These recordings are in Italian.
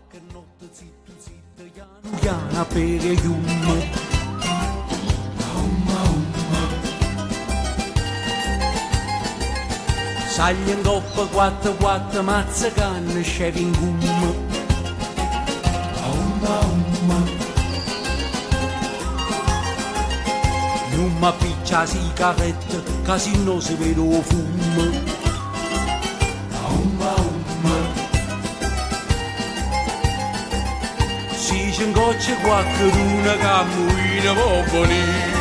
Qualche notte zitto zitto piano piano per yum. Saglia in coppa quattro quattro mazza canne sceve in gum. Non mi piccia la sigaretta, che se no si vede o fumo. Si c'è un goccia qualcuno che ammuina può venire.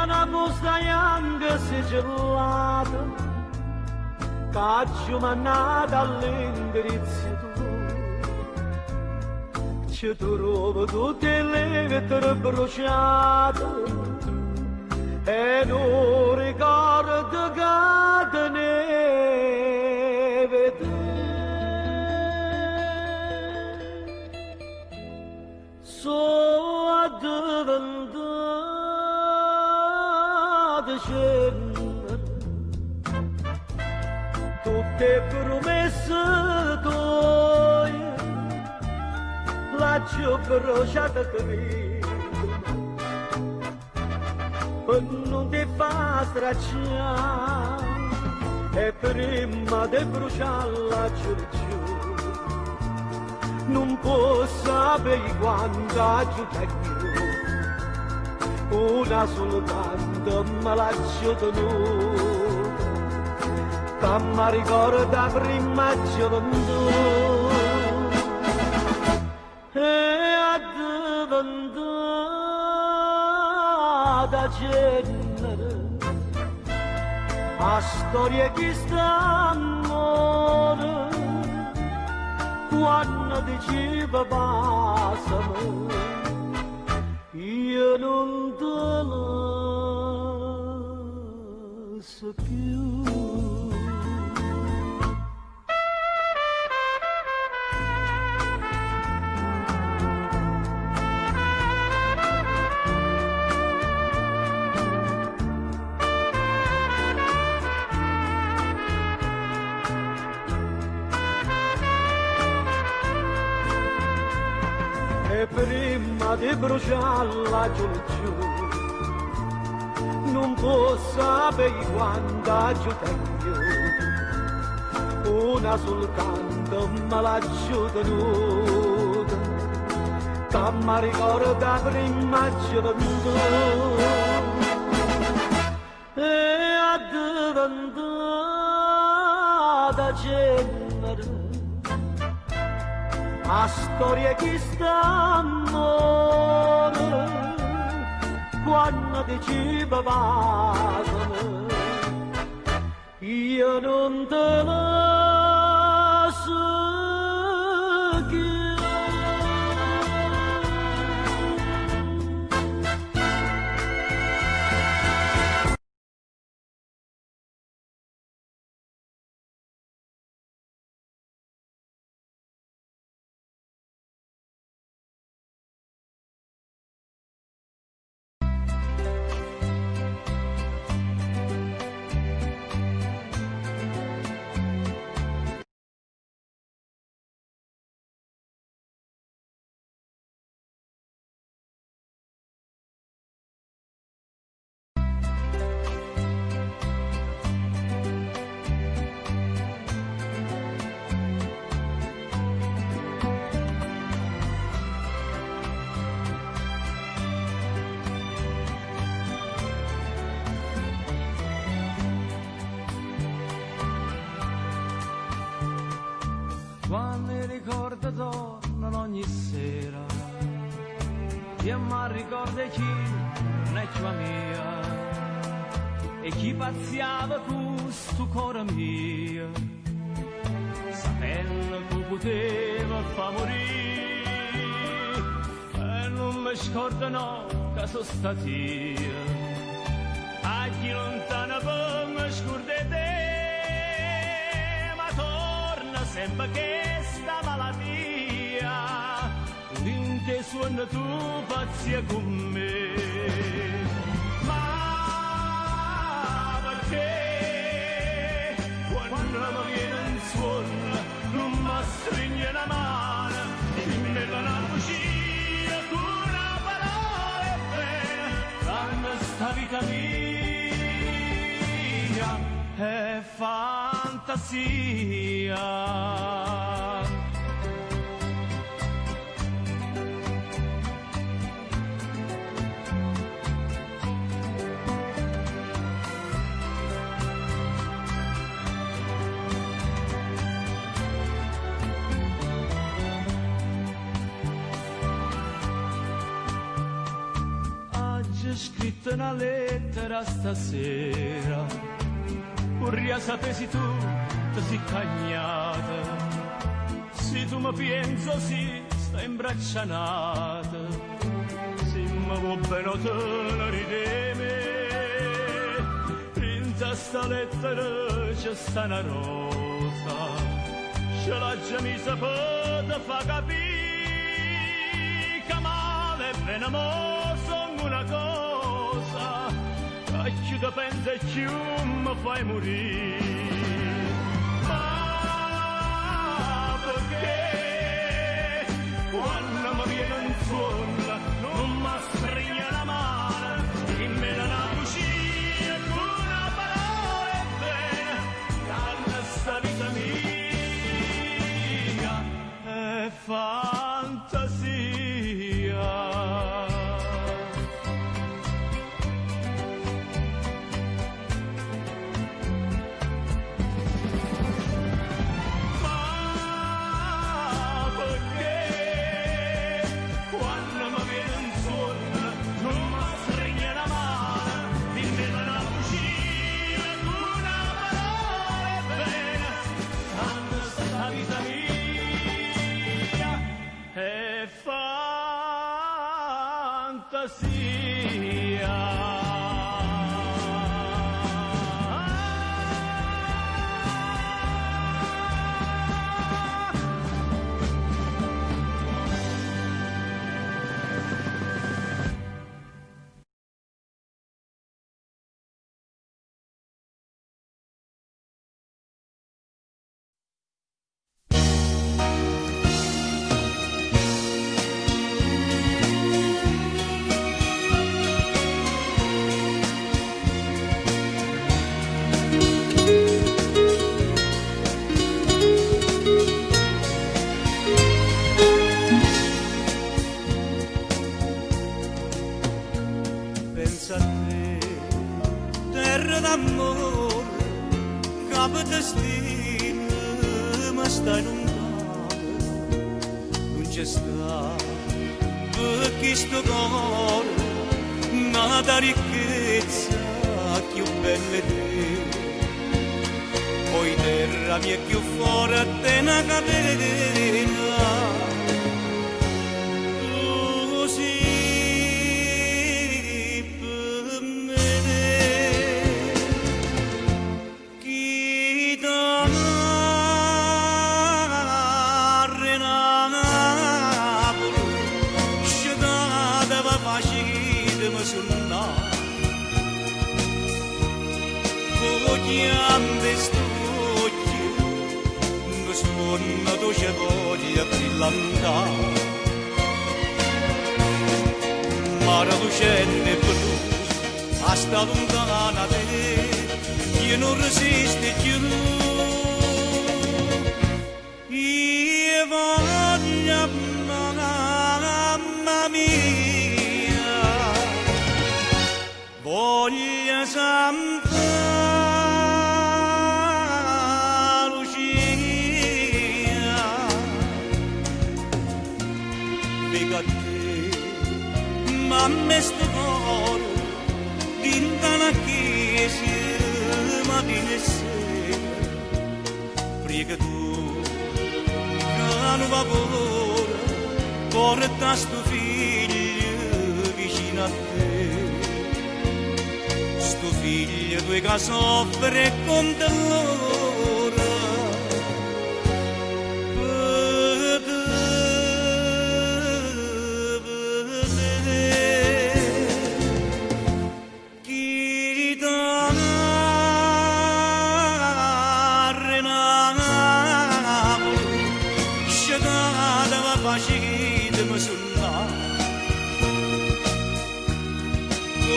Una busta bianca sigillata, caccio mannata all'indirizzo tuo. Ci trovo tutte le lettere bruciate e non ricordo che te ne vedere. So a diventare te promesso tu la più bruciata che mi per non ti fa stracciare e prima di bruciarla giù non posso sapere quanto aiuto una soltanto me l'ha tenuta che mi ricorda prima gioventù e addiventata genere a storia che sta amore quando diceva passami io non te la so più. E prima di bruciarla giù non posso sapere quanta giù tengo una soltanto me l'ha tenuta che mi ricorda prima gioventù e addiventata genere a storia che sta amore quando diceva passami io non te la so più. Quando i ricordi tornano ogni sera, io mi ricordo chi non è tua mia, e chi pazziava questo cuore mio, sapendo che poteva fa morire, e non mi scordo no che sono stato io, a chi lontano poi mi scordo te. Sempre che sta malattia, in te suona tu pazzia con me. Ma perché quando mi viene in suono non mi stringe la mano, mi va una bugia con una parola e bene, danno sta vita mia è fantasia. Oggi scritto una lettera stasera, vorrei sapessi tu, ti sei cagnata, se tu mi penso si sta imbraccianata, se mi vuoi bene tenere di me, in questa lettera c'è sta una rosa, ce l'ha già messa per te fa capire, che male e bene mo sono una cosa, che più te pensi e più mi fai morire. quando mi viene un suono, non mi stringe la mano, dimmela una bugia con una parola e bene, dalla sta vita mia è fantasia. Pensa a te, terra d'amore, capo destino, ma stai lontano, non c'è sta, perché sto cuore, nata ricchezza, più bella te. Poi terra mia più forte una catena, così per me, chi tornare Napoli, sciatata va facile mi suonare, vogliamo st'occhi, mi suona dolce voglia brillante. Mare lucente blu, a sta lontana te, io non resisto più. Io voglio, mamma mia, voglio sempre Lucia, vega te. Ma me sto cuore dinta la chiesa mattina e sera, prega tu che non va ora, porta sto figlio vicino a te, sto figlio tu che soffre con te l'ora.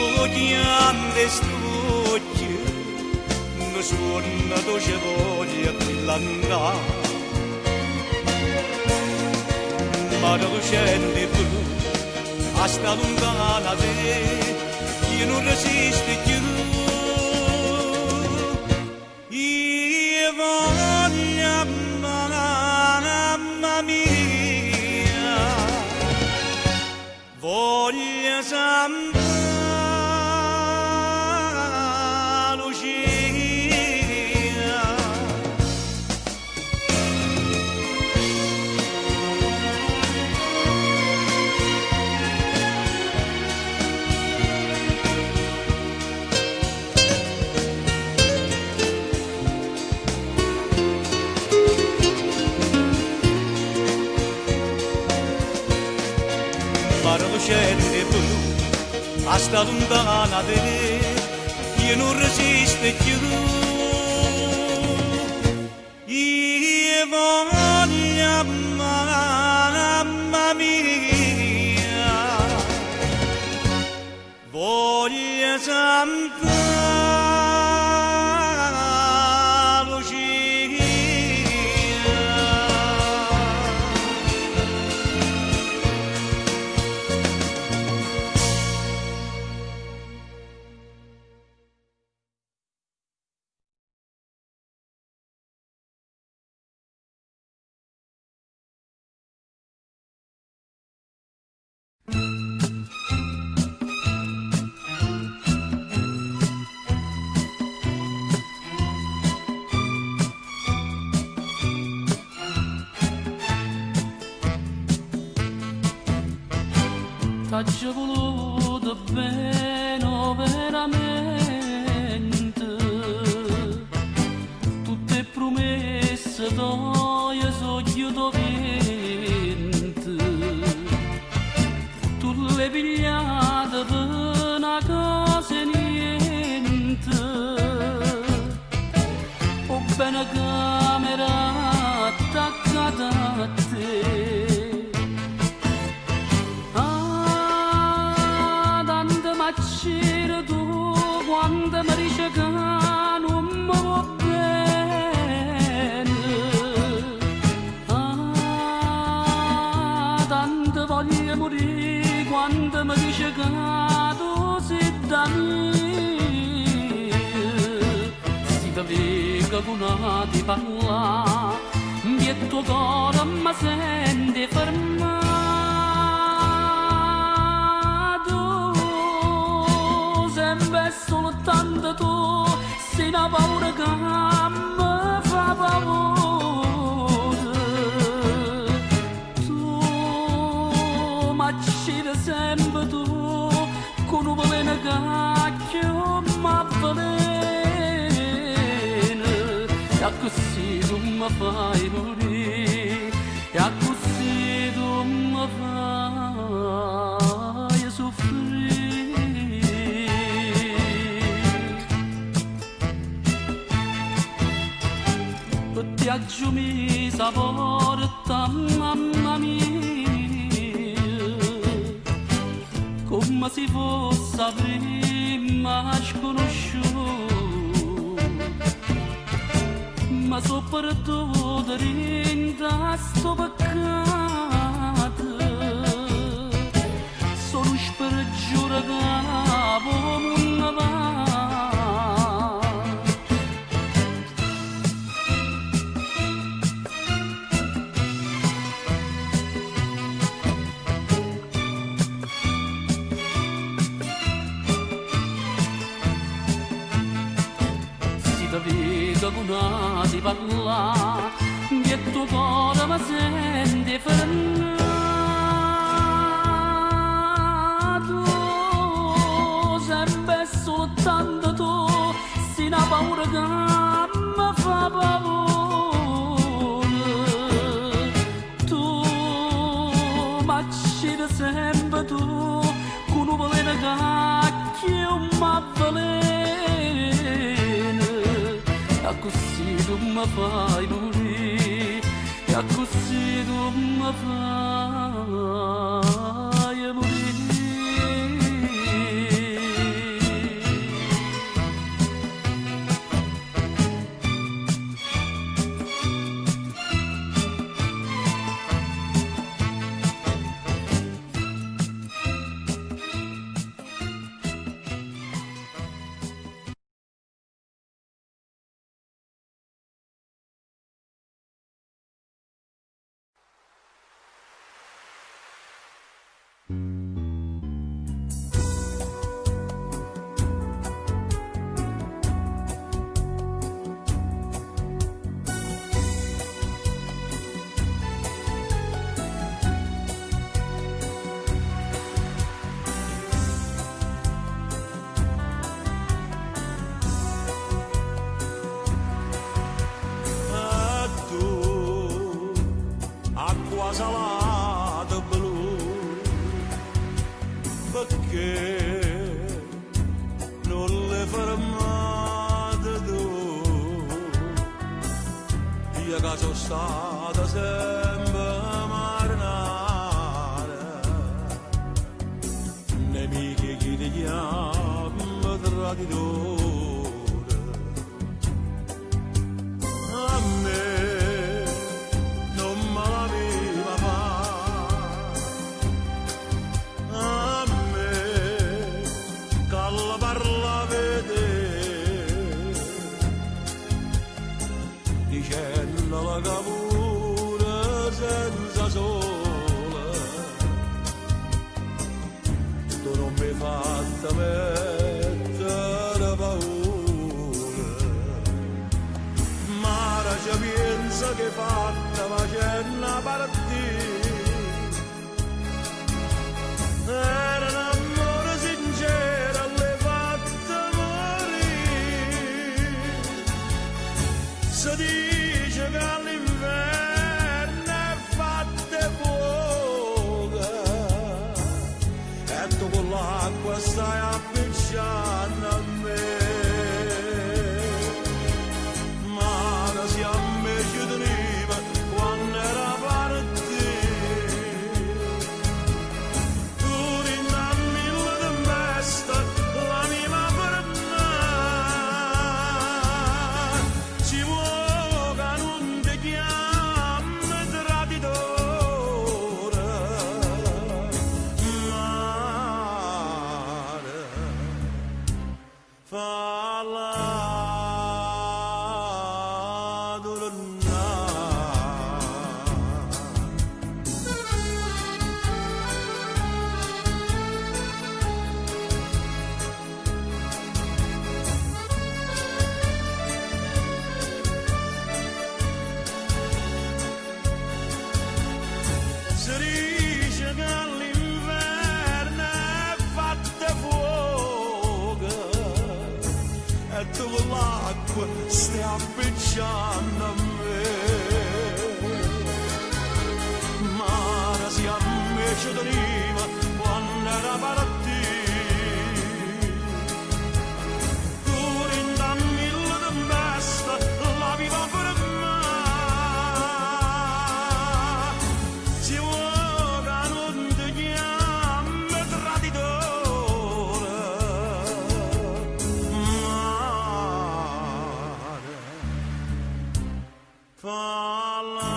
Vogliamo st'occhio, mi suona dolce voglia brillante. Mare lucente blu, a sta lontana te, io non resisto più. Io voglio, mamma mia, voglio sempre lucente blu, a sta lontana te, io non resisto più. Io voglio, mamma ci è voluto bene veramente, tutte promesse tue sogno dovente, tu le pigliate per una cosa e niente, o bene camera attaccata a te. C'era tu quando mi dice che non mi va bene. Tanto voglio morire quando mi dice che tu sei da me. Si ti vega con una ti parla, il tuo cuore mi sente fermato. Soltanto tu sei una paura che mi fa paura. Tu mi accidi sempre tu con un veleno che mi avvelena. E così tu mi fai morire, e così tu mi fai soffrire. Ti aggiungi sapore, mamma mia, come se fosse prima sconosciuto, ma soprattutto rinda sto peccato, sono spergiura che non va. Con una ti parla, il tuo cuore mi sente fermato. Sempre soltanto tu sei una paura che mi fa paura. Tu mi accidi sempre tu con un veleno che mi avvelena. E così tu mi fai morire, e così tu mi fai morire. Salata blu, perché non le fermate tu? Io che sono stata sempre marinare, nemiche che ti chiamano traditore. A me la cavura senza sole, tu non mi hai fatta mettere paura, ma ora ci pensa che fatta facendo partire. Si dice che all'inverno è fatta fuoco e tu con l'acqua stai appicciando a me. Ma si a me ci teneva quando era partito. Tu rindanni la tempesta, l'anima per me. Ci vuole che non ti chiami traditore. Mare, falla si dice che all'inverno è fatta fuoco e tu con l'acqua stai appicciando a me. Ma si a me ci teneva quando era partito. Tu rindanni la tempesta, la viva per me. Ci vuole che non ti chiami traditore. Mare, falla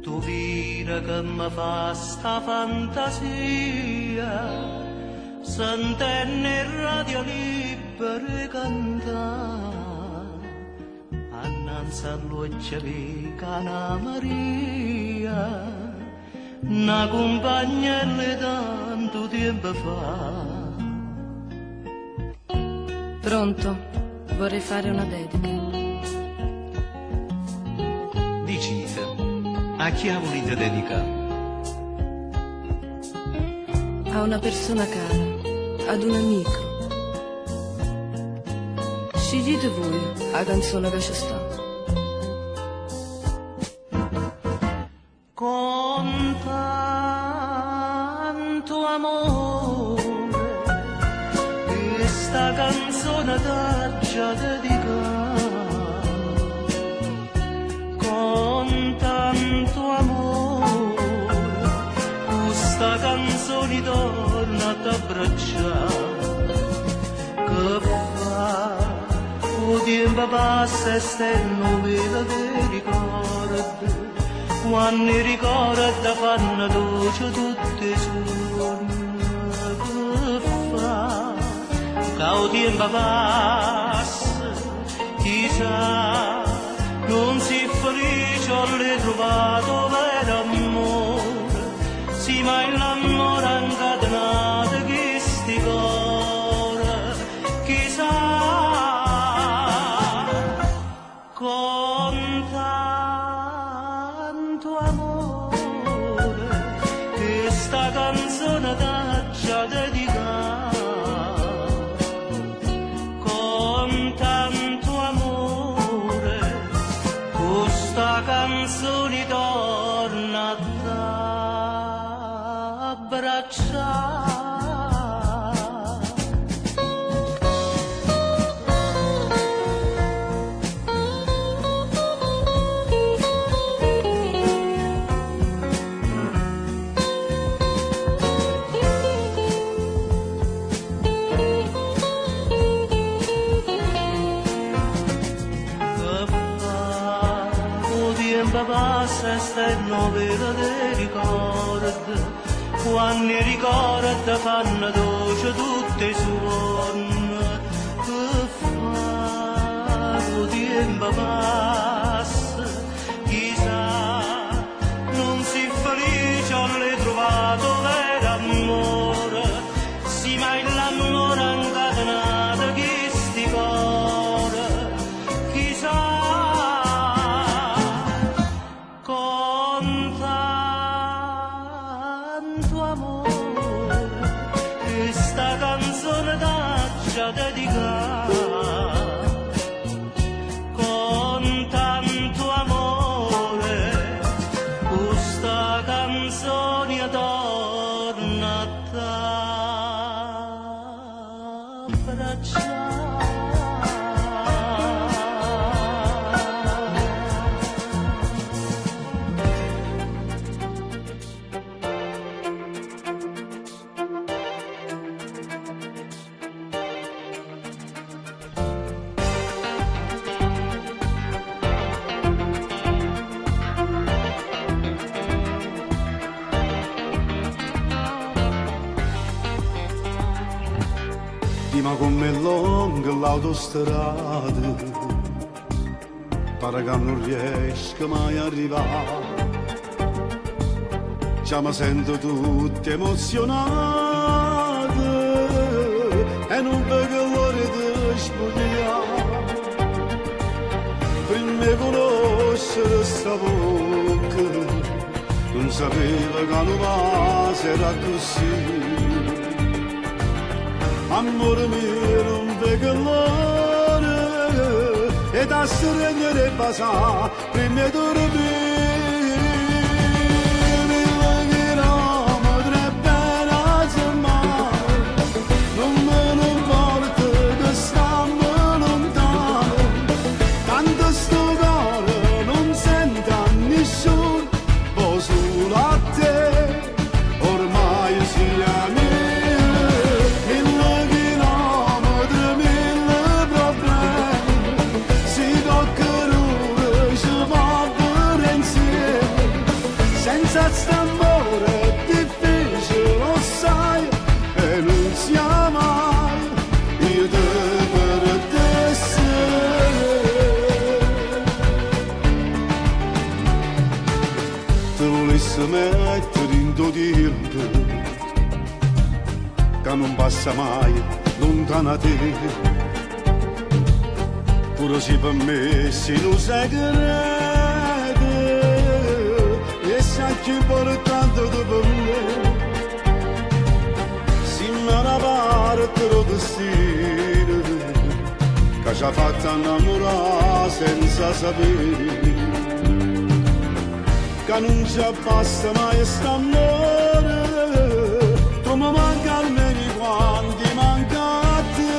tu vira che mi fa sta fantasia, sentenne il radio libero cantare, annanzi all'occhio di Cana Maria, una compagna di tanto tempo fa. Pronto? Vorrei fare una dedica. Dicite, a chi ha voluto dedicare? A una persona cara, ad un amico. Scegliete voi la canzone che ci sta. Con tanto amore, questa canzone t'aggia dedicata. Con tanto amore, questa canzone torna ad abbracciare. Che fa, o tempo passa e stenno vela che ricorda. Quando i ricordi fanno dolce tutti i giorni. Che fa, che il tempo passa, chissà, non si felice ho ritrovato vero amore, sì ma l'amore incatenato che sti cuore, chissà, con tanto amore, che sta canzone t'aggia dedicata. Con tanto amore, questa canzone torna ad abbracciare. Passa e stenno vela dei ricordi, quando i ricordi fanno dolce tutti i suoni. tempo passa, chissà, non si felice, non l'hai trovato vero amore, sì ma l'amore incatenato che sti cuore, chissà, con tanto amore, questa canzone t'accia dedicata. Con tanto amore, questa canzone torna a t'abbracciare. Ma come lunga l'autostrada, pare che non riesco mai a arrivare. Già mi sento tutto emozionato e non vedo l'ora di spogliare. Prima di conoscere sta bocca, non sapevo che non va era così. Amore mio non vedo l'ora e da stringere e basare prima di dormire. Mi legherò, mi trebbe mare, non me ne importa che stiamo lontano, tanto sto cuore non sente a nessuno, poi solo a te, ormai siamo. Senza st'amore è difficile, lo sai, e non sia mai, io te perdessi. Te volessi mettere in tuo tempo, che non passa mai lontano a te, pure se per me si non segreto. Che portando dopo me si me la parte lo destino che ci ha fatto innamorare senza sapere che non ci basta mai st'amore, tu mi manca almeno quanti manca a te.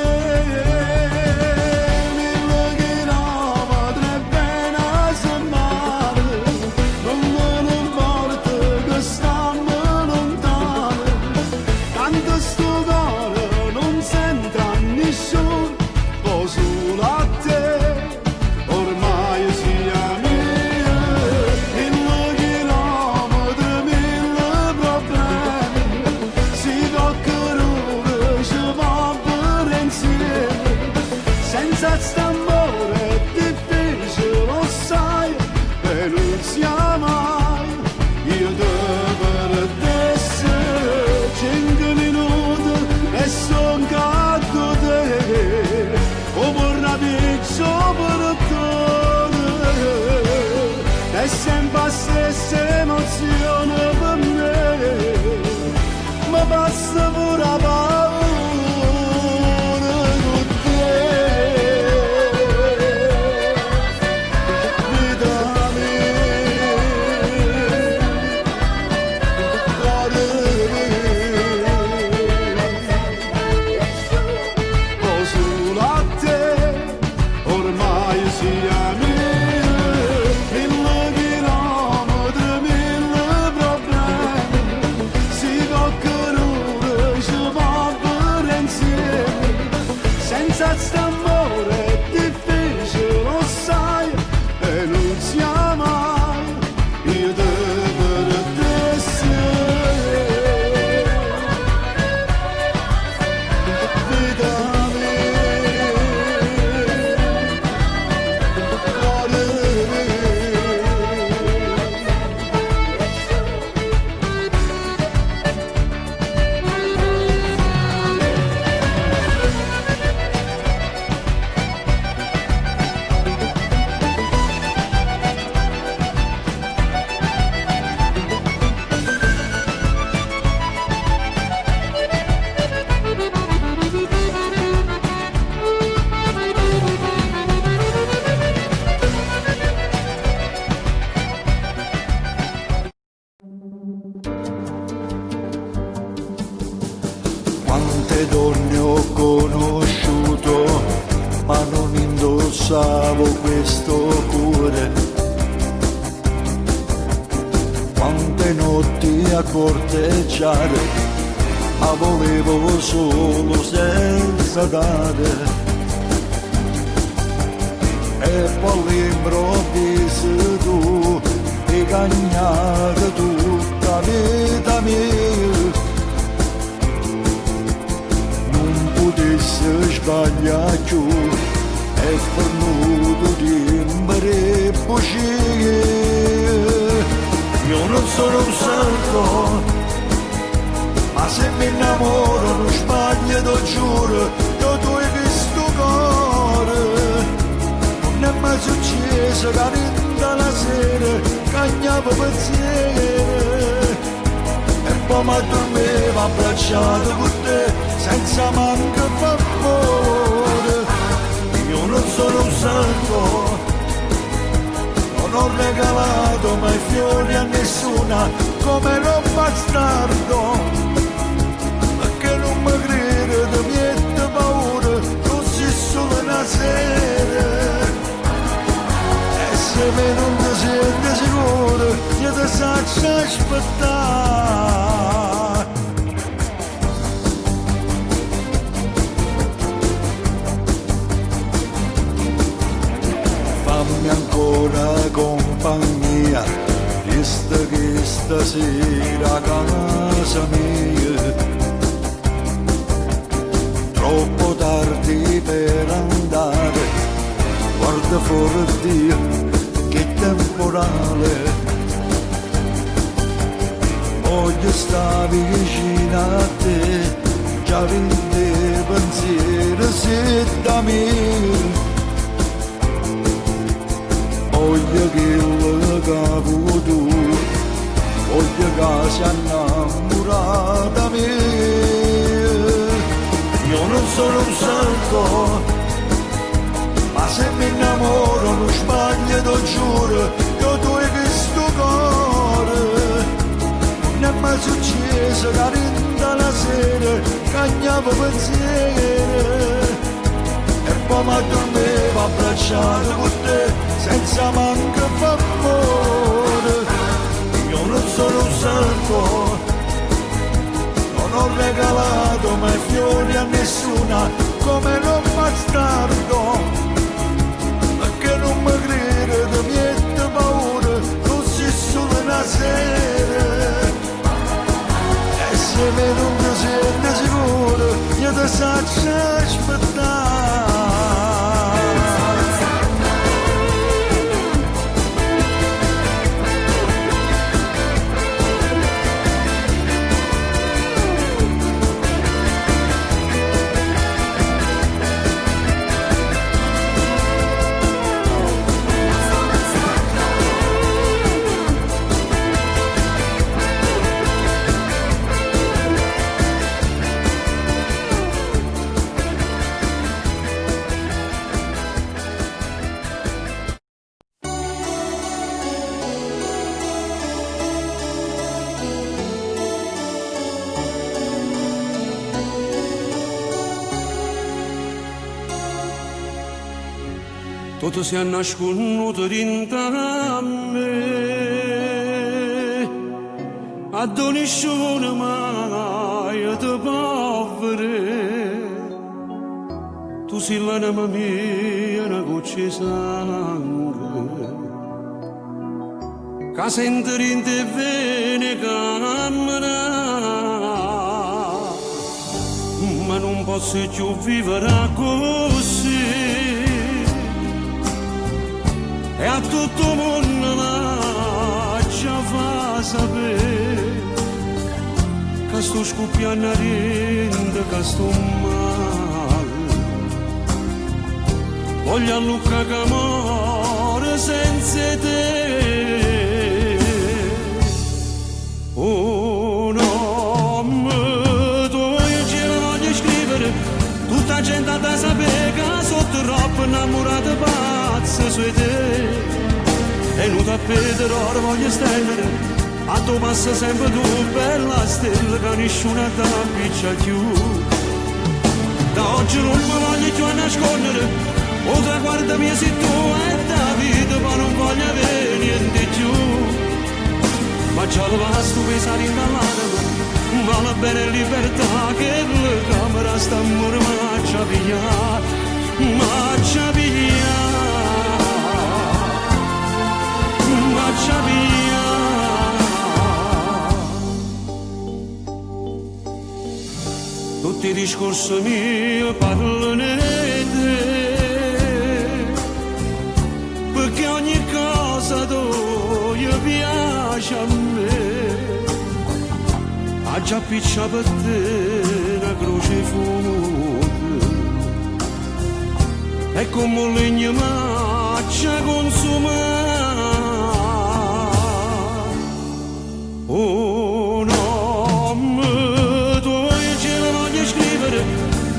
Senza st'amore è difficile, lo sai, e non sia mai, io devo perdessi 5 minuti e son caduto te, o vorrà piccio per te, è sempre la stessa emozione per me, ma basta pure la paura. Senza st'amore è difficile, lo sai, e non sia mai, io devo perdessi. Vita mia, l'ho conosciuto, ma non indossavo questo cuore. Quante notti a corteggiare, ma volevo solo senza dare. E poi all'improvviso tu hai cagnato tutta vita mia. Non potessi sbagliare più, è venuto timbere e bugie. Io non sono un santo, ma se mi innamoro non sbaglio, lo giuro, io tu hai visto cuore. Non è mai successo che rinda la sera cagnavo pensieri e poi mi addormevo abbracciato con te senza manco favore. Io non sono un santo, non ho regalato mai fiori a nessuna come un bastardo, perché non mi crede niente paura, non si solo una sera. Se me non ti senti sicuro, io ti saccio aspettare. Fammi ancora compagnia, visto che stasera a casa mia. Troppo tardi per andare, guarda fuori Dio, che temporale. Voglio stare vicino a te, già vende pensiero se da me. Voglio che lo capo tu, voglio che si innamora da me. Io non sono un santo, ma se mi innamoro non sbaglio, lo giuro, io tu hai visto cuore. Non è mai successo che rinda la sera cagnavo pensieri e poi mi addormevo abbracciato con te senza manco favore. Io non sono un santo, non ho regalato mai fiori a nessuna come un bastardo, perché non mi crede niente paura, non si solo una sera. E se me non ti senti sicuro, io ti saccio aspettare. Tutto si è nasconuto dentro a me, ad nessuno mai ti povere. Tu sei l'anima mia, una goccia di sangue, che sente dentro e viene cammina, ma non posso più vivere così. E a tutto il mondo lascia fa sapere che sto scoppiando a rende, che sto male. Voglio a Luca che muore senza te. Oh no, tu voglio scrivere, tutta la gente da sapere che sono troppo innamorata pazza su te. E non da Pedro ora voglio stendere, a tu passa sempre tu per la stella che nessuno ti appiccia più. oggi non mi voglio più nascondere, o traguardami se tu è da vita, ma non voglio avere niente più. Ma già lo basta pensare in dall'anima, vale bene libertà che la camera sta mormaccia via, maccia via, maccia via. Tutti i discorsi miei parlano di te, perché ogni cosa tu piace a me. Ha già piccia per te una croce fumosa, e come un legno maccia consuma. Oh no, tu ce la voglio scrivere,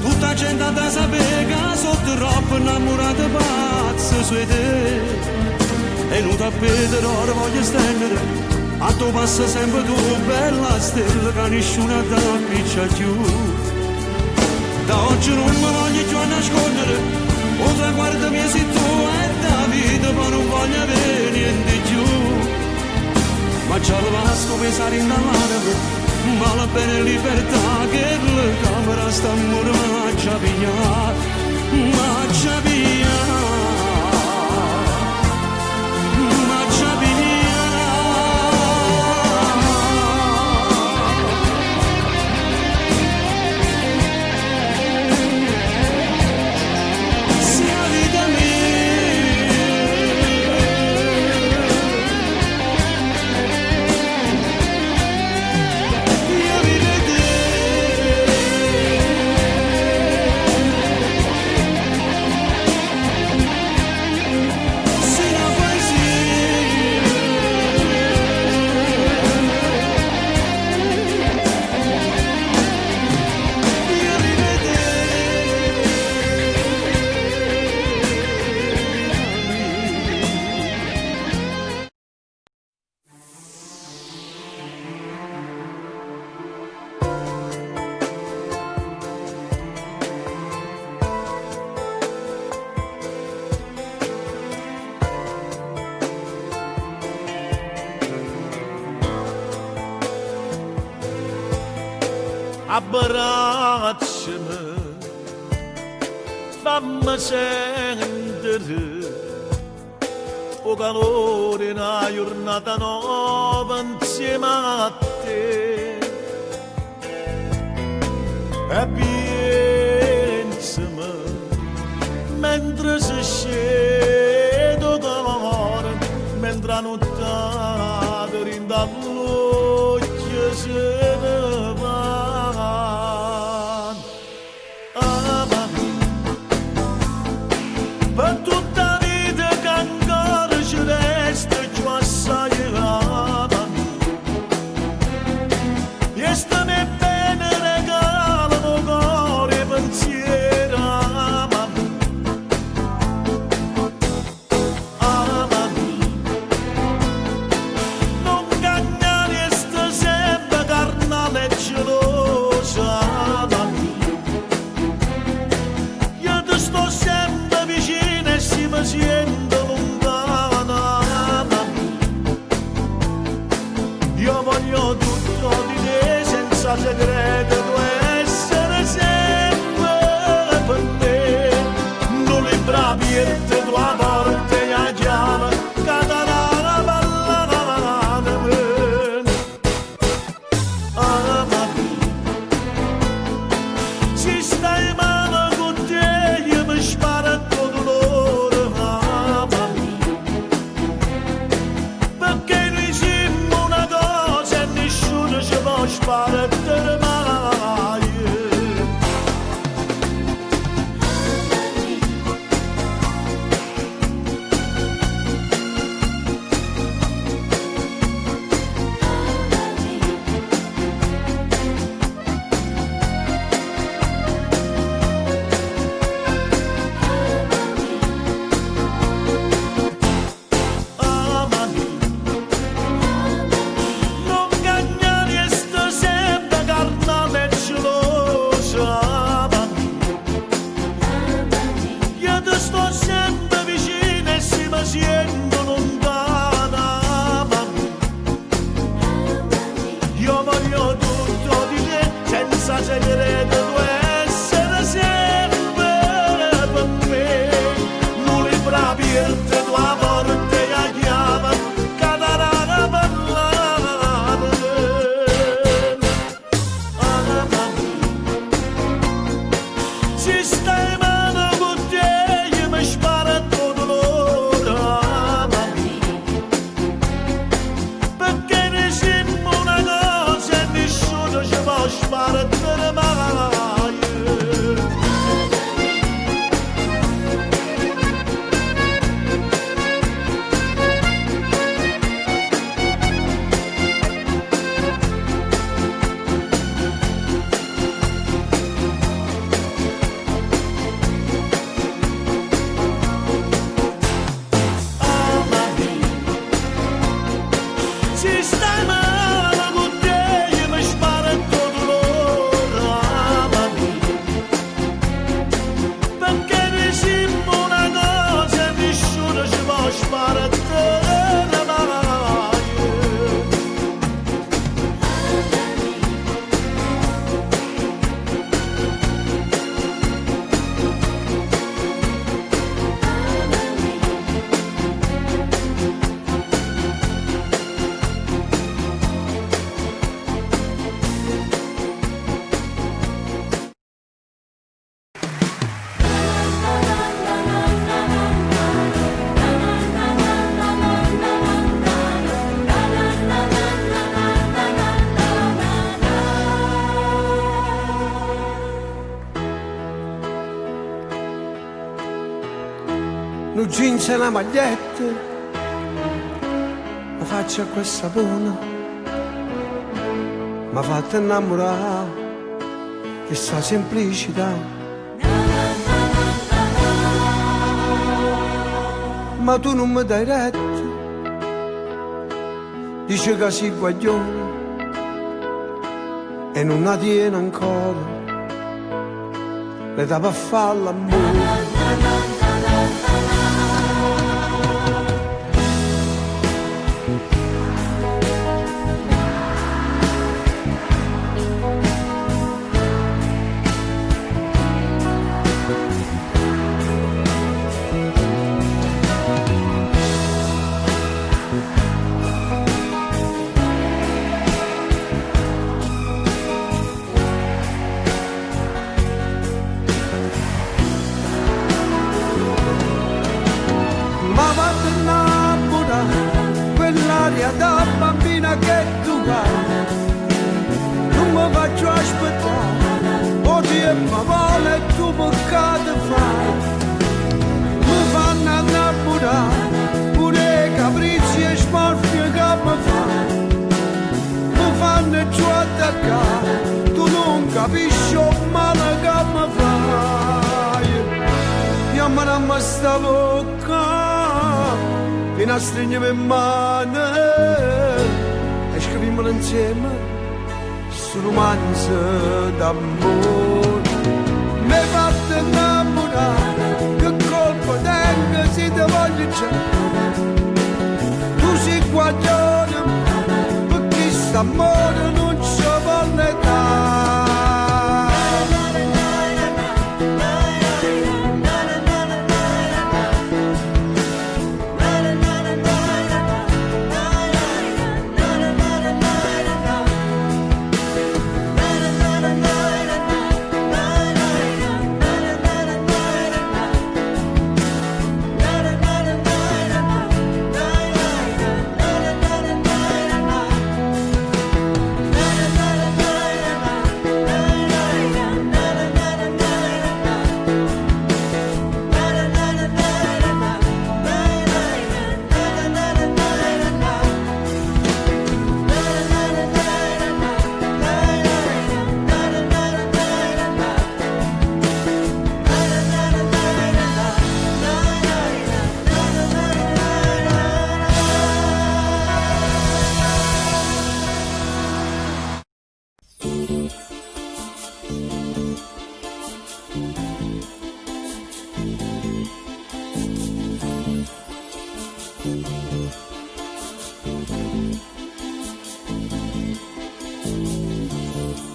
tutta gente da sapere che sono troppo innamorata pazza su te. E non tappeto d'oro voglio stendere, a tu passa sempre tu, bella stella, che nessuno ti appiccia più. Da oggi non mi voglio più nascondere, o traguardami se tu è da vita, ma non voglio avere niente più. Ma già lo basta pensare in dall'anima, vale bene libertà che la camera sta mormaccia via, maccia via. Abbracciami, fammi sentire o calore una giornata nuova insieme a te. E pensami mentre si scende calore, mentre la notte rinda l'occhio se ne va. Per tutta vita che ancora ci resta più assai ama, e stami bene regalano cuore e pensiero, amami, un jeans e una maglietta, la faccia quel sapone, mi ha fatto innamorare di sta semplicità. Ma tu non mi dai retta, dice che sei guaglione e non la tiene ancora, le dà per fare l'amore. Da bambina che tu hai, non mi faccio aspettare, oggi è favole e tu peccato fai, mi fanno innamorare, pure capricci e smorfie che mi fai, mi fanno giù attaccare, tu non capisci il male che mi fai, chiamano a me sta bocca, fino a stringermi in mano e scriviamo insieme su romanzo d'amore. Mi hai fatto innamorare, che colpo tengo se ti voglio già. Tu sei guaglione, perché st'amore non ci vuole dare.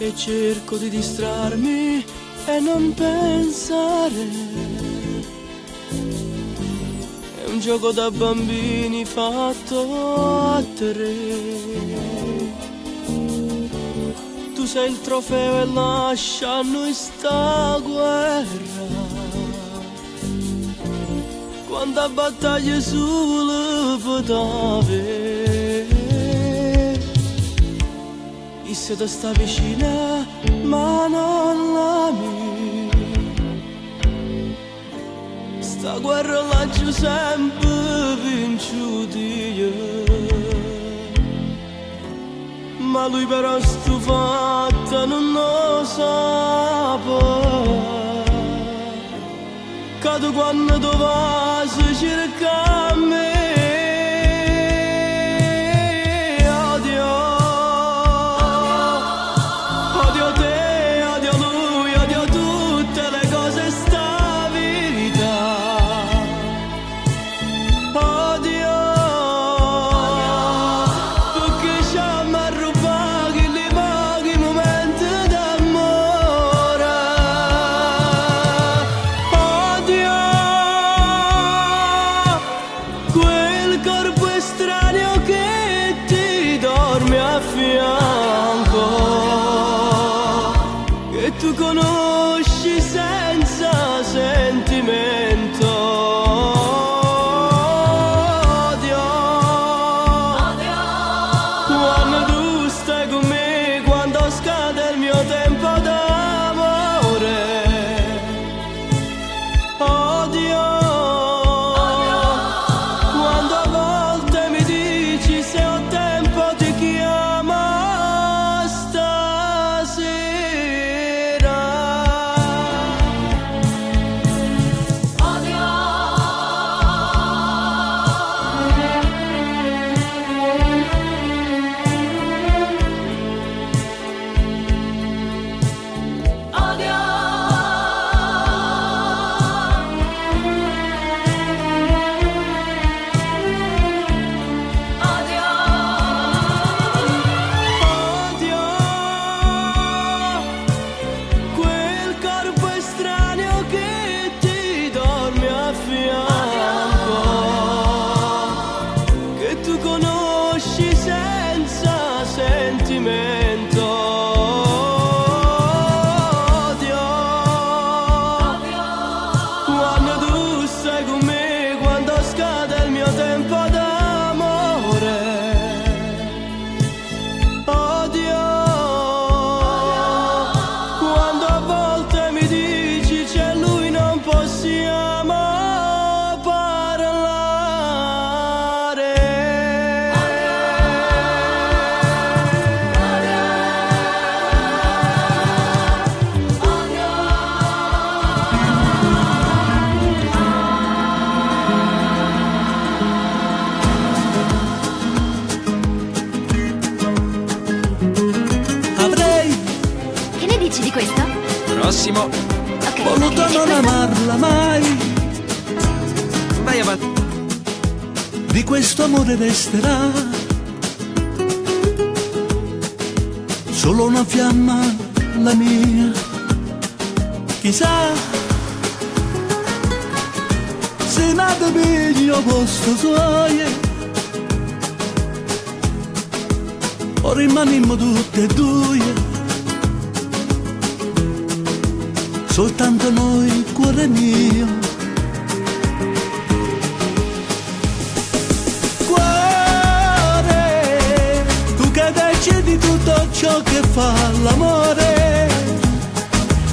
E cerco di distrarmi e non pensare. È un gioco da bambini fatto a tre. Tu sei il trofeo e lascia a noi sta guerra. Quanta battaglia sulle potave. E se tu sta vicina, ma non l'ami. Sta guerra laggiù sempre vinciuti. Ma lui però stufato non lo sa. Che tu quando tu vai si cerca me. Quel Massimo. Voluto non amarla mai, Vai avanti. di questo amore resterà solo una fiamma, la mia. Chissà se nata piglio posto suoie o rimanimmo tutte e due, soltanto noi, cuore mio. Cuore, tu che decidi tutto ciò che fa l'amore,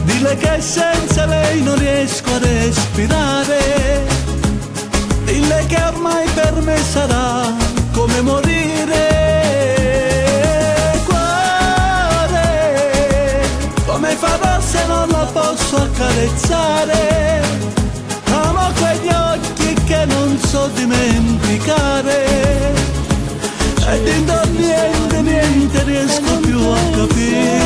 dille che senza lei non riesco a respirare, dille che ormai per me sarà come morire. Come farò se non la posso accarezzare? Amo quegli occhi che non so dimenticare, e dentro niente riesco più a capire.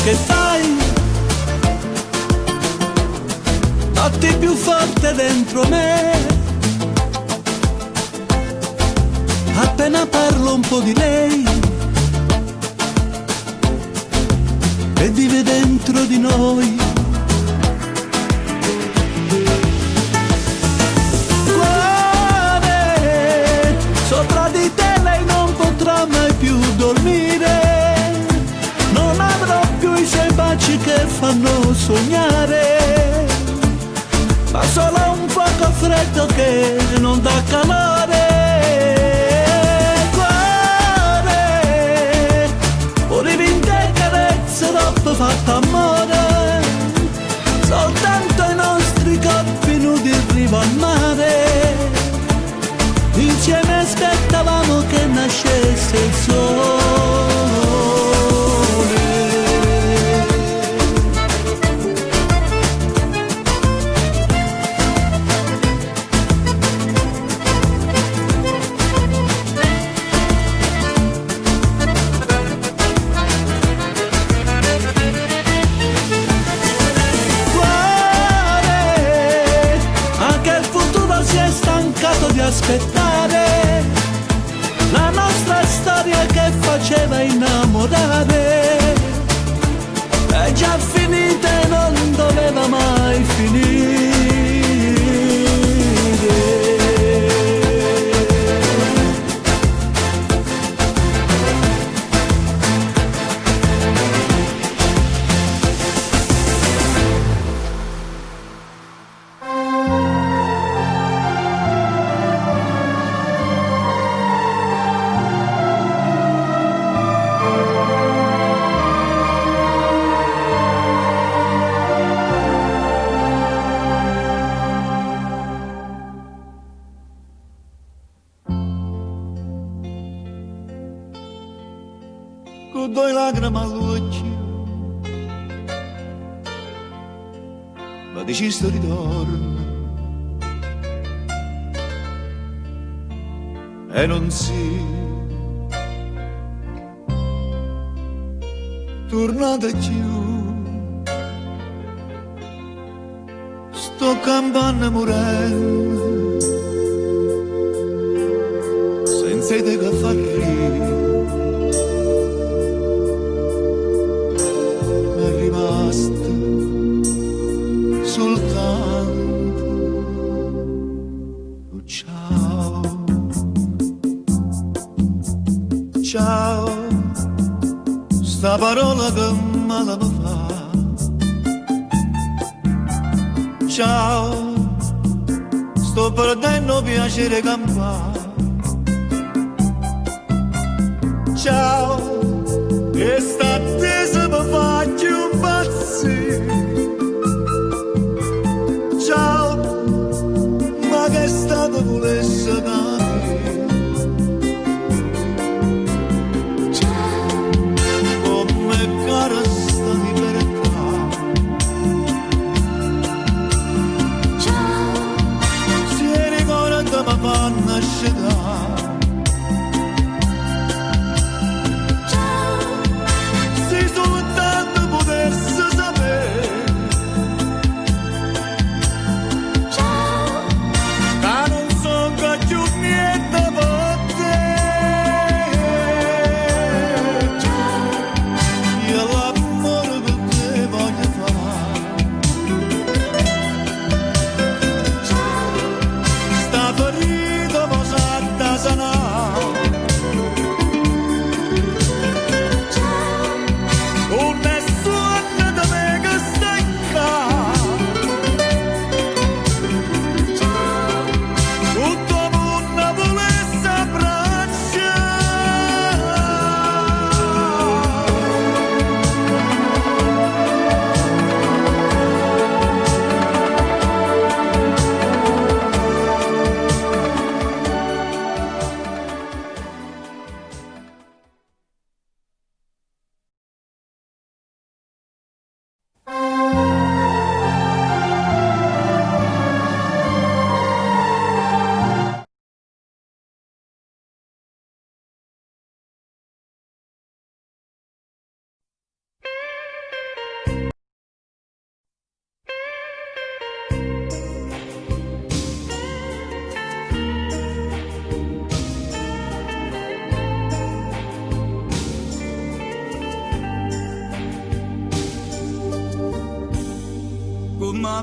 Che fai? Notti più forte dentro me, appena parlo un po' di lei e vive dentro di noi. Cuore, sopra di te lei non potrà mai più dormire, non avrò più i suoi baci che fanno sognare, ma solo un fuoco freddo che non dà calore. Cuore, volevi in te carezze troppo fatta amore, soltanto i nostri corpi nudi in riva al mare, insieme aspettavamo che nascesse il sole. Di aspettare la nostra storia che faceva innamorare, è già finita e non doveva mai finire. Con due lacrime all'occhio ma deciso ritorno e non si tornata più, sto campando morendo senza te che fa ridere. Soltanto ciao, ciao, sta parola che male mi fa. Ciao, sto perdendo piacere campare. Ciao, e sta attesa mi faccio un pazzire. Ciao, ma che è stato volesse capire? Ciao, come cara sta libertà. Ciao,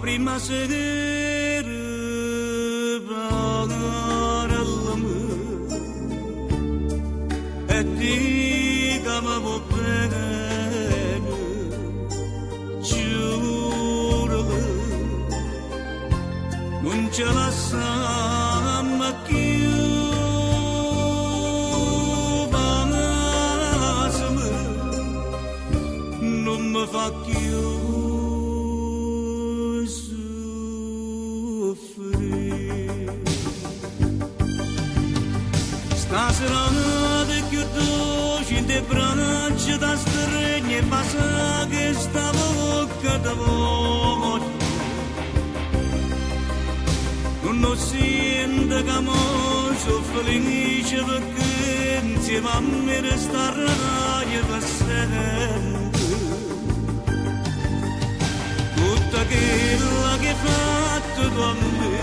prima sera parallami e dicavamo bene, giuro non ce la siamo più. Non mi fa più soffrire. Stasera notte più dolce in te braccia da stregno e passa che sta bocca da voce. Non sento che sono felice perché insieme a me resterai per sempre. Tutta quella che hai fatto con me,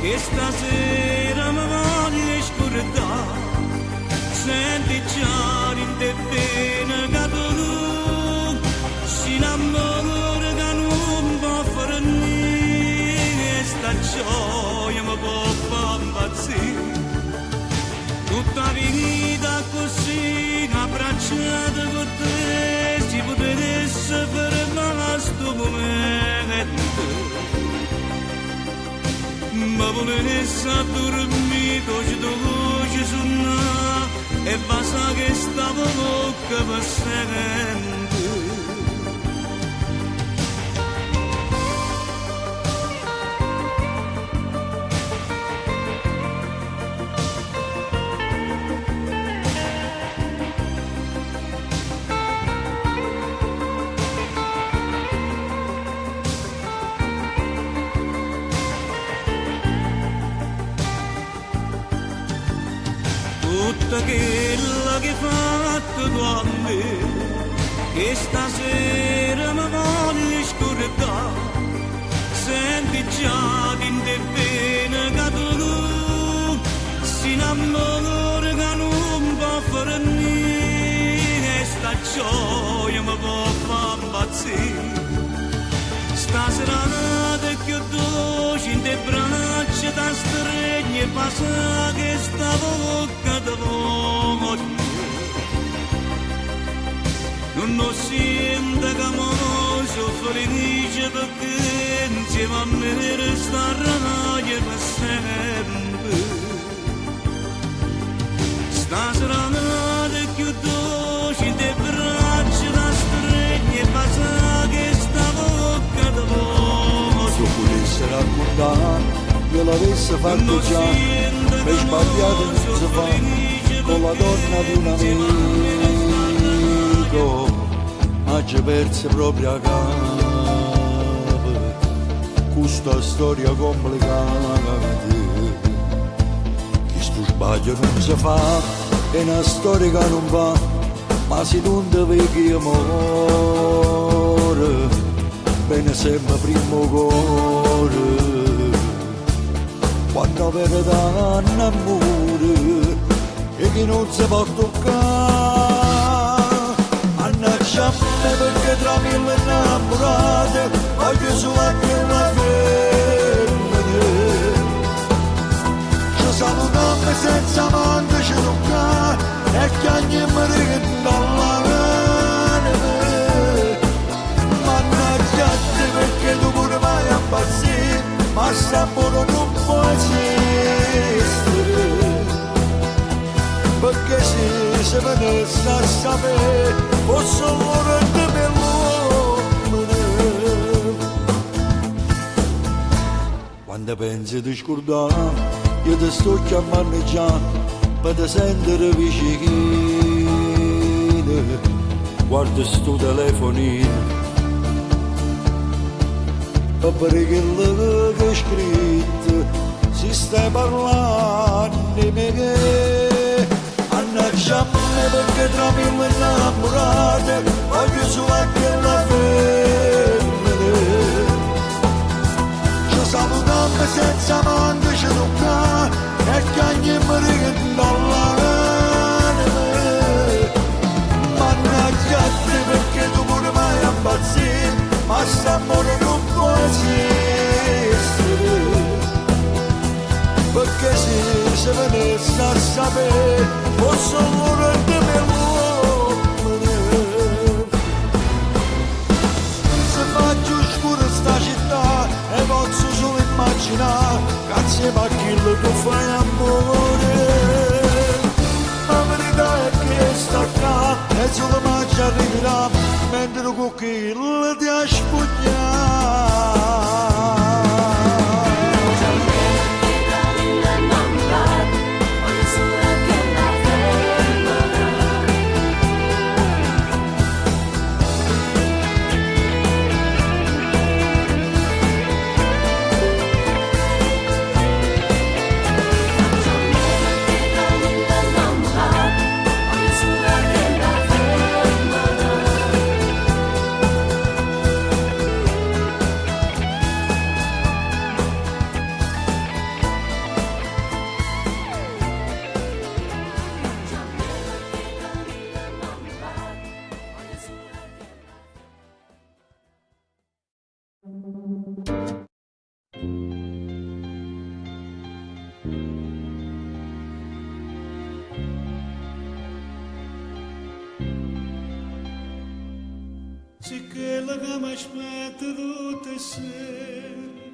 che stasera mi voglio scordare. Senti già in te bene che tu si innamora che non può fare niente. Sta gioia mi può far impazzire. Tutta vita così abbracciata con te, si potesse fermare sto momento. Ma volesse dormire con tua voce suona e basta che stavo bocca per sempre. Tutta quella che hai fatto tu a me, che stasera mi voglio scordare. Senti già in te bene che tu si innamora che non può fare niente. Sta gioia mi può far impazzire. Stasera notte più dolce in te braccia da stregno e passa che sta bocca da voce. Non sento che sono felice perché insieme a me resterai per sempre. Stasera notte più dolce in te braccia da stregno e passa che sta bocca da voce. Se potesse raccontare, io l'avesse fatto già, per sbagliato non si fa, con la donna di un amico, ma ci perse proprio a capo, questa storia complicata. Questo sbaglio non si fa, è una storia che non va, ma se non ti vedi amore, bene sempre primo cuore. Quando verità innamore e che non si può toccare. Annaccia a me perché tra mille innamorate voglio solo anche una femmina. Ci salutiamo senza manca ci toccare e che ogni mi dall'anima. Mannaggia a te perché tu pure vai a impazzire, ma s'amore non può esistere. Perché se venisse a sapere fosse l'ora di me l'uomo. Quando pensi di scordare io ti sto chiamando già per te sentire vicino. Guarda sto telefonino per quello che hai scritto si stai parlando di me. Annaccia a me perché tra mille innamorate voglio solo anche la femmina. Ci salutiamo senza manca ci toccare e che ogni mi dall'anima. Mannaggia a te perché tu pure vai a impazzire, ma s'amore non può esistere. se venisse a sapere posso volere me l'uomine se faccio scuro sta città e posso solo immaginare grazie a chi tu fai amore la verità è che sta qua e solo mangia arriverà mentre con chi ti ha spugnato C'è quella che mi aspetta tutte le sere,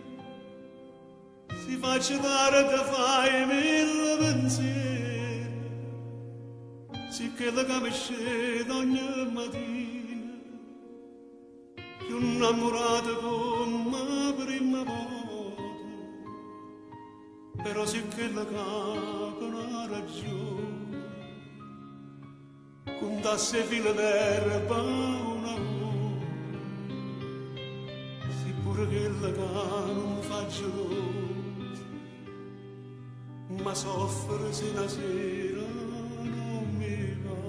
si faccia dare da fare mille pensieri, c'è quella che mi scende ogni mattina, più innamorata come la prima volta, però c'è quella che con ha ragione, contasse fila d'erba una volta. Pure quella che non faccio l'ora, ma soffre se la sera non mi va.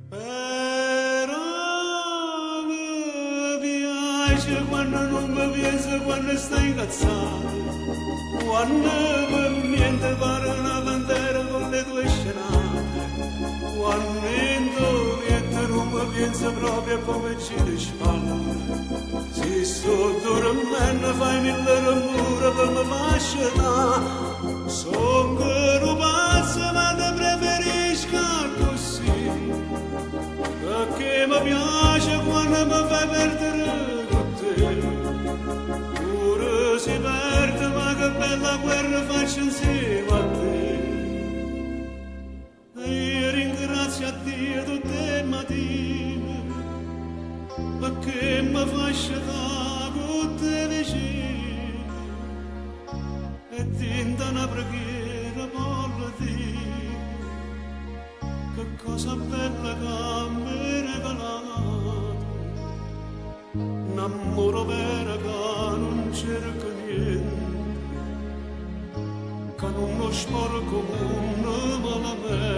Però mi piace quando non mi pensa, quando stai incazzato, quando per niente pare una bandera con le tue scenate, quando intorno non mi pensa proprio come ci risparmia. Se sto dormendo fai mille rumore per me lasciare. Sono che non pazzo ma te preferisco così, perché mi piace quando mi fai perdere con te. Pure si perde ma che bella guerra faccio insieme a te. E io ringrazio a Dio tutte le mattine perché mi fa scegliere tutte vicine e tinta una preghiera per dire che cosa bella che mi regalato, un amore vero che non cerca niente, che non lo sporco un malamente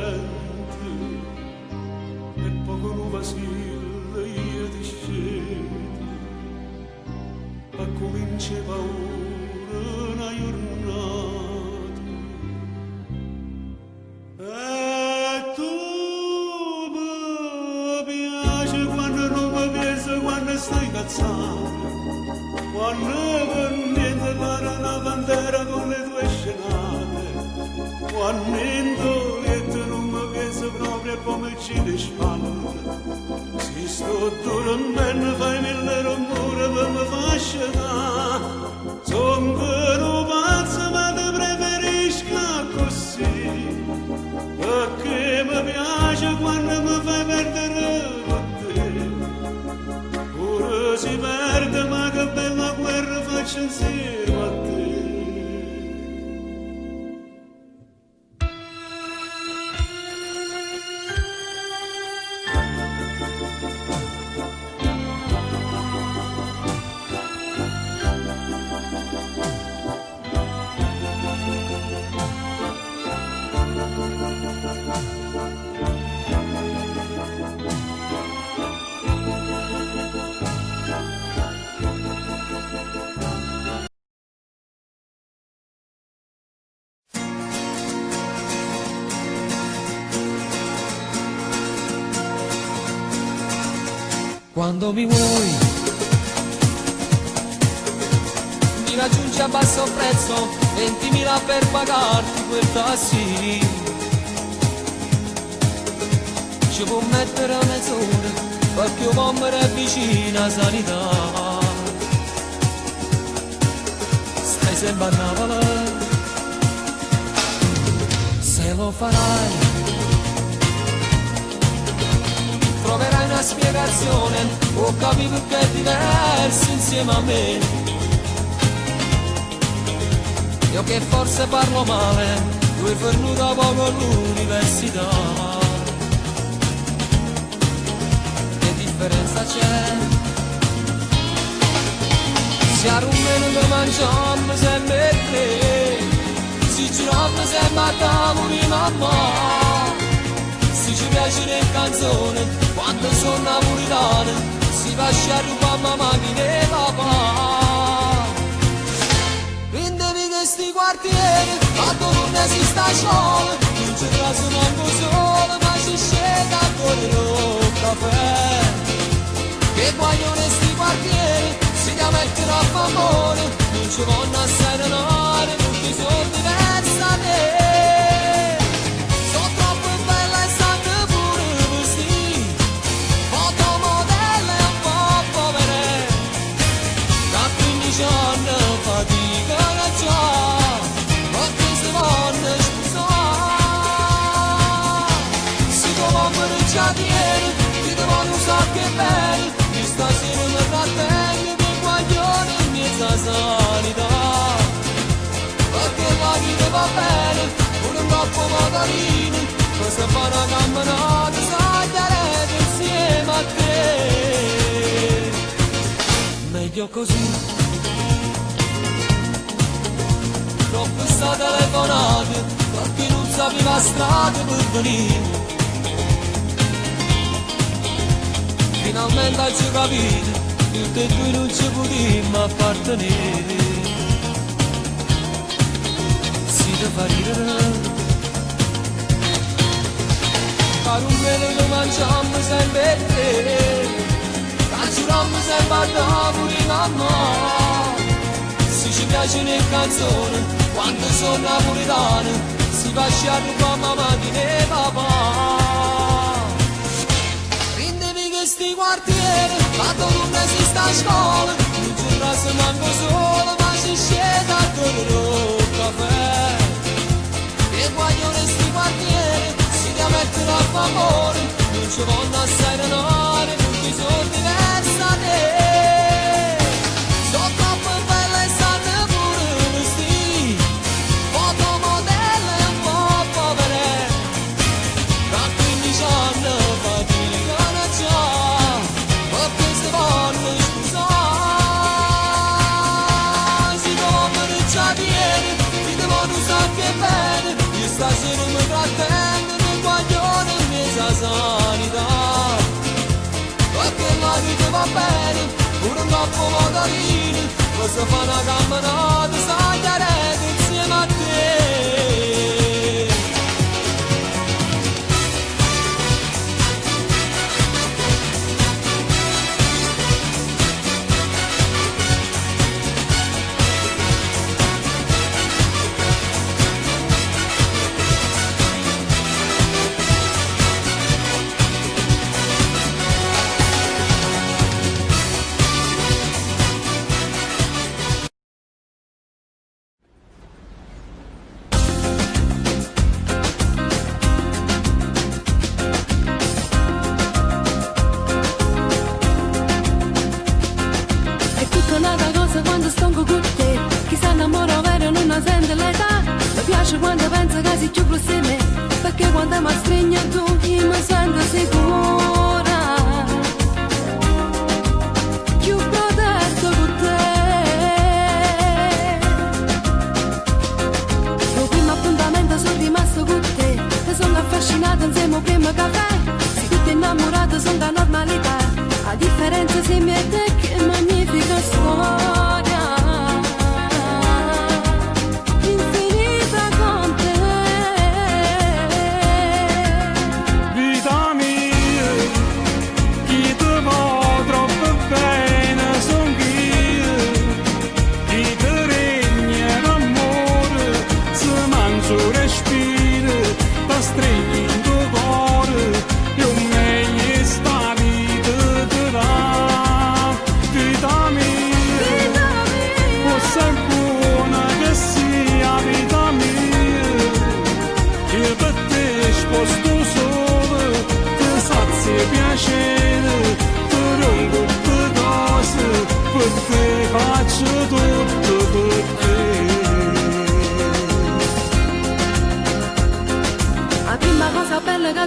e poco non vacilla io ti scelgo e comincia paura una giornata e tu mi piace quando non mi pensi, quando stai incazzato, quando per niente pare una bandera con le tue scenate, quando intorno non mi pensi proprio come ci risparmia. Se sto dormendo fai mille rumore per me fasciare. Sono vero pazzo ma te preferisco così, perché mi piace quando mi fai perdere con te. Pure si perde ma che bella guerra faccio insieme a te. Quando mi vuoi raggiungi a basso prezzo 20.000 per pagarti quel tassì. Ci può mettere mezz'ora perché uomo è vicino a sanità. Stai sempre a Napoli, se lo farai troverai una spiegazione, o capire che è diverso insieme a me. Io che forse parlo male, lui è venuto da poco all'università. Che differenza c'è? Si arrumano che mangiamo sempre tre, si girano sempre a tavolo di mamma. Si ci piace le canzoni, quando sono napoletane, si va a rubare mamma e papà. Prendevi questi quartieri, quando non esiste scuola, non ci traso manco solo, ma ci scende a correre il caffè. Che guaglione sti quartieri, si chiama mettere a favore, non ci vanno a serenare, tutti sono diversi da te. Ti devono usare che belli, di stasera mi trattengo per guaglione in mezzo a sanità. Perché la vita va bene, pure un troppo motorino, ma se fa una camminata sagliarete insieme a te. Meglio così, troppo sta telefonata, perché non sapeva la strada per venire. Finalmente ci capito, tutti e due non ci potremmo appartenere. Si te fa ridere, carummele che mangiamo sempre te, cangiuriamo sempre a tavolo di mamma. Se ci piacciono le canzoni, quando sono napoletane, si va a rubare mamma e papà. Questi quartieri, quando non esiste a scuola, non ci traso manco solo, ma si scende a correre il caffè. E guaglione sti quartieri, si deve mettere a favore, non ci vanno a serenare, tutti sono diversi da te. Sono troppo belle e state pure vestiti, fotomodelle e un po' povere, da 15 anni faticano già. Stasera mi trattengo di guaglione in mezzo a sanità. Perché la vita va bene, pure un troppo motorino, ma se fa una camminata sagliarete insieme a te. Quando penso che sei più close me, perché quando mi stringi tu io mi sento sicura, più protetto con te. Il primo appuntamento sono rimasto con te, e sono affascinato insieme al primo caffè. Se tutti innamorati sono da normalità, a differenza se mi è te che magnifica storia. Chi te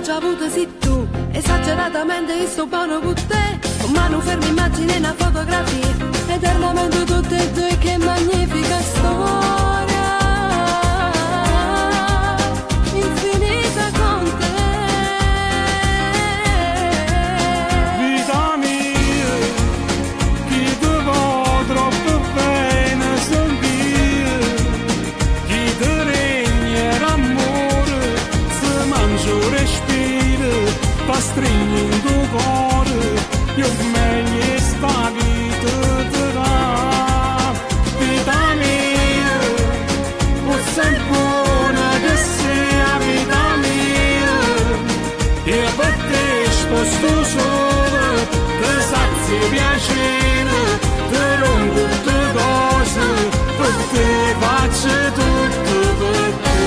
già avuto sei tu, esageratamente io sto buono con te, con mano ferma immagine una fotografia, eternamente tutte e due, che magnifica storia, infinita con te. Vita mia, chi ti va troppo bene sentire, chi ti regna l'amore, se mangio respiro, pa stringi in tuo cuore, io meglio sta vita ti dà. Vita mia, o sei buona che sia vita mia, io per te sposto solo, ti sazi piacere, ti rompo tutte cose, per te faccio tutto per te.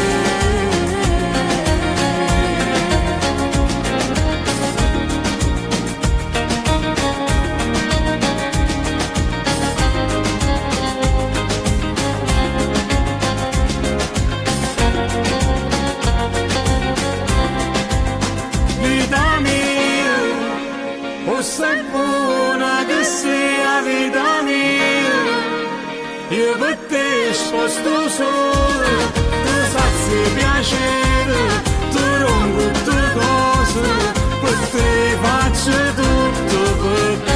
Vita mia, o sei buona che sia vita mia, io per te sposto solo, ti sazi piacere, ti rompo tutte cose, per te faccio tutto per te.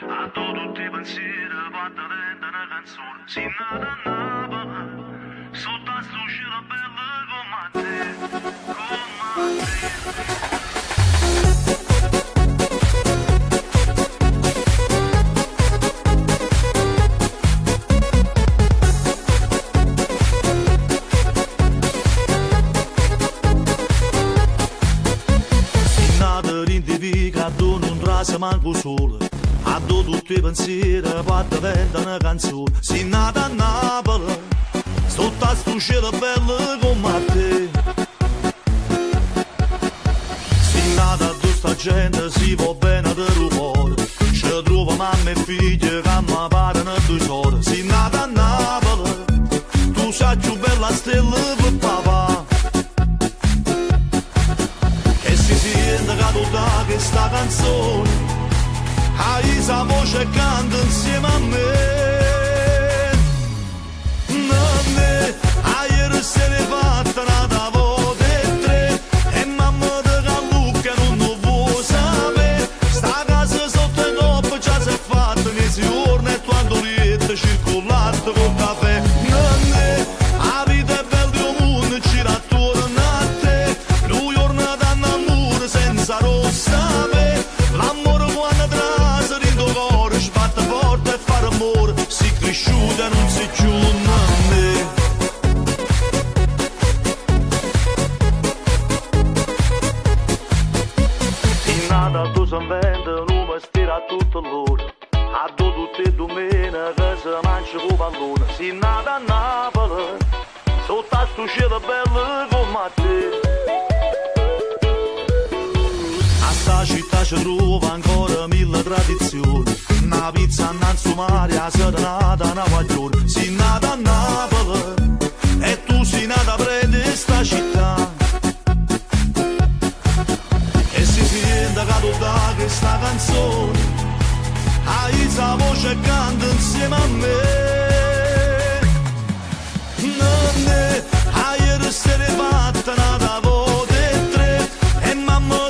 A tutti i pensieri quando vende una canzone, si nata a Napoli, sotto a sto cielo bello come te. Se manco solo, a tutti i pensieri quando vende una canzone, si nata a Napoli, sotto a sto cielo bello come te. Si nata a tutta gente, si va bene del rumore, ci trova mamma e figlie che mi parano due sore. Si nata a Napoli, tu sei più bella stella per papà, e si sente che tutta questa canzone hai sa voce canta insieme a me. Nanne, ieri se ne fatta una da volte e tre, e mamma di Callucca non lo vuoi sapere. Sta casa sotto il notte già si è fatta mesi giorni e quando riette circolate con caffè. Nanne, la vita è bella di un mondo, gira attorno a te, lui giorno danno amore senza rossa. L'amore quando trasa di tuo cuore sbatte forte e fare amore, si cresciuta non si giunta a me. In nata tu si inventa un mestiere a tutto l'ora, a tutte le domeniche si mangia con pallone. Si nata a Napoli, sotto a sto cielo bello come te. Sta città ci trova ancora mille tradizioni, una pizza annanzi Maria, serenata una guaglione. Si nata a Napoli e tu sei nata prende sta città, e si sente che tutta questa canzone hai sa voce canta insieme a me. Nanne, ieri se ne fatta una da volte e tre, e mamma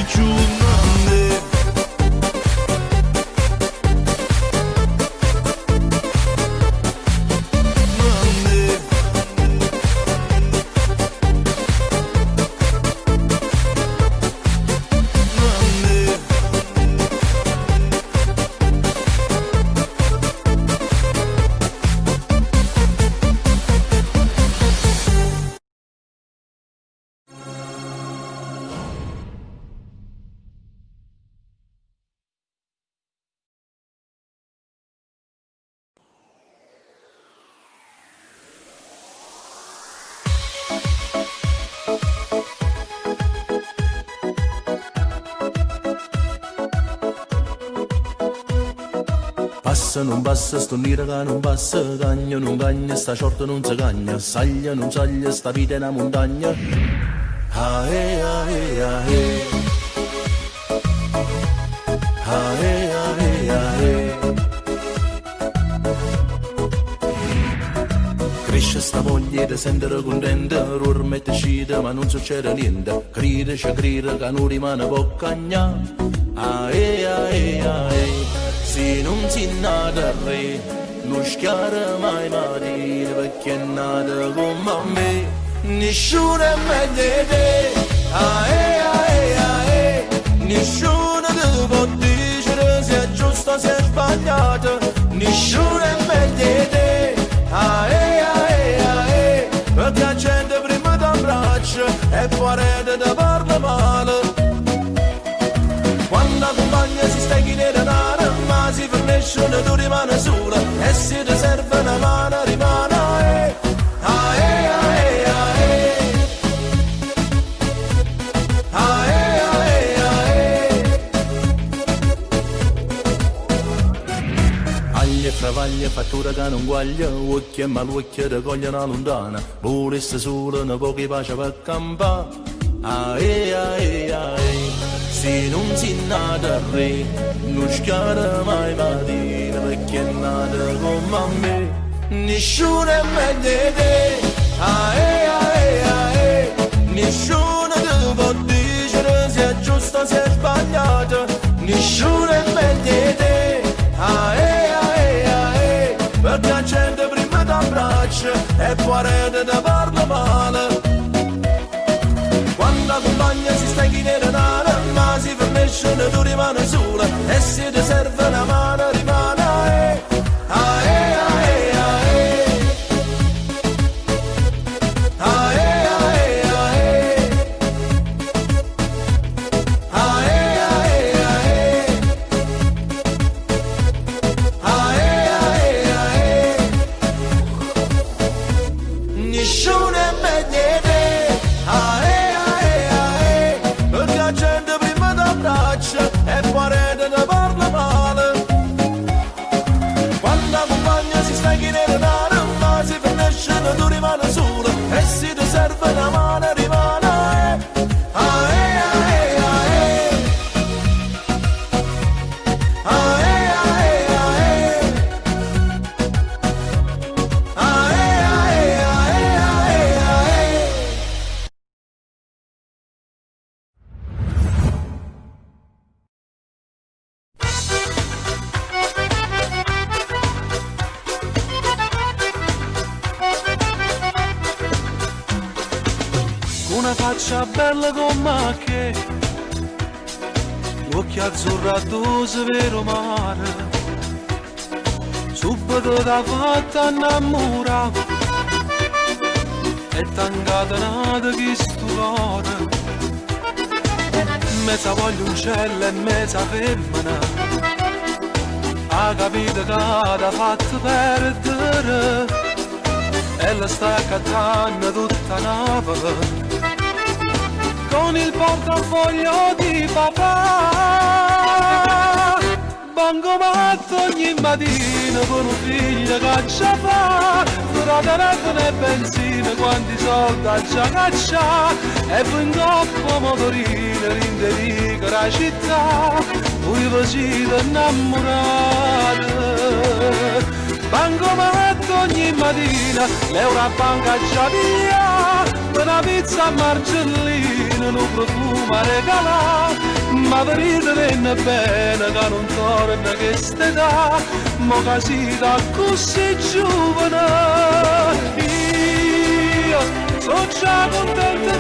giunne. Passa non passa, sto nera che non passa, cagna non cagna, sta short non si cagna, saglia non saglia, sta vita è una montagna. Ae, ae, ae. Ae, ae, ae. Cresce sta voglia di sentire contenta, dormette uscita ma non succede niente, crede che non rimane boccagna. Ae, ae, ae. Se non si nata re, non schiara mai mattina perché è nata come me. Nessuno è meglio di te, ae, ae, ae. Nessuno ti può dire se è giusto o se è sbagliato. Nessuno è meglio di te, ae, ae, ae. Perché la gente prima ti abbraccia e poi ti parla male. Quando la compagna si sta in denaro, ma si fornisce una tu rimane sola. E se ti serve una mano rimane ae, ae, ae, ae. Ae, ae, ae. Aglia e travaglia, fattura che non guaglia, occhi e malocchia ti cogliano lontana. Volesse solo una poca pace per campare. Ae, ae, ae. Se non si nata re, non schiara mai mattina perché è nata come me. Nessuno è meglio di te, ae, ae, ae. Nessuno ti può dire se è giusto o se è sbagliato. Nessuno è meglio di te, ae, ae, ae. Perché la gente prima ti abbraccia e poi ti parla male. Quando la compagna si sta in denaro, ma si fornisce una tu rimane sola. E se ti serve una mano rimane ae, ae, ae, ae. Ae, ae, ae. Ae, ae, ae. Ae, ae, ae. Nessuno è meglio di te, ae. La gente prima ti abbraccia e poi ti parla male. Quando la compagna si sta in denaro, ma si fornisce una tu rimane sola. E se ti serve una mano rimane ae, ae, ae. Ae, ae, ae. Ae, ae, ae, ae, ae. Una faccia bella come che, gli occhi azzurratosi vero mare, subito da fatta innamorata e t'incatenata che sto cuore. Mezza voglioncello e mezza femmina, ha capito che t'ha fatto perdere e la sta accattando tutta nave con il portafoglio di papà. Bancomatto ogni mattina con un figlio che ci fa, tra telefono e benzina quanti soldi ha già cacciato, e poi in coppa motorino rinderica la città, voi vi siete innamorati. Bancomatto ogni mattina, l'euro a banca già via, una pizza a marcellino, un profumo a regalare, ma verità venne bene che non torna che st'età, mo che si da così giovane. Io sono già contento che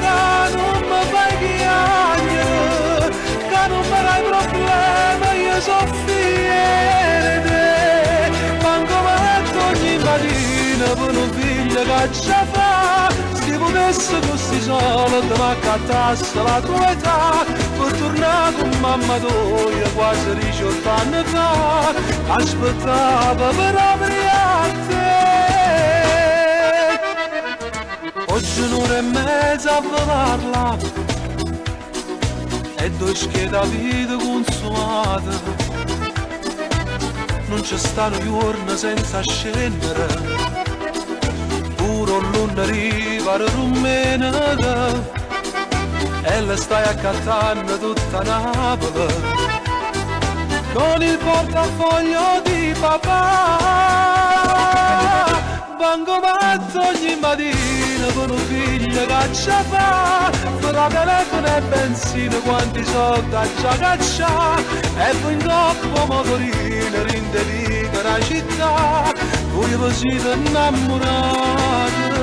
non mi fai chiagno, che non mi dai problema, io sono fiera di te. Manco metto ogni mattina per un figlio che ci fa, se potesse così solo te m'accattasse la tua età, per tornare con mamma tua quasi 18 anni fa, aspettava per aprire a te. Oggi un'ora e mezza a parla e due schede a vita consumata, non ci stanno giorni senza scendere, pure l'onda arriva rummenata e la stai accattando tutta Napoli con il portafoglio di papà. Bancomatto ogni mattina con un figlio che ci fa, per la telefono e benzina quanti soldi ha già cacciato, e poi in troppo motorino rindelica la città, voi siete innamorati.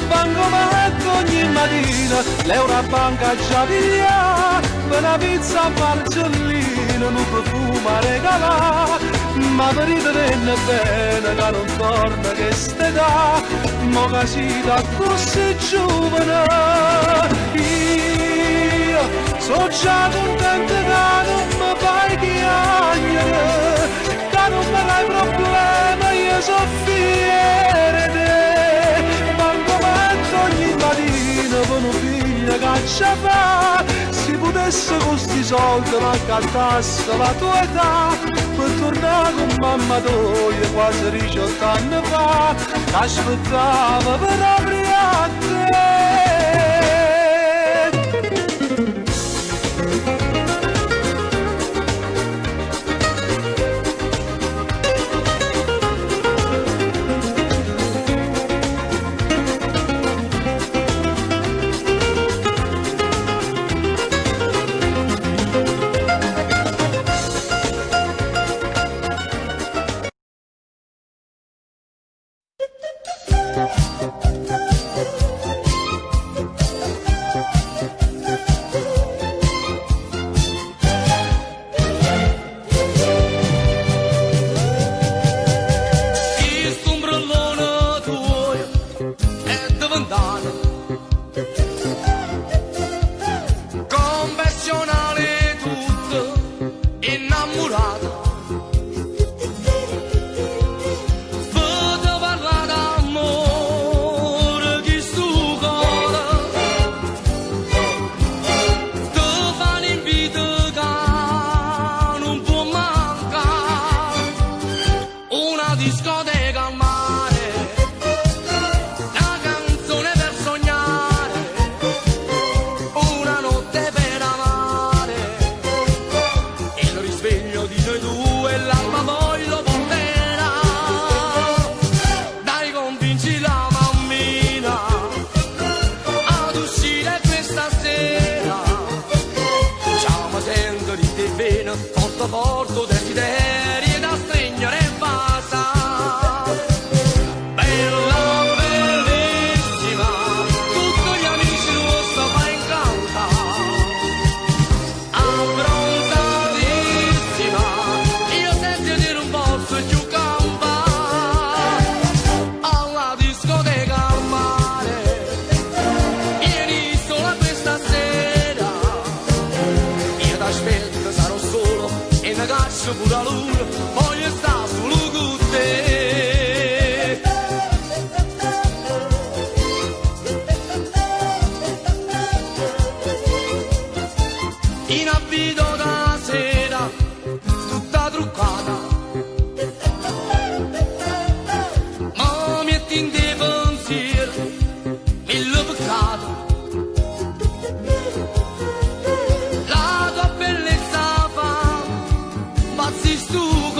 Bancomatto ogni mattina, l'euro a banca già via, per una pizza a Marcellino, un profumo a regalare, ma per te venne bene che non torna che st'età, mo che si da così giovane. Io sono già contento che non mi fai chiagno, che non mi dai problema, io sono fiera di te. Ogni mattina con un figlio che ci fa, se potesse con sti soldi ma cantasse la tua età, per tornare con mamma tua quasi 18 anni fa, che aspettava per aprire a te. porto desideri da stringere in vasa. Bella, bellissima, tutti gli amici lo stavano in causa. Abbronzatissima, io sento dire un posto più campa. Alla discoteca al mare, ieri sola questa sera. Io t'aspetto, sarò solo e ne caccio pure a luna, voglio stare solo con te. In abito da sera, tutta truccata, ma metti in te pensiero, mille peccati. La tua bellezza fa pazzi stu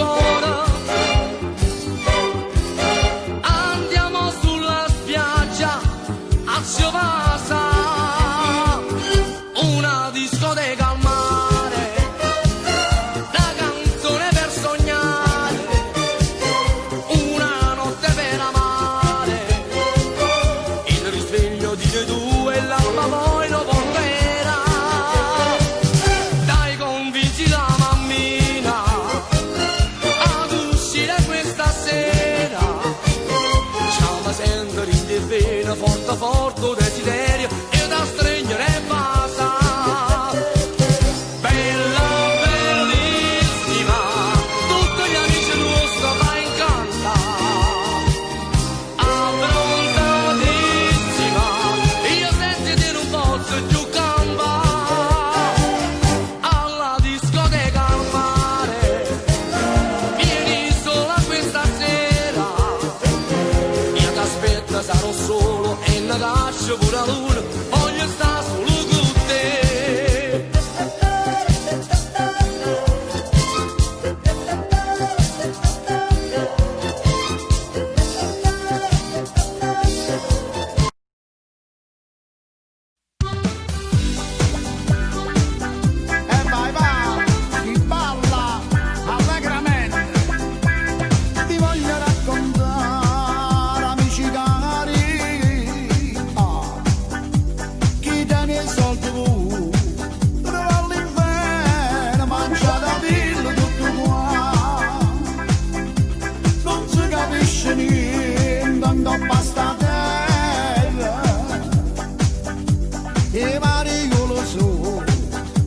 forte desiderio e da stringere e basta. Bella, bellissima, tutti gli amici nostri va in canta. Abbronzatissima, io senti che non posso più campare. Alla discoteca al mare, vieni sola questa sera. Io t'aspetto, sarò solo e ne lascio pure la luna. Voglio stare solo con te. E vai va, chi balla allegramente. Ti voglio raccontare, amici cari, chi tiene i soldi tu, dove va all'inferno, mangia da villo tutto qua. Non si capisce niente, tanto basta terra. E mari io lo so,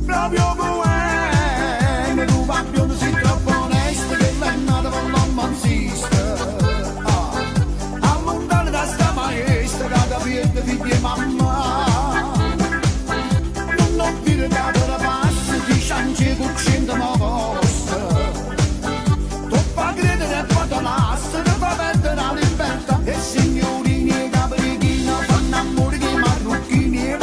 proprio come tu papione sei troppo onesto che l'hai nato con l'uomo insiste. Allontana da sta maestra che da piede figli e mamma. Non dire che da passa ti cianci cuccinta ma costa. Troppa credere e poi te lascia, che fa perdere la libertà. E signorini e caprichini fanno amore che i marocchini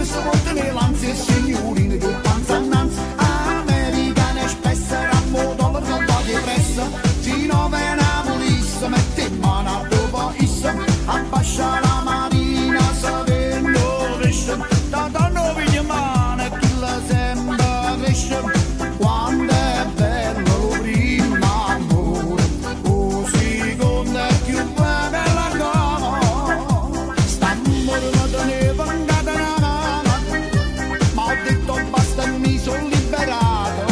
si portano le lanze e signorini che panza annanzi. Americane spesse rambo dollaro che va di pressa. Si no ve ne volisse mette in mano a dopo issa. Abbascia la marina sapendo cresce. Da tanto viglia mano e chi la sembra cresce. Quando è bello lo primo amore, o secondo è più bello ancora. St'amore non teneva incatenato, ma ho detto basta e mi sono liberato.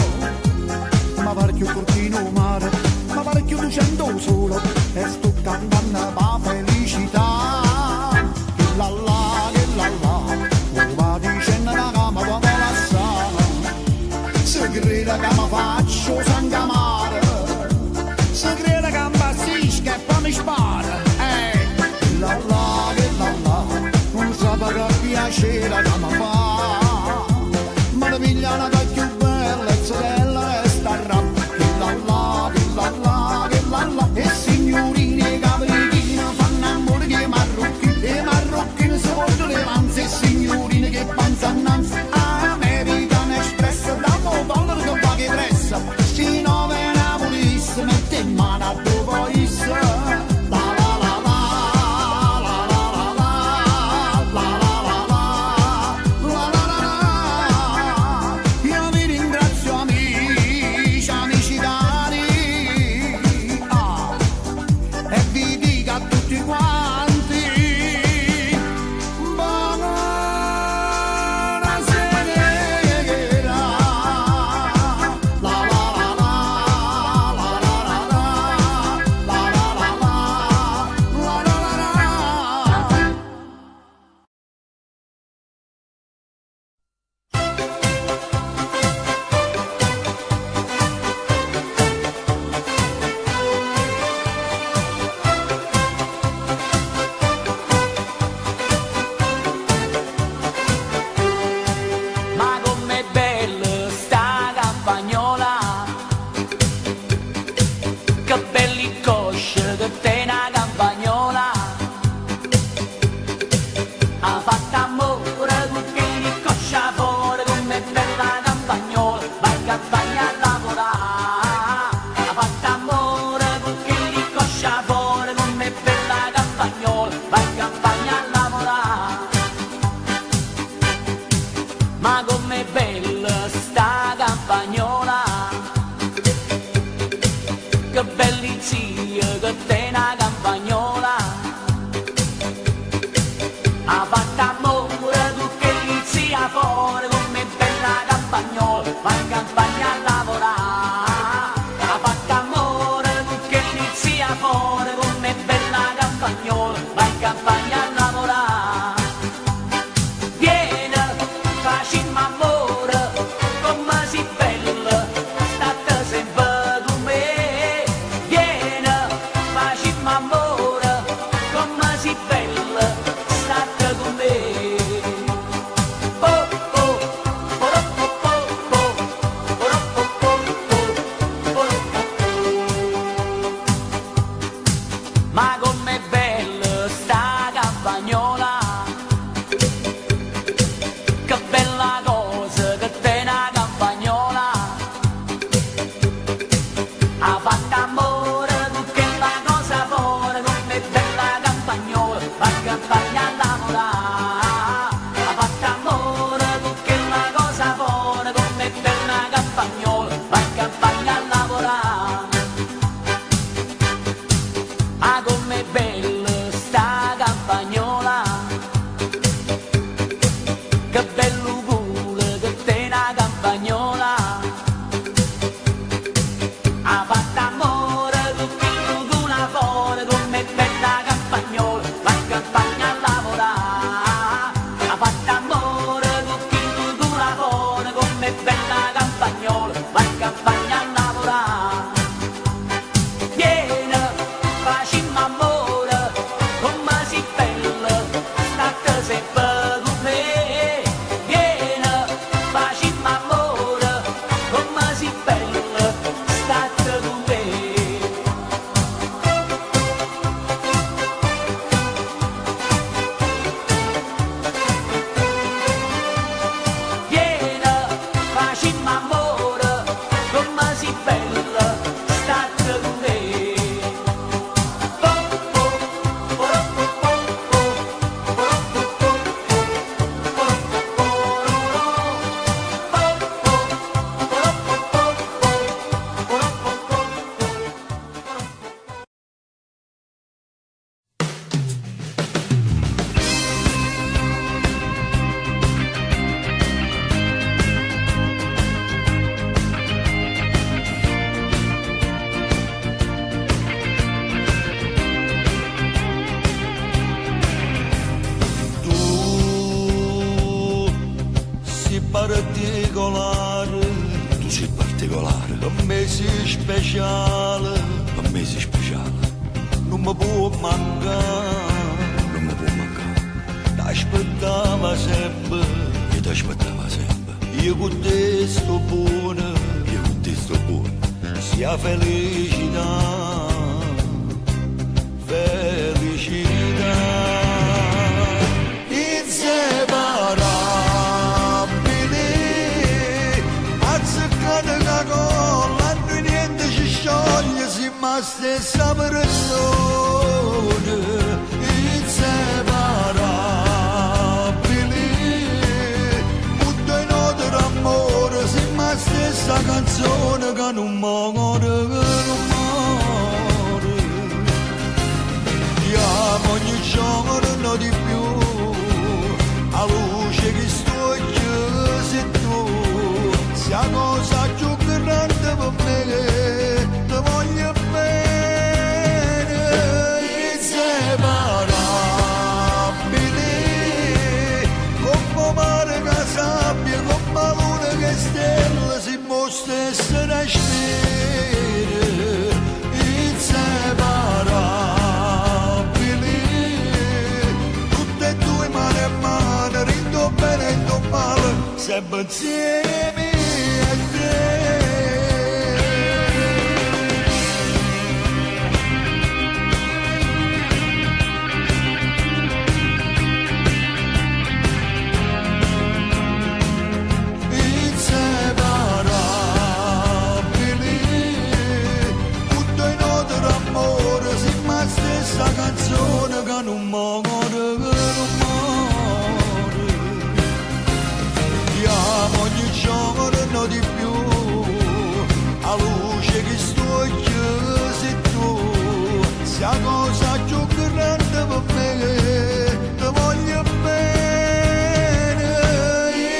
Ma pare più cortino mare, ma pare più lucendo solo, e sto cantando la felicità. Che la la, va dicendo la cama quando la sa. Se crede che mi faccio sangamare, se crede che mi basisca e poi mi spara. La la, non sape che piacere che mi fa. Ma mi piglia una cosa più bella e sorella e sta rap. La la, e signorini e caprichini fanno amore che i marocchini si portano le lanze e signorini che panza annanzi. American Express danno dollaro che va che pressa. Si no ve ne volisse mette in mano a dopo issa. La la la la, la la la la, la la la la, la campagnola. Che bella cosa che te una campagnola. Ha fatto amore con quella cosa buona, come bella campagnola, va a campagna a lavorare. Ha fatto amore con quella cosa buona, come bella campagnola, va a campagna a lavorare. Ah, com'è bella sta campagnola, che bello pure che te una campagnola. Ha fatto amore con chi tu una fuori, com'è bella campagnola, va in campagna a lavorare. Ha fatto amore con chi tu una fuori, com'è bella campagnola, va in campagna a lavorare. Vieni, facciamo amore, come si bella, state sempre con me. Vieni, facciamo amore, come si bella, state con me. Vieni, facciamo amore, come si bella, state con me. Sei particolare, Tu sei particolare, per me sei speciale, per me sei speciale, non mi può mancare, non mi può mancare. t'aspettava sempre, Io ti aspettavo sempre, io con te sto buono, io con te sto buono. sia felicità, felicità. Inseparabili, azzeccate la colla, noi niente ci scioglie, siamo la stessa persona. Inseparabili, tutto in odore amore, siamo la stessa canzone che non muore, che non muore. Ti amo ogni giorno di più, a luce che sto sei tu, sei la cosa più grande per me, ti voglio bene. Inseparabili, come mare che sabbia, come luna che stella, siamo stesse respire. Inseparabili, tutte e due mano a mano, rindo bene e rindo male, sempre insieme a te. Inseparabili, tutto in odore amore, siamo la stessa canzone che non muore, che non muore. Ti amo ogni giorno di più, a luce che sto sei tu, sei la cosa più grande per me, ti voglio bene.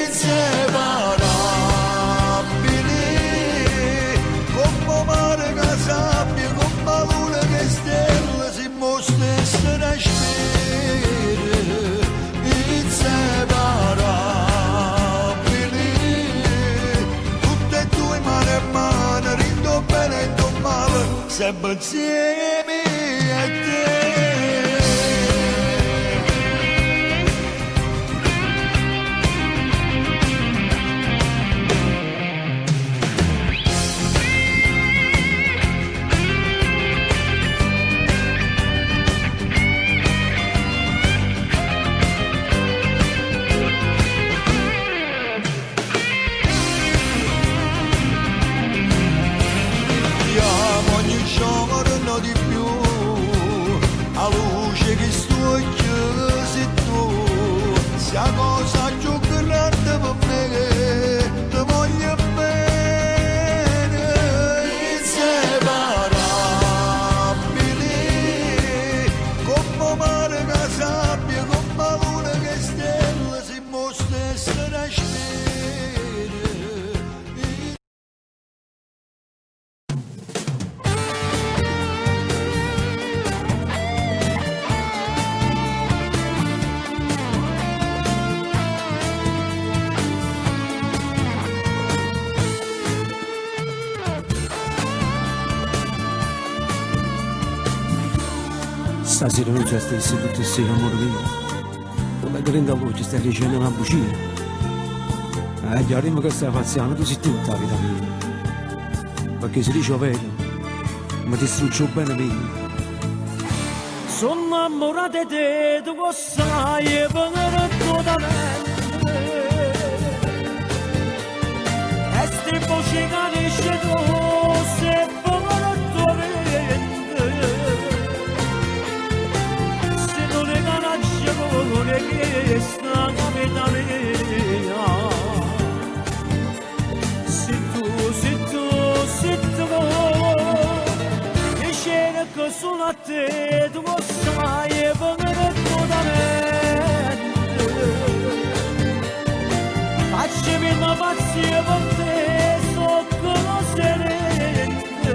Inseparabili, come mare che sabbia, come luna che stella, siamo stesse respire. Inseparabili, tutte e due mano a mano, rindo bene e rindo male, sempre insieme a te. Stasera non c'è stessa tutte sera, amore mio. Come grande voce stai dicendo una bugia. Chiariamo che stai facendo, tu sei tutta la vita mia. Perché se dice vero, mi distrugge bene mio. Sono innamorata di te, tu lo sai, e venere totalmente. E ste voci che dice tu, se venere torrente. Se non è canaccia, che sta la vita mia. Se tu, che sono a te, tu lo sai, e venere totalmente. Facciami una pazzia per te, so che lo serente.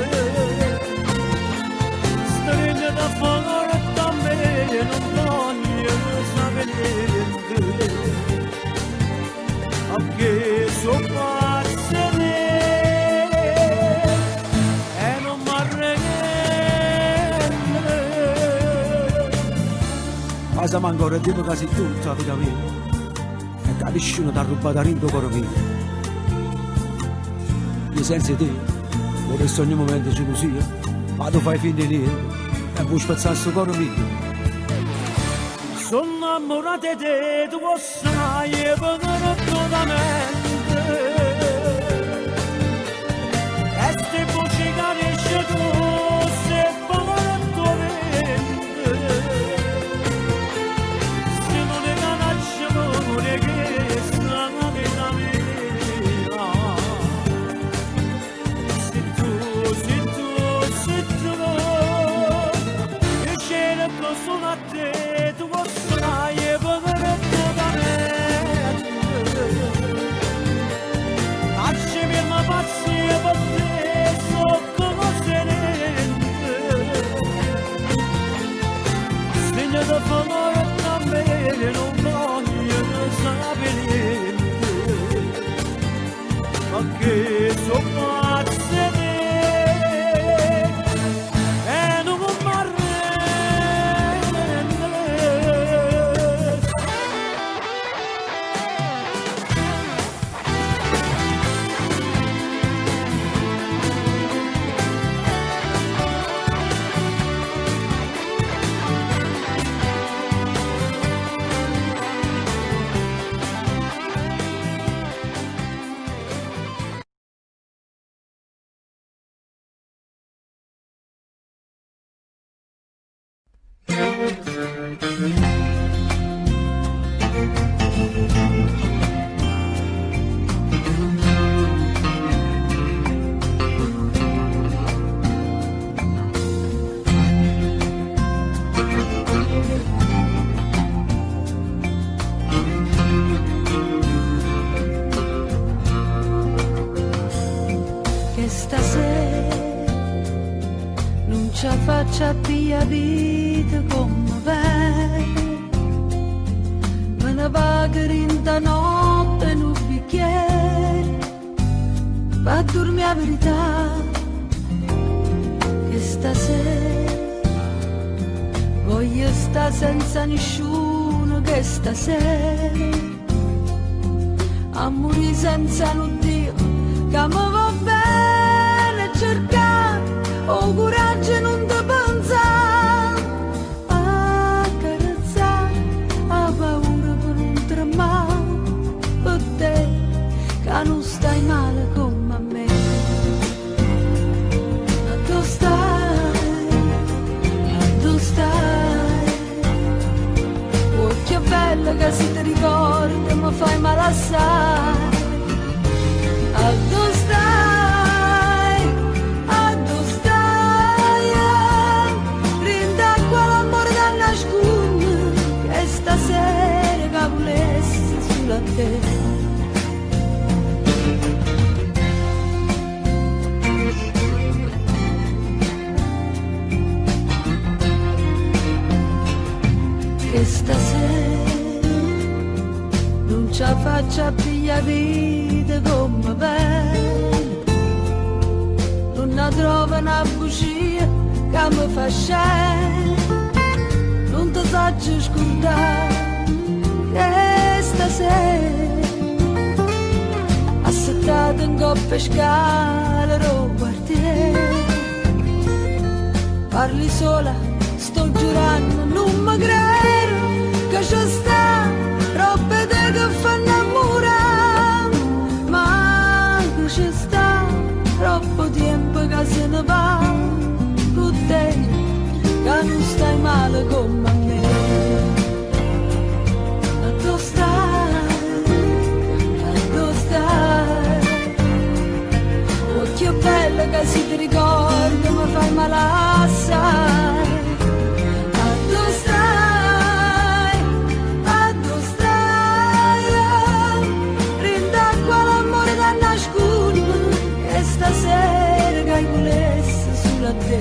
Stringe da fare da me, non voglio sapere niente. A che so pazzere. Casa ancora tipo che sei tutta la vita mia e che nessuno ti ha rubato a ringo cuore mio. Io senza te vorresti ogni momento gelosia, ma tu fai finta di niente e vuoi spezzare sto cuore mio. Sono innamorata di te, tu lo sai, e venere totalmente. E ste voci che dice tu, se venere torrente. Sono a te, tu lo sai, e venere totalmente. Facciami una pazzia per te, so come serente. Segna da favore da me, non voglio sapere niente. Ma che so pazze faccia via vita come vai. Me ne vado in da notte in un bicchiere, va a dormire la verità, che stasera voglio stare senza nessuno, che stasera a morire senza un Dio, che mi va bene cercare o coraggio non ti pensare, a carezzare, a paura per non tremare, per te che non stai male come a me. A tu stai, oh che bella che se ti ricordi mi fai male assai. A tu stai, stasera che volessi sulla te. Che stasera non ci faccia piglia vita come bene, non ne trova una bugia che mi fa scendere. saggio scordare che stasera assettato in coppia scala lo quartiere parli sola, sto giurando non mi credo che c'è sta roba che fa innamorare ma che c'è sta troppo tempo che se ne va con te che non stai male come me ma tu stai occhio bello che si ti ricorda mi fai male assai ma tu stai rinda qua l'amore da nascondo e stasera che volessi sulla te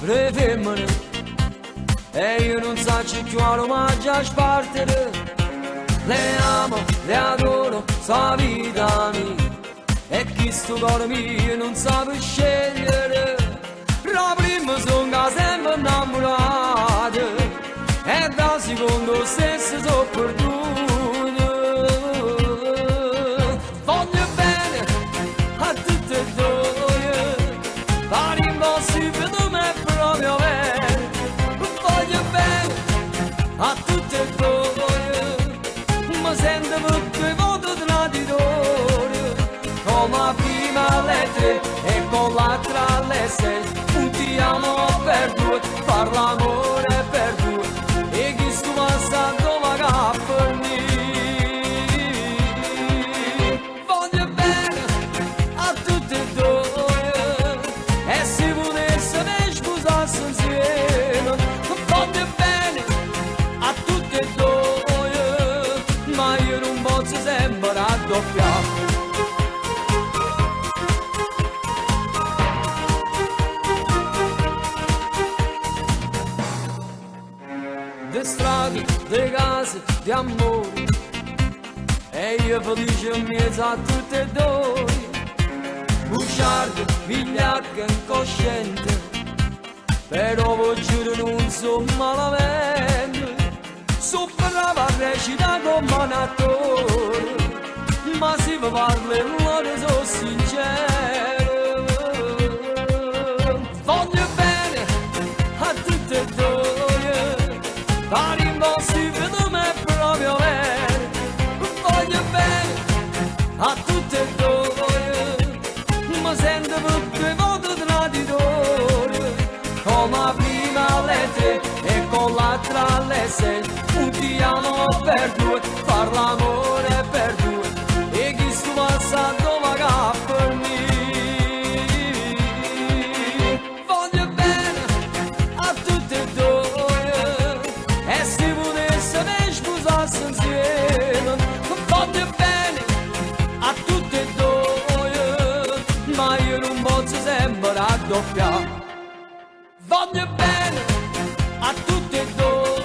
le femmine e io non so più l'omaggio a spartere le amo, le adoro, sa vita mia e chi sto cuore mio non sa scegliere la prima sono sempre innamorata e da secondo stesso sono perduto voglio bene a tutte e due pare impossibile proprio bene, voglio bene a tutte e due, ma sento per voto traditore, come a prima alle 3 e con l'altra alle 6, un ti amo per due, far l'amore per due, e chi sto passando va per me. Voglio bene a tutte e due, e se volesse insieme, voglio bene a tutte e due, ma io non posso sempre raddoppiare. De strade, de case, di amore, e io felice in mezzo a tutte e due, bugiardo, vigliacco incosciente, però voi giuro non so malamente, so brava a recitare come un attore, ma se vi parlo allora sono sincero. Voglio bene a tutte e due, pare impossibile ma è proprio vero. Voglio bene a tutte e due, ma sento per due volte traditore, come a prima alle 3 e con l'altra alle 6, un ti amo per due, far l'amore per due, e chi sto passando va per me. Voglio bene a tutte e due, e se volesse me sposasse insieme, voglio bene a tutte e due, ma io non posso sempre raddoppiare. Voglio bene a tutte e due,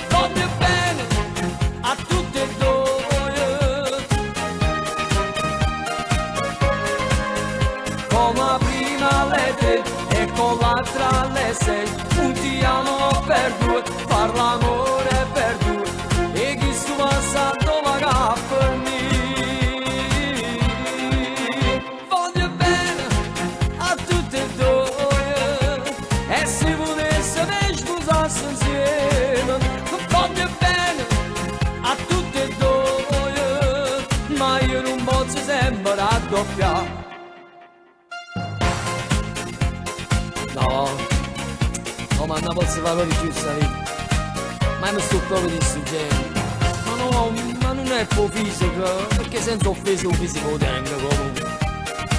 voglio bene a tutte e due, te e con l'altra alle 6 un ti amo per due, far l'amore per due e chi sto passando la per me. Voglio bene a tutte e due e se volesse me sposarsi insieme. Voglio bene a tutte e due, ma io non posso sempre raddoppiare. No, ma non posso fare di più sta vita. Ma mi sto proprio distruggendo. Ma no, ma non è po' fisico, perché senza offesa un fisico tengo comunque.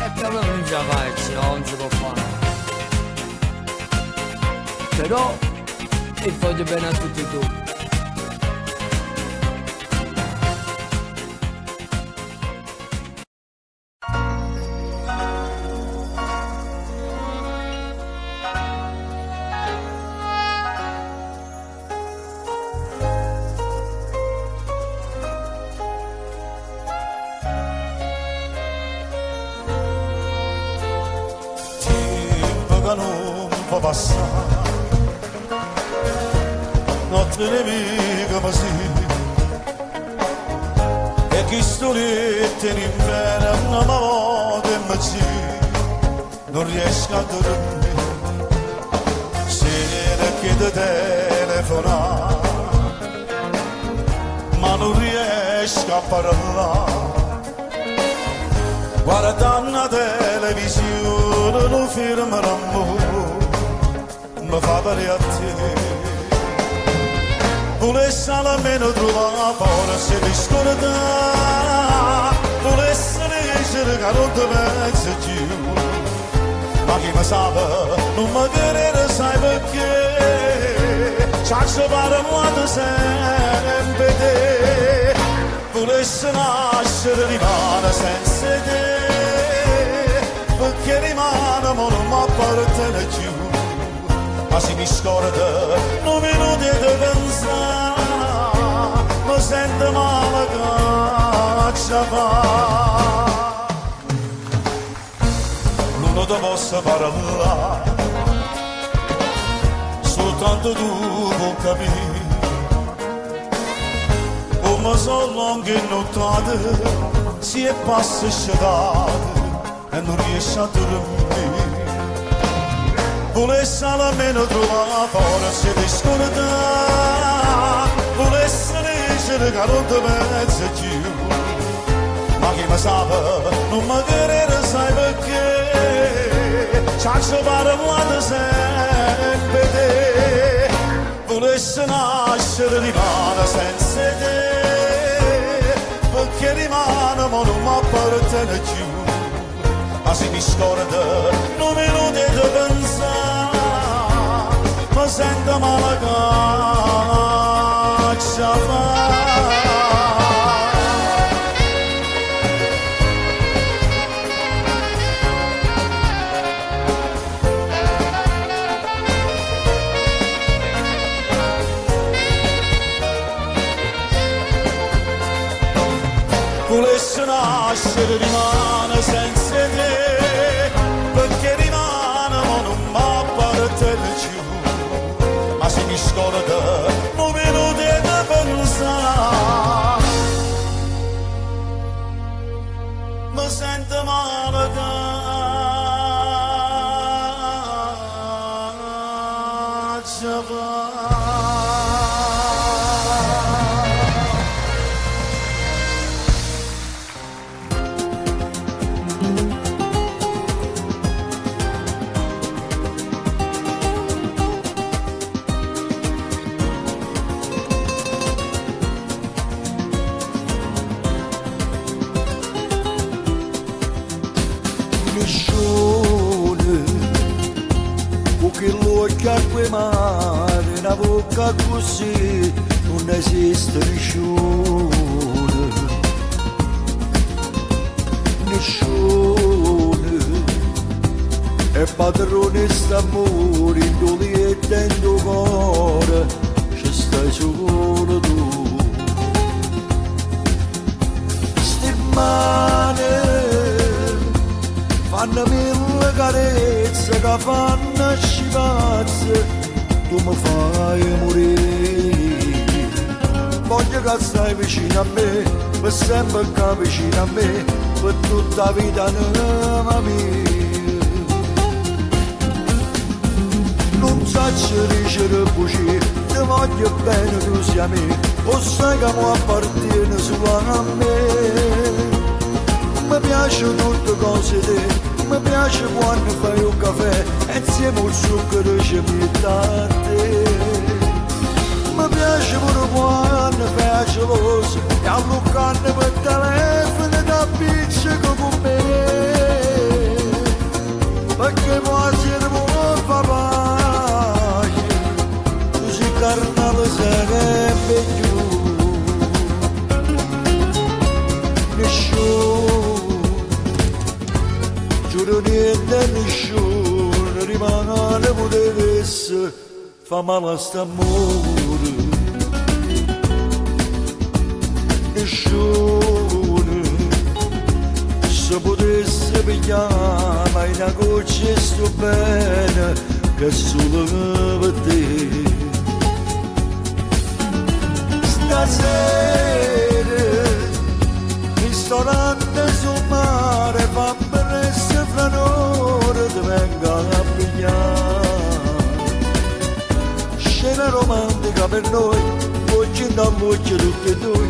E proprio non ce la faccio, no, non si può fare. Però, e voglio bene a tutti e due. Non può passare, notte nemica così, e chi stolette in inverno una volta in mezzo, non riesco a dormire, se che ti telefonare, ma non riesco a parlare. Guardando la televisione non film d'amore mi fa vedere a te. Volessi almeno trovare forza di scordare, volessi leggere che non ti pensi più, ma chi mi sa non mi chiedere sai perché ci pare quando sempre te. Volessi nascere rimane senza te, perché rimane ma non mi appartiene più, ma se mi scorda non minuti di pensare, mi sento male che ci fa. Non ti posso parlare, soltanto tu puoi capire. Come sono lunghe nottate, si è passate e non riesce a dormire. Volessi almeno trovare forza di scordare, volessi leggere che non ti pensi più, ma chi mi sa non mi chiedere sai perché ci pare quando sempre te. Volessi nascere rimane senza te, perché rimane ma non mi appartiene più, ma se mi scorda non minuti di pensare, mi sento male che ci fa. Volessi nascere rimane senza te, perché rimane ma non mi appartiene più, ma se mi scorda non minuti di pensare, mi sento male che ci fa. Acque mare, una bocca così non esiste nessuno, nessuno è padrone st'amore, in dove e dentro cuore ci stai solo tu. Ste mani hanno mille carezze che fanno scipazze, tu mi fai morire. Voglio che stai vicino a me, per sempre che vicino a me, per tutta la vita anima mia. Non saccio dicere bugie, ti voglio bene, tu sia me, o sai che mi appartiene solo a me. Mi piace tutte cose te, mi piace quando fai un caffè e insieme al zucchero ci metti a te. Mi piace pure quando fai geloso e alluccarne per telefono da appiccico con me, perché quasi non fa pace, così carnale sarebbe più nessuno, giuro niente nessuno, rimane potesse fa male a st'amore. Nessuno se potesse pigliare mai una goccia sto bene che solo per te. Stasera ristorante sul mare fa pressa fra un'ora ti venga a pigliare. Scena romantica per noi, oggi dall'occhio tutti e due,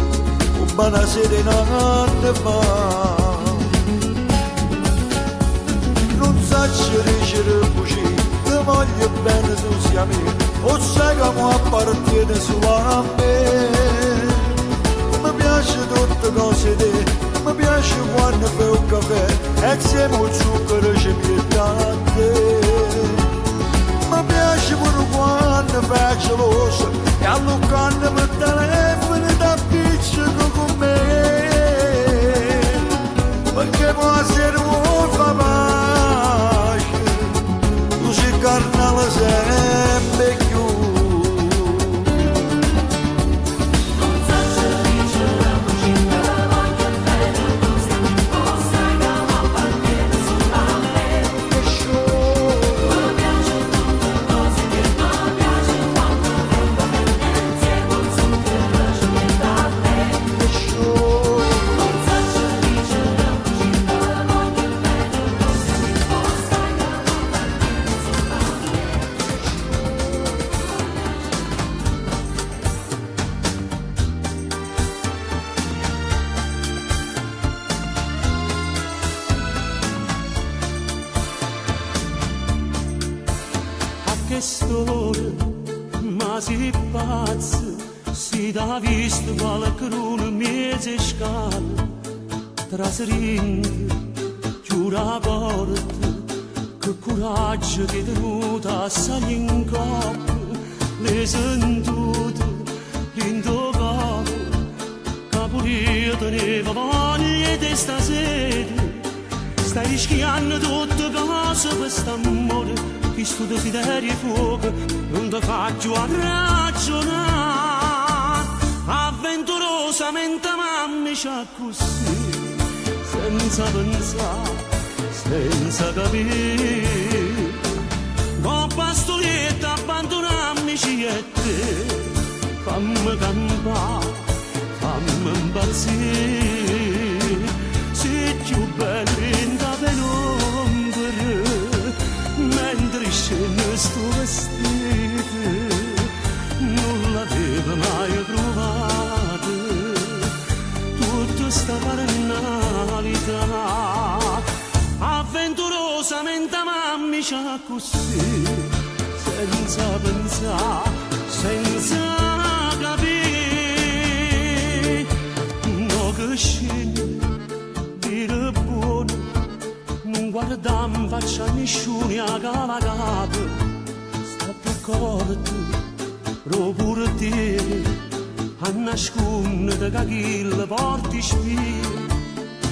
una serenata fa. Non saccio dicere bugie, ti voglio bene tu sia me, o sai che mi appartiene solo a me. Mi piace tutte cose te, mi piace quando fai un caffè e insieme al zucchero ci metti a te. Mi piace pure quando fai geloso e alluccarne per telefono da appiccico con me, perché può essere un fa pace, così carnale sempre più. Quest'ora, ma si pazzo, si da visto qualcuno mezzo scala, traserindo, chiude la porta, che coraggio che è tenuta a salire in coppa, le sentute in tuo capo, capolio teneva voglia di stasera, stai rischiando tutte cose per st'amore. Questo desiderio e fuoco non ti faccio a ragionare, avventurosamente mamma c'ha così, senza pensare, senza capire, con pastoletta abbandonammici e te, fammi campare, fammi impazzire, sei più bella in da penombra, mentre scende sto vestito, non l'avevo mai provato, tutta sta banalità, avventurosamente mamma c'ha così, senza pensare, senza capire, no che scende, dire buono, non guardam faccia a nessuno a cavalcato, sta d'accordo, ro pure te, a nascondere che chi le porti spie,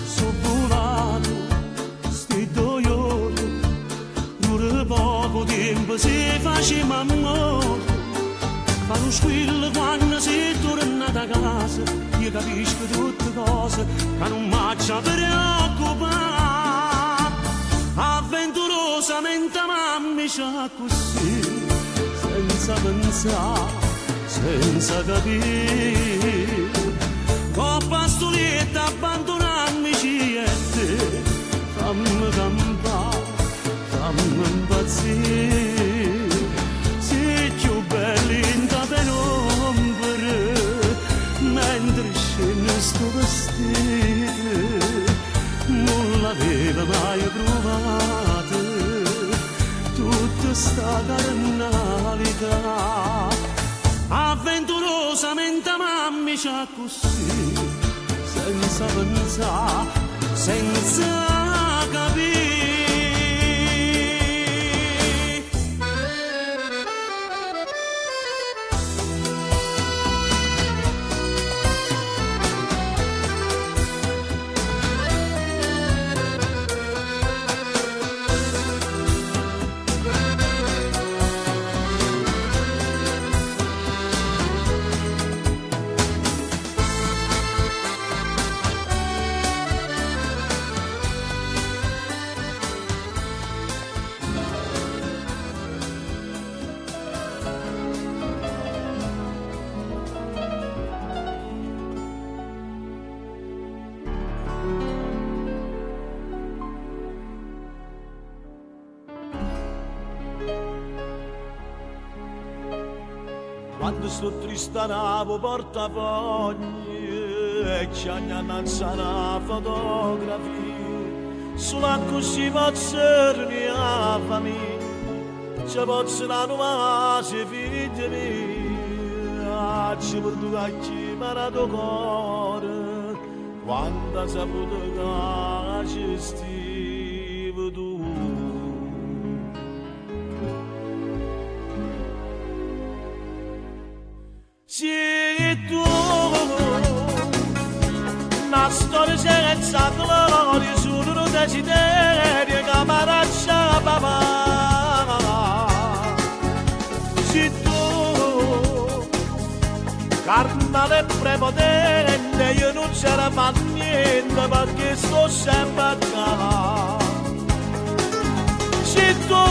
so volato, sti doioni, dura poco tempo se faceva amore, fa lo squillo quando si torna a casa, io capisco tutte cose, che non m'accia preoccupare. mente mammi c'ha così, senza pensare, senza capire, coppa stulietta abbandonarmi e te, fammi campare, fammi impazzire, sei più belli in da penombra, mentre scende sto vestito, non l'aveva mai provato, tutta sta carnalità, avventurosamente mammi c'ha così, senza pensare, senza capire. Quando sto triste navo portafogli e ci annanzano fotografie, solo così posso riunire la famiglia, ci posso dare una figlia mia, ci porto a chiamare il cuore, quando ha saputo che ci stivi tu. Se tu, una storia senza gloria, solo un desiderio che mi lascia papà. Se tu, carnale prepotente, io non c'era fatto niente perché sto sempre a casa. Se tu,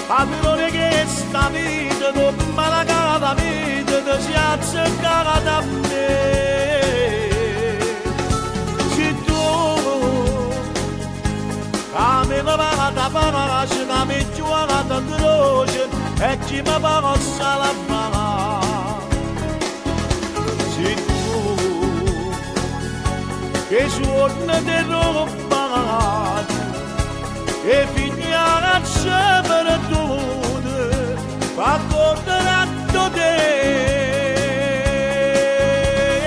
padrone che sta vita, non malagata vita, ti si azzeccata a me. Se tu, che mi lavata pace, che mi giocata croce, e chi mi possa la mano. Se tu, che suona di roba, e figlia la per tutte, fa tornato te.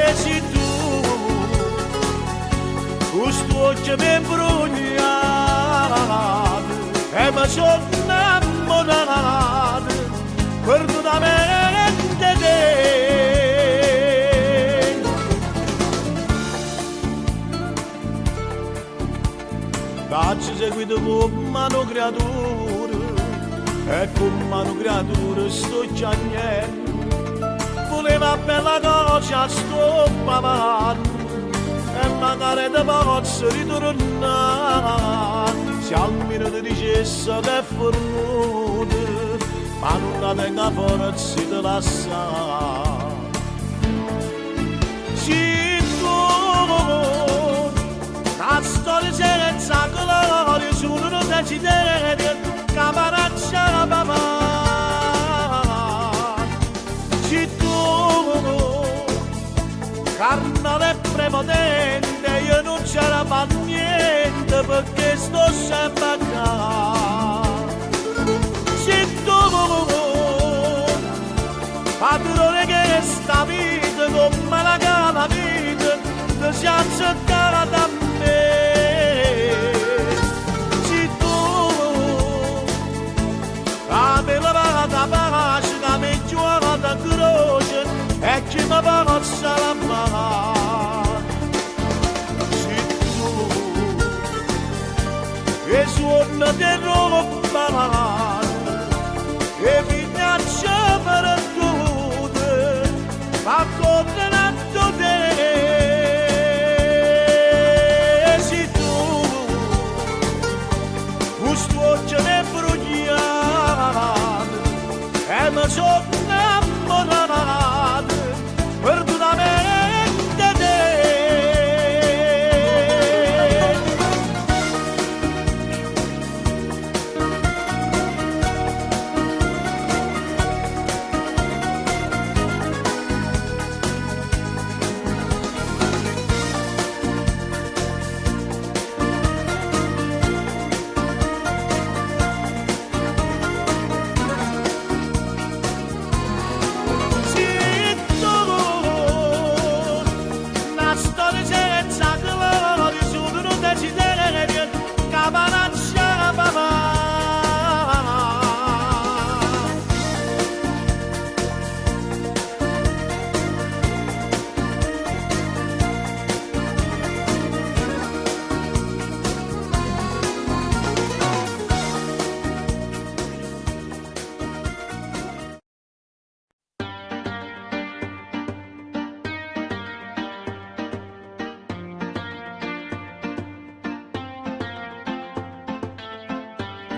E se tu, questo occhio mi imbrugliato, e mi sono innamorato, perdutamente te. Facci seguito con mano creatura, e con mano creatura sto chiagnendo, voleva bella cosa sto papando, e magari te posso ritornare, se almeno ti dicesse che è fornuta, ma non la tenga forza di lasciare. Se tu, la storia senza gloria, solo un desiderio che mi lascia papà. Se tu, carnale prepotente, io non c'era fatto niente perché sto sempre a casa. Se tu, padrone che sta vita, non me la cava vita, ti si azzeccata da me. Se tu, che mi lavata pace, che mi giocata croce, e chi mi possa la mano. Se tu, che suona di roba, e minaccia per tutte, ma condannato te. capanaccia papà.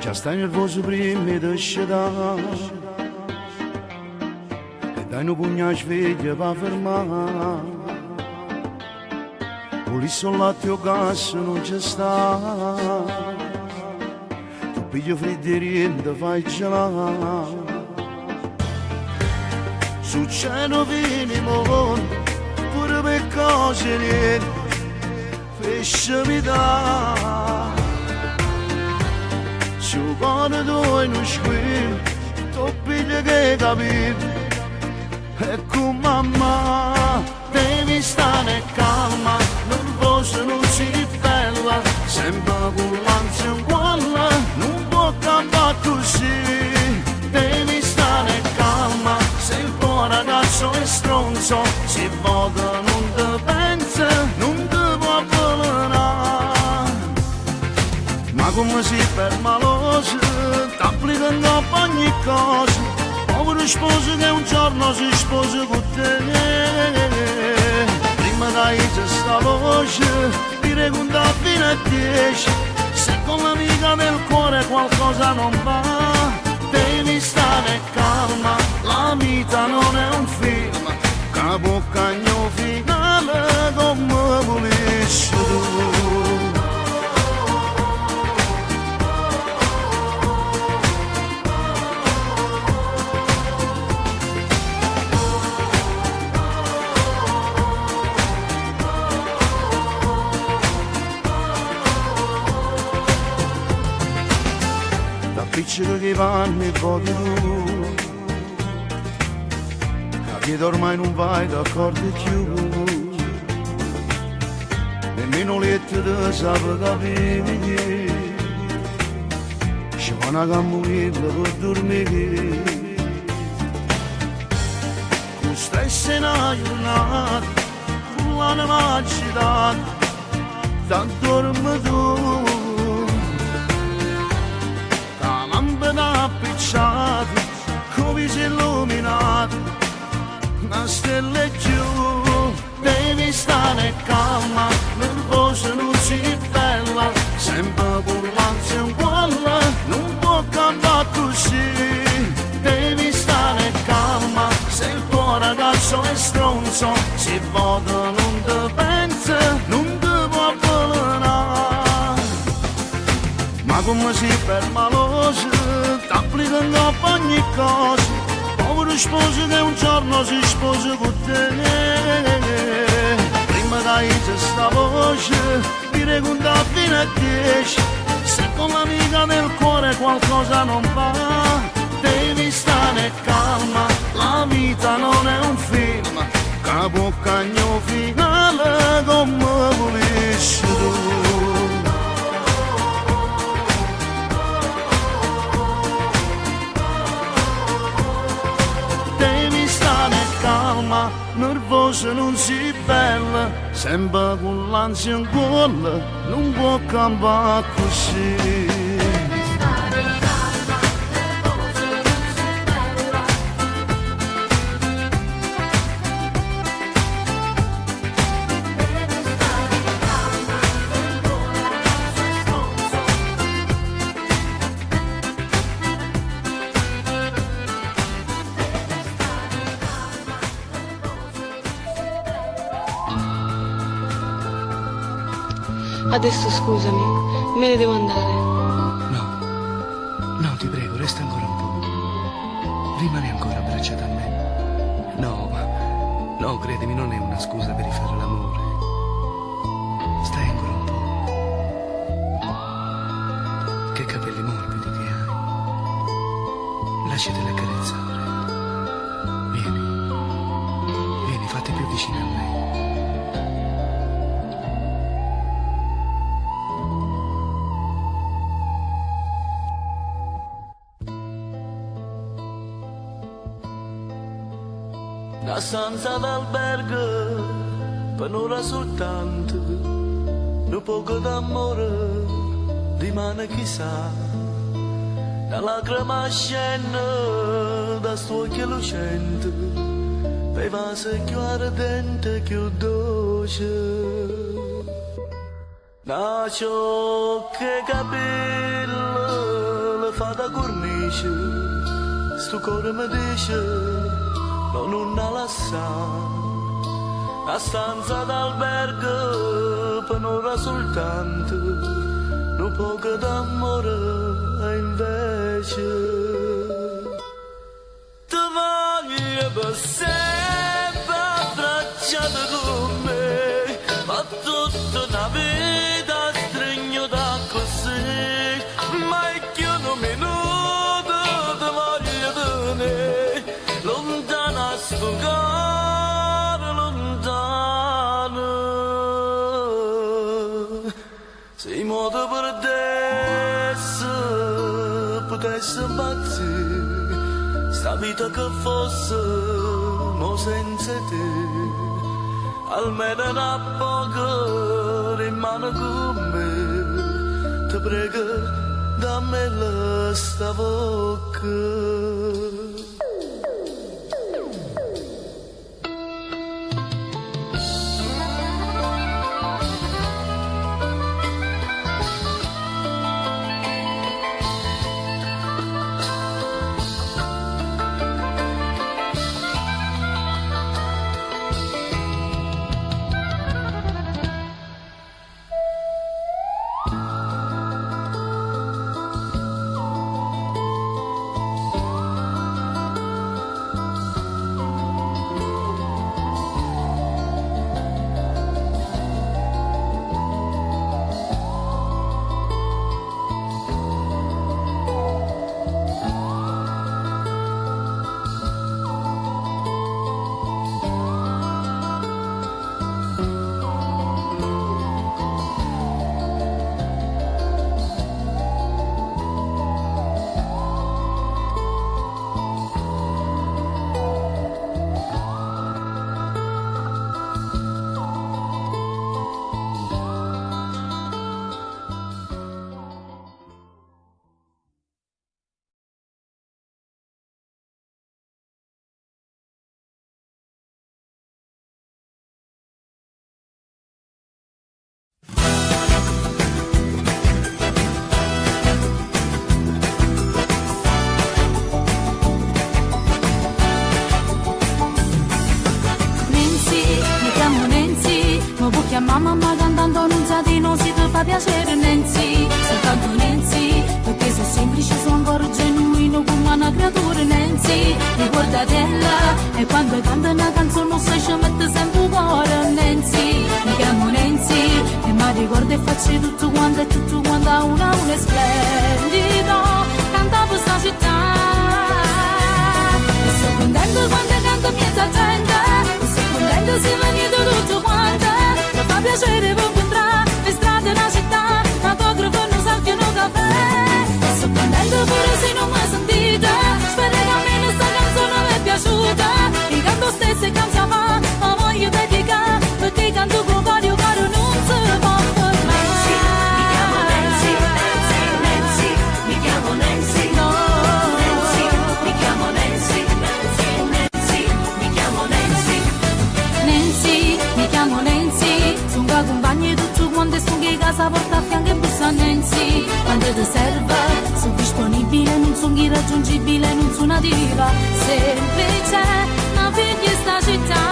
Già stai nervoso prima di scegliere e dai un pugno a sveglia per fermare. Volessi un latte o gas non c'è sta, tu piglio freddo e riente fai gelare. Succedono fini mondo, pure per cose niente, fesciami da. Se il cuore tuo è uno squillo, tu pigli che capito. E con mamma devi stare calma, nervosa non si ribella, sempre con l'ansia in cuore, non può cambiare così. Devi stare calma, se il tuo ragazzo è stronzo, se vota non ti pensa, non ti può avvelenare. Ma come si ferma l'osa, t'applicano a ogni cosa. Povero sposo che un giorno si sposa con te. Prima dai questa voce, dire conta fino a 10. Se con l'amica del cuore qualcosa non va, devi stare calma. La vita non è un film, capo cagno finale come volessi tu. Piccolo che vanno e pochi tu, capito ormai non vai d'accordo più, nemmeno letto te sape capire, ci va una camomilla per dormire, con stress in una giornata, con l'anima agitata, t'addormi tu. Appicciato, come si è illuminato, una stella giù, devi stare calma, nervosa non si ribella, sempre con l'ansia in cuore, non può cambiare così, devi stare calma, se il tuo ragazzo è stronzo, se vota non ti pensa, non ti può avvelenare. Ma come si ferma l'osa, t'applicano a ogni cosa. Povero sposo che un giorno si sposa con te. Prima dai questa voce, dire conta fino a 10. Se con l'amica del cuore qualcosa non va, devi stare calma. La vita non è un film, capo cagno finale come volessi tu. Calma, nervosa non si bella, sempre con l'ansia in cuore, non può cambiare così. Adesso scusami, me ne devo andare. No, ti prego, resta ancora un po'. Rimani ancora abbracciata a me. No, credimi, non è una scusa per rifare l'amore. Stai ancora un po'. Che capelli morbidi che hai. Lasciateli accarezzare. Vieni, fatti più vicino a me. una stanza d'albergo per un'ora soltanto, un poco d'amore rimane chissà, una lacrima scende da sto occhio lucente, per vase più ardente, più dolce. Nacio che capello le fa da cornice, sto cuore mi dice non ha la sa. La stanza d'albergo per un'ora soltanto, un poco d'amore e invece ti voglio per sempre abbracciato con me, ma tutta una vita stringo da così, ma è che un minuto ti voglio tenere lontana a sto cuore lontano. Se il modo potesse impazzire, sta vita che fosse mo senza te, almeno una poco rimane con me, ti prego dammela sta bocca. Mamma cantando non sa di non si ti fa piacere Nancy, soltanto Nancy, perché sei semplice, sono ancora genuino come una creatura Nancy, ricordatela, e quando canta una canzone non sai ci mette sempre un cuore Nancy, mi chiamo Nancy, e mi ricordo e faccio tutto quanto e tutto quanto a una splendido, cantavo sta città, e sono contento quando canto miezza gente, e sono contento se venite tutto quanto. Fa piacere per incontrare le strade della città, fotografo non salviano caffè. E sono contento pure se non mi sentite, spero che almeno sta canzone mi è piaciuta. E canto stesso e canto fa, ma voglio dedicare, perché canto con cuore, caro non si può fermare. Mi chiamo Nancy, Nancy, Nancy, mi chiamo Nancy, no. Nancy, mi chiamo Nancy, Nancy, Nancy, mi chiamo Nancy. Nancy, mi chiamo Nancy. Compagni tutto quanto sono che casa porta a fianco e bussa Nancy, quando ti serve sono disponibile, non sono irraggiungibile, non sono nativa, semplice una figlia sta città,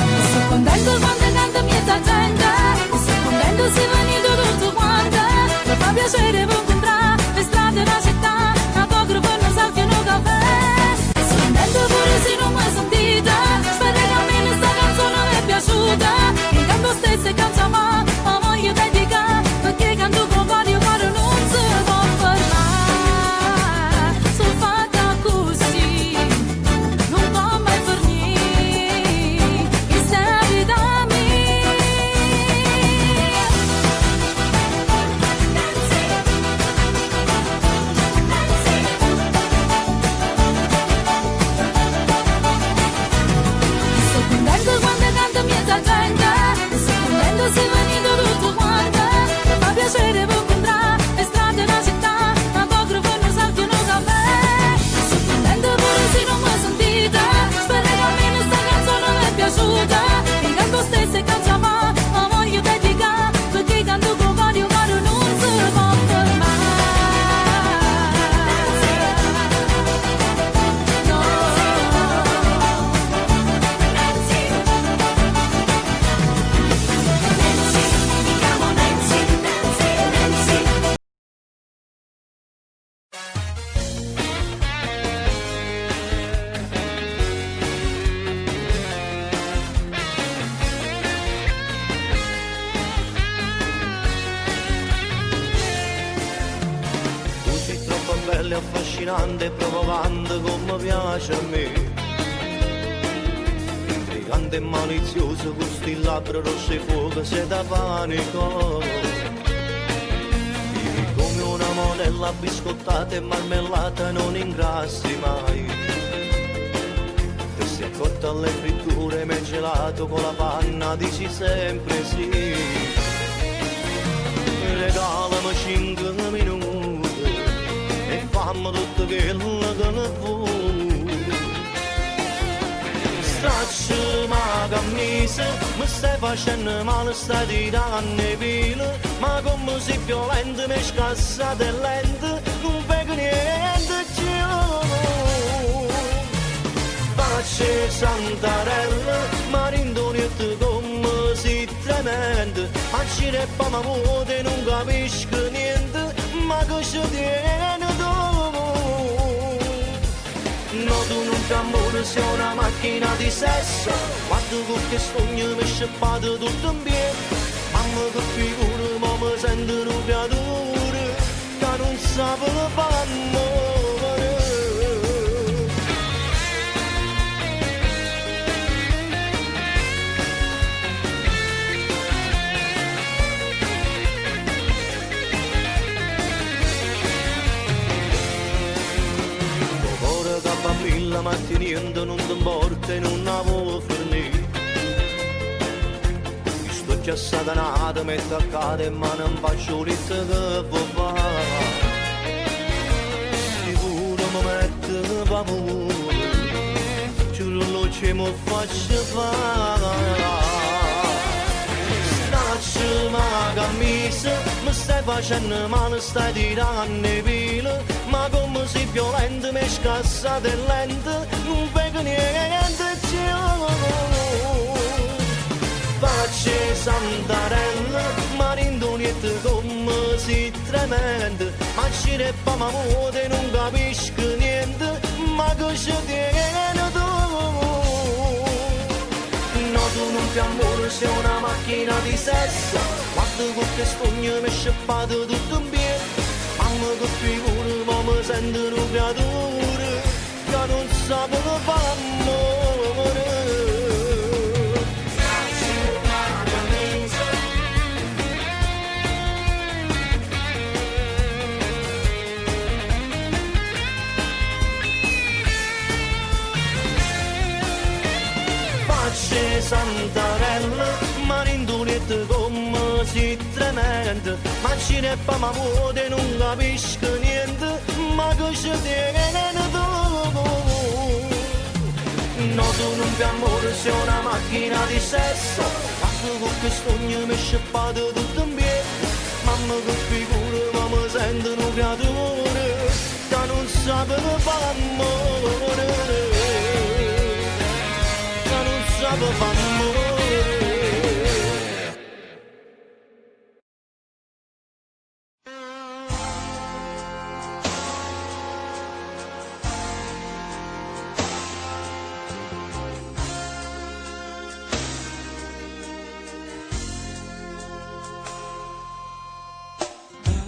e sono contento quando canta miezza gente, e sono contento se venite tutto quanto, mi fa piacere per incontrare le strade della città, fotografo non salviano caffè, e sono contento pure se non mi sentite, spero che almeno sta canzone mi è piaciuta. Se canto ma voglio dedicare, perché canto con cuore non si può fermare, sono fatta così, non può mai finire, questa è vita mia. bella e affascinante e provocante come piace a me. Intrigante e malizioso, con sti labbra rosse e fuoco, se da panico. Vivi come una modella biscottata e marmellata, non ingrassi mai. Ti sei accorta alle fritture, mi hai gelato con la panna, dici sempre sì. Regalami 5 minuti e fammi tutto quello che ne vuoi. Stracci la camisa, mi stai facendo male, stai tirando i pili, ma come sei violento, mi scassate e lente, non vedo niente più. Pace Santarella, marindonietto come si tremende, a cirepa ma muote non capisco niente, ma che ci tiene tu? No, tu non ti amore, sei una macchina di sesso, guarda con che sogno mi è scappato tutto in piedi, mamma che figura, ma mi sento un creatura, che non sa come fanno. La mattinendo non ti importa e non avevo fornito. Mi sto già satanato, mi attaccate ma non faccio l'itto che vuoi fare. Sicuro mi mette paura, giuro lo ce mi faccio fare. Stracci la camisa, mi stai facendo male, stai tirando i pili, ma come sei violento, mi scassate e lente, non vedo niente più. Pace Santarella, marindonietto come si tremende, ma cirepa ma muote non capisco niente, ma che ci tiene tu? No, tu non ti amore, sei una macchina di sesso, guarda con che sogno mi è scappato tutto in piedi, mamma che figura, ma mi sento un creatura, che non sa come fa amore. Pace Santarella, marindonietto come si tremende, ma cirepa ma muote non capisco niente, ma che ci tiene tu? No, tu non ti amore, sei una macchina di sesso, guarda con che sogno mi è scappato tutto in piedi, mamma che figura, ma mi sento un creatura, che non sa come fa amore. Sabe amore.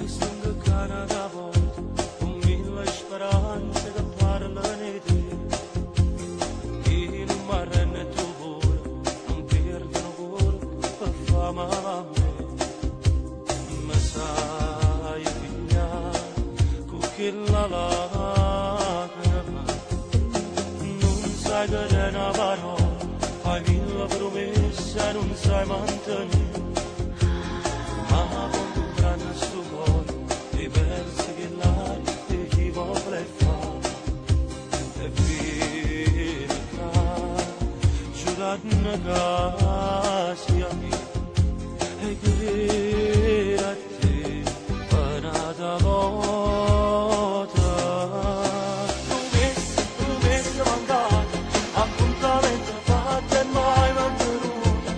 Sento cara da volta, con mille speranze che parlano di te. In un mare ne trovo, non perdono cuore per far male a me. Ma sai pigliare con quella lacrima, non sai che è una parola, fai mille promesse e non sai mantenere. Ma quando prende sto cuore, ti pensi che l'aria di chi vuole fare. E finita, giurando casi a me, e che a te, panata volta. Promesse mancate, appuntamento fatto e mai mantenuto,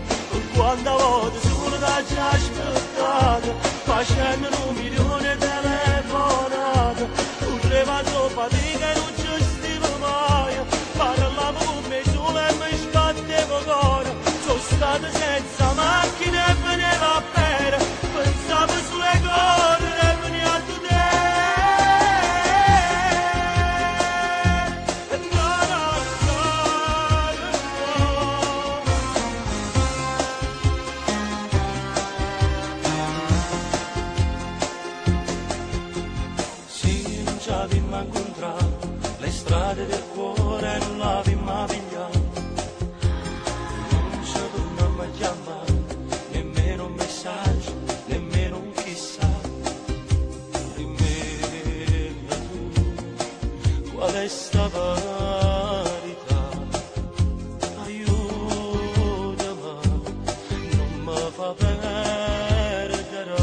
quando volte solo da già aspettato, facendo 1 milione di telefonate, urleva troppa dica e non ci stiva mai, parlavo con me solo e mi sbattevo cuore, sono stato senza macchina e veniva a bere, pensavo sulle cose e veniva a te. avimmo incontrato, le strade del cuore non l'avimmo pigliato. Non ci torniamo a chiamare, nemmeno un messaggio, nemmeno un chissà. Rimmetta tu, qual è sta verità? Aiutami, non mi fa perdere.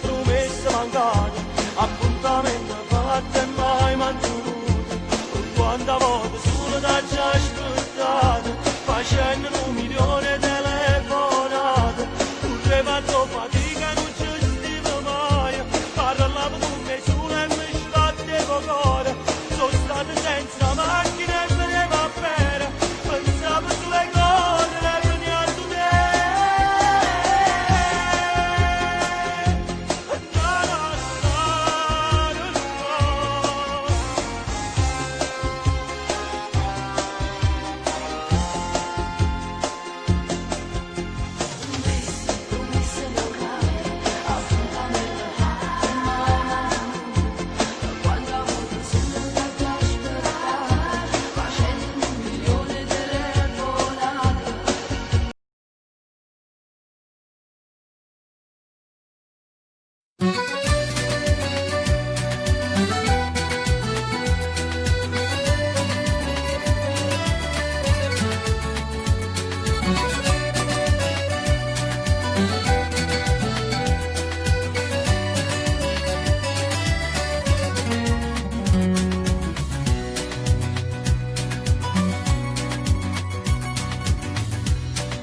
Promesse mancate, appuntamento fatto e mai mantenuto. Quante volte solo da già ascoltate, facendo 1.000.000 di telefonate. Pure fatto fatica, non ci stiva mai. Parlavo con me solo e mi sbattevo cuore. Sono stato senza macchina e venevo a bere. Pensavo sulle cose e veniva a te.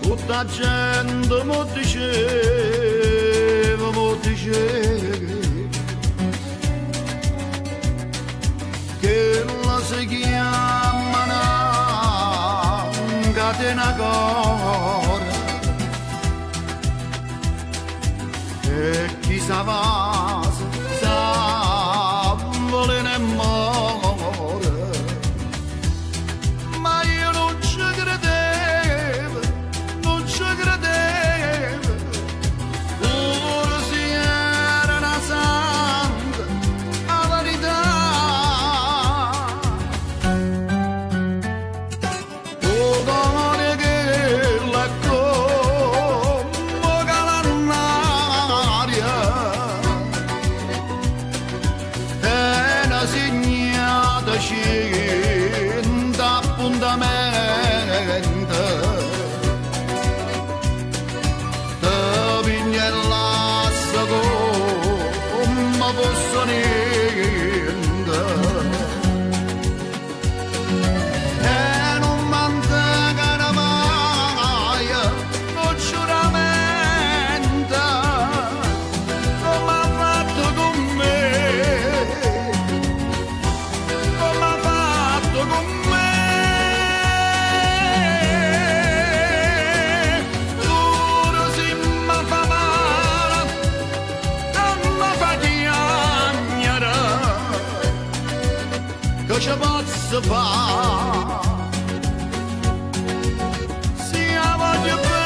Tutta gente mi diceva che la si chiama una catena core e chi sa va sa volere morire. Ma io non ci credevo, non ci credevo, pure se era una santa la verità. Oh, cuore che la come calannaria è una segnata cinta appuntamento. Te vignellasse come fosse niente e non mantengono mai un giuramento come ha fatto con me, come ha fatto con me. Pure se mi fa male, non mi fa piangere, che ci posso fare? Se la voglio bene.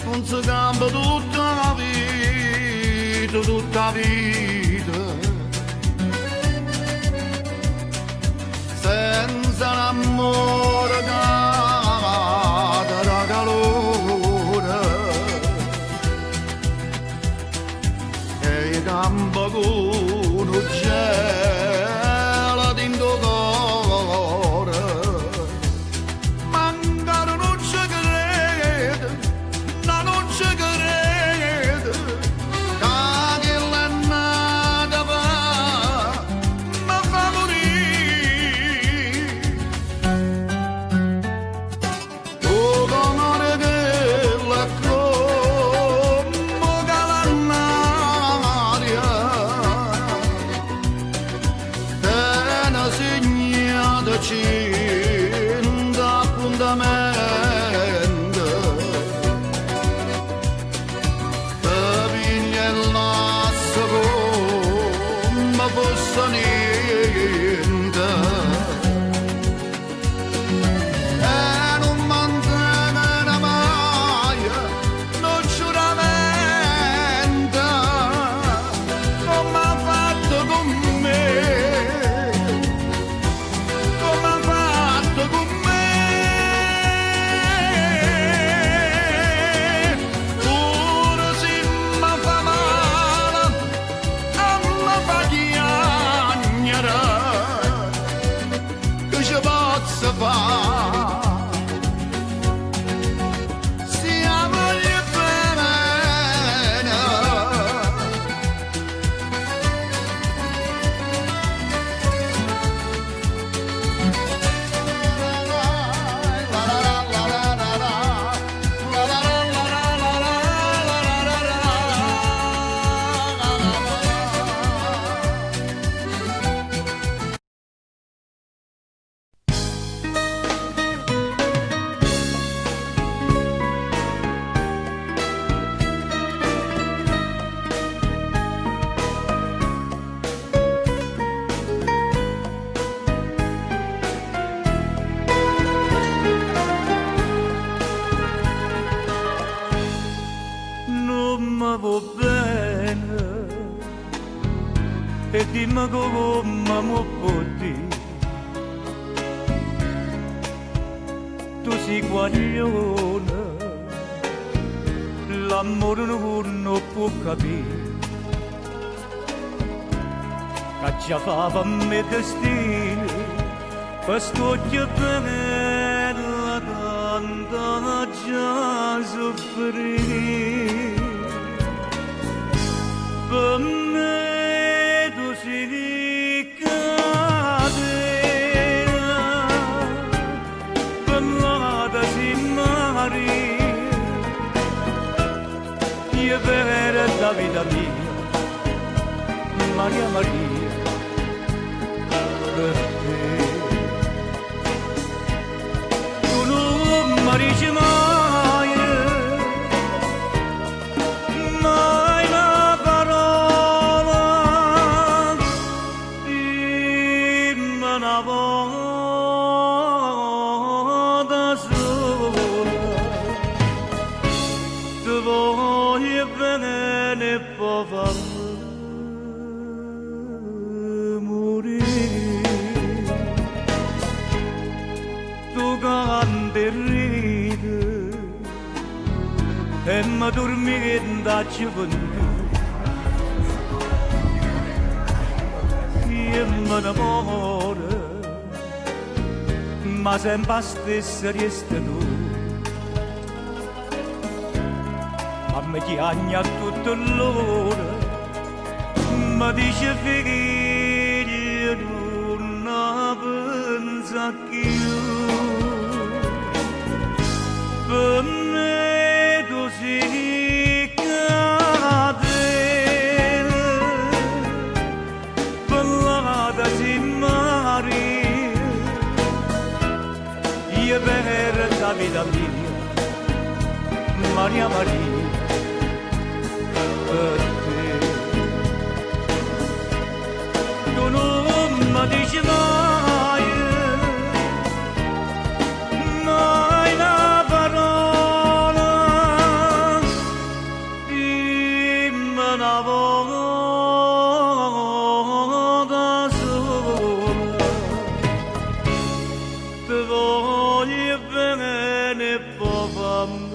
Non si cambia tutta la vita, tutta la vita, senza l'amore che dà calore e cambia con un gelo dentro cuore. Magari non ci credo, no, non ci credo, che la nata mi fa morire. Oh, cuore che la come calannaria è una segnata cinta appuntamento. e dimmi come mi porti. Tu sei guaglione, l'amore non può capire. Cacciava me destino, questo che bella tanta già soffrire. Per me tu sei catena, per l'ada si Maria, io per la vita mia, Maria Maria. Tu non mi dici mai, mai una parola, dimmi una volta sola, ti voglio bene e poi fammi e mi dormi da gioventù, io mi innamoro, ma sempre stessa resta tu. A me chiagna tutto l'ora, mi dice figlio non pensa più. Per me tu sei catena, ballata si Maria, io per la vita mia, Maria Maria, per te. Tu non mi dici mai, mai una parola, dimmi una volta sola, ti voglio bene e poi fammi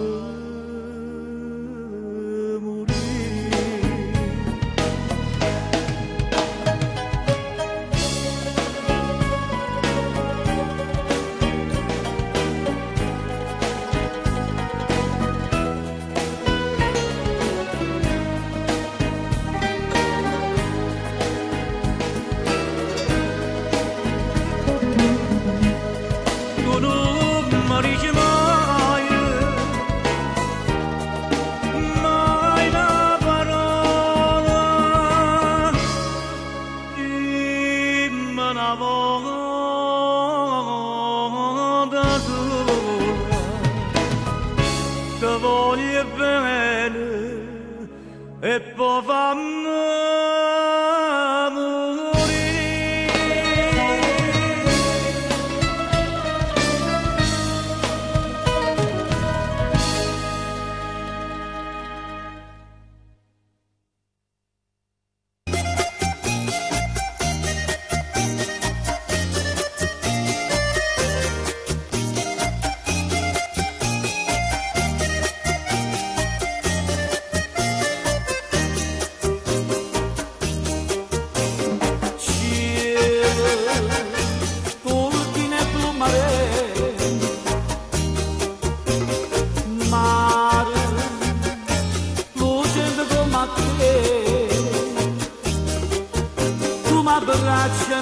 e poi fammi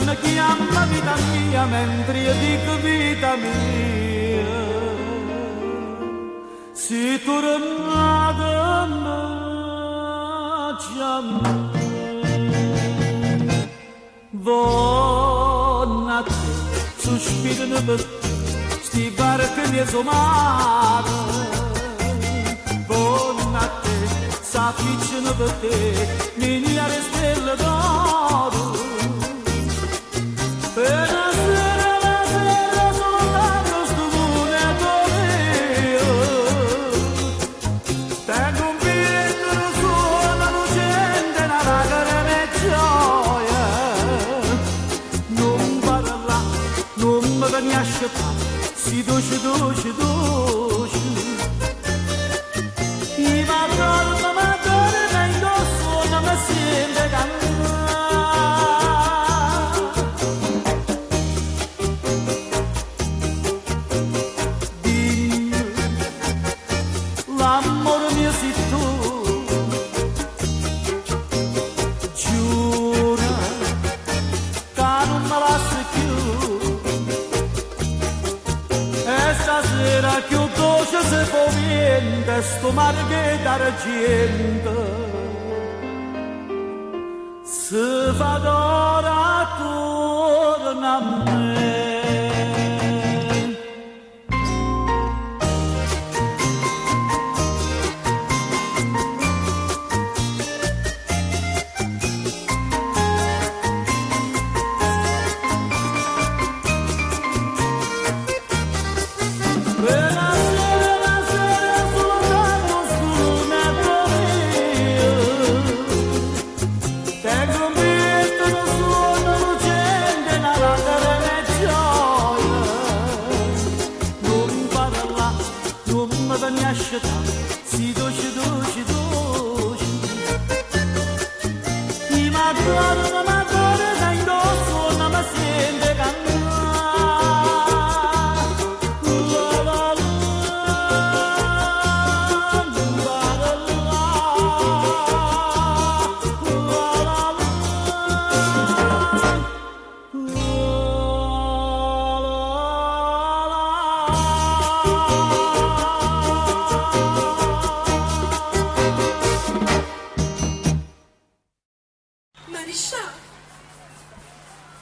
mi chiama vita mia mentre io dico vita mia, se tu tornata buona te, sospirano per te, sti barche mie somare, buona te, s'afficciano per te, miliardi di stelle d'oro. E la sera soltanto sto mondo mio, tengo un biglietto, non suona, non sente una lacrima e gioia. veni a sciopare, si duce, duce, duce. I madonna, da indosso, non mi sente l'amore mio sei tu, giura che non me lasci più, e stasera più dolce se può viente, sto mare d'argento, se fa d'ora torna a me. Si dolce, dolce, dolce. I madonna, da indosso, non mi sente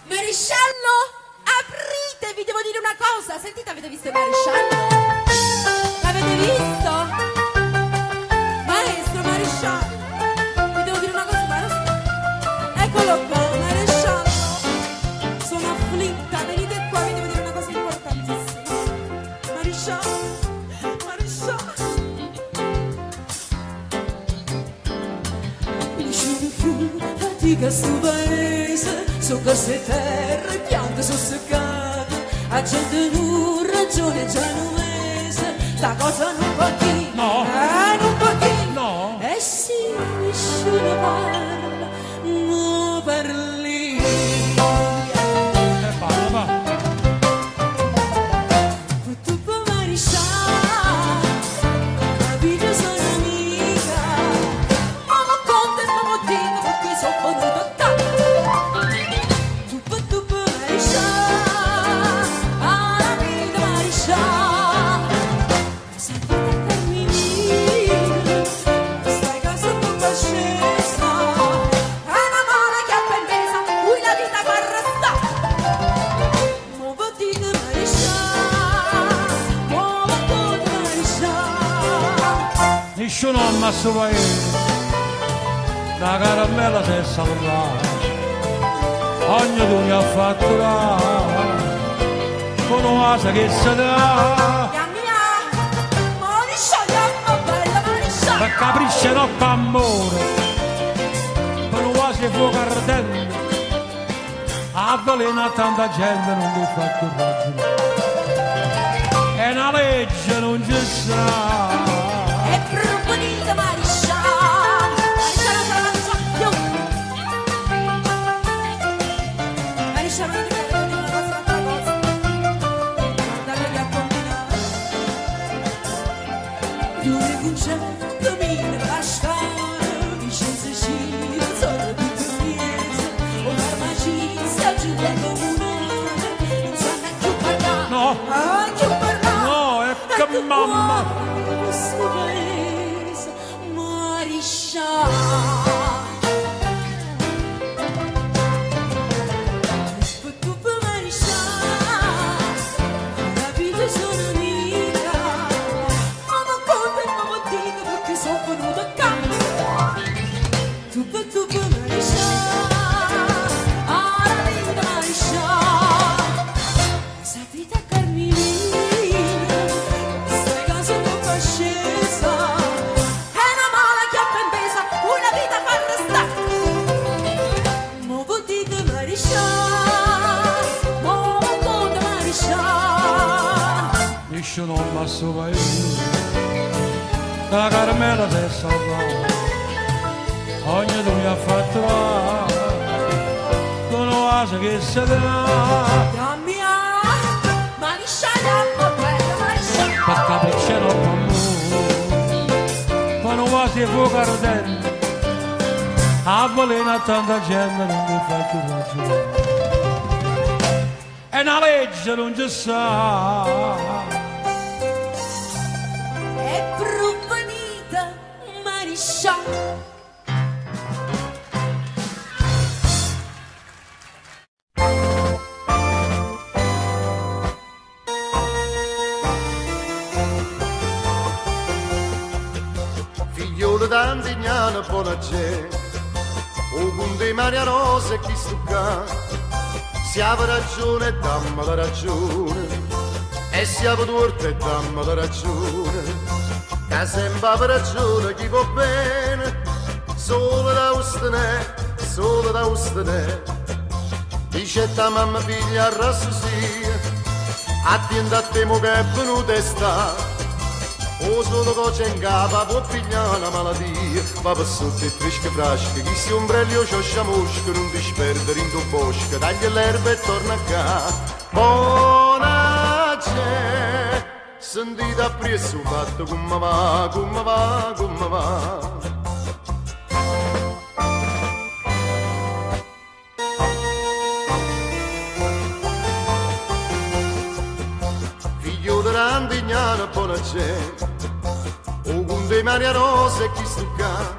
Maresciallo, apritevi, devo dire una cosa. Sentite, avete visto il maresciallo? L'avete visto? Maestro, maresciallo, vi devo dire una cosa, maestro. Eccolo qua, maresciallo. Sono afflitta, venite qua, vi devo dire una cosa importantissima. Maresciallo, maresciallo. Nessuno più fatica sto paese. Su queste terre piante sono seccate, a gente non ragione genovese, sta cosa non va chi, no, non va chi, no, sì, nessuno parla, ma parli. Va. Tu puoi maresciare, capito sono amica, ma non conta il mio motivo perché sono venuta a te. Nessuno ammazza paese, la caramella te salutare, ognuno mi ha fatto là, con una cosa che si dà. Per capriccia no per amore, per una cosa fuoco ardente, avvelena tanta gente non ti fa più ragione. È una legge non ci sta. Proponite maresciallo, maresciallo non la più. Maresciallo non ti devo dire una cosa, un'altra cosa. Guardate che ha combinato. Due concerto mille lasciare, Vicenza Cina, sono di Togliese, un farmacista giù al comunale, non sanno più parlare. No, più parlare. No, è che mamma. Questo paese maresciallo. Tu puoi maresciallo, capito sono amica, ma non conta il mio motivo perché sono venuta a casa. Tu puoi maresciallo, alla vita maresciallo, sapete a Carmelina, stai casa non fa scesa, è una mala chiappa in pesa, una vita cresciuto un basso paese, la Carmela si è salvata, ogni tu mi ha fatto con un'oasi che si dà. mia, ma lisciata, bella, Per capricciare un amore, quando quasi fuoco ardente, a volere a tanta gente non mi fa più ragione. E una legge non ci sa. è provvedita, maresciallo. Figliolo d'Antignano, buona gente, o con dei Maria Rosa e chi stucca, siamo ragione e dammi la ragione, e siamo torto e dammi la ragione, che sempre per ragione chi va bene, solo da ustenere, solo da ustenere. Dice ta mamma figlia a rassosia, attenta a te mo che è venuta e sta. O solo cosa in capo può pigliare una malattia, va per sotto e fresche frasche, chi si ombrello c'ho sciamosca, non ti sperdere in tuo bosco, taglia l'erba e torna a casa. Buona gente, sentite appresso fatto come va, come va, come va. Figlio dell'Antignano, buona gente, o con dei Maria Rosa e chi stucca,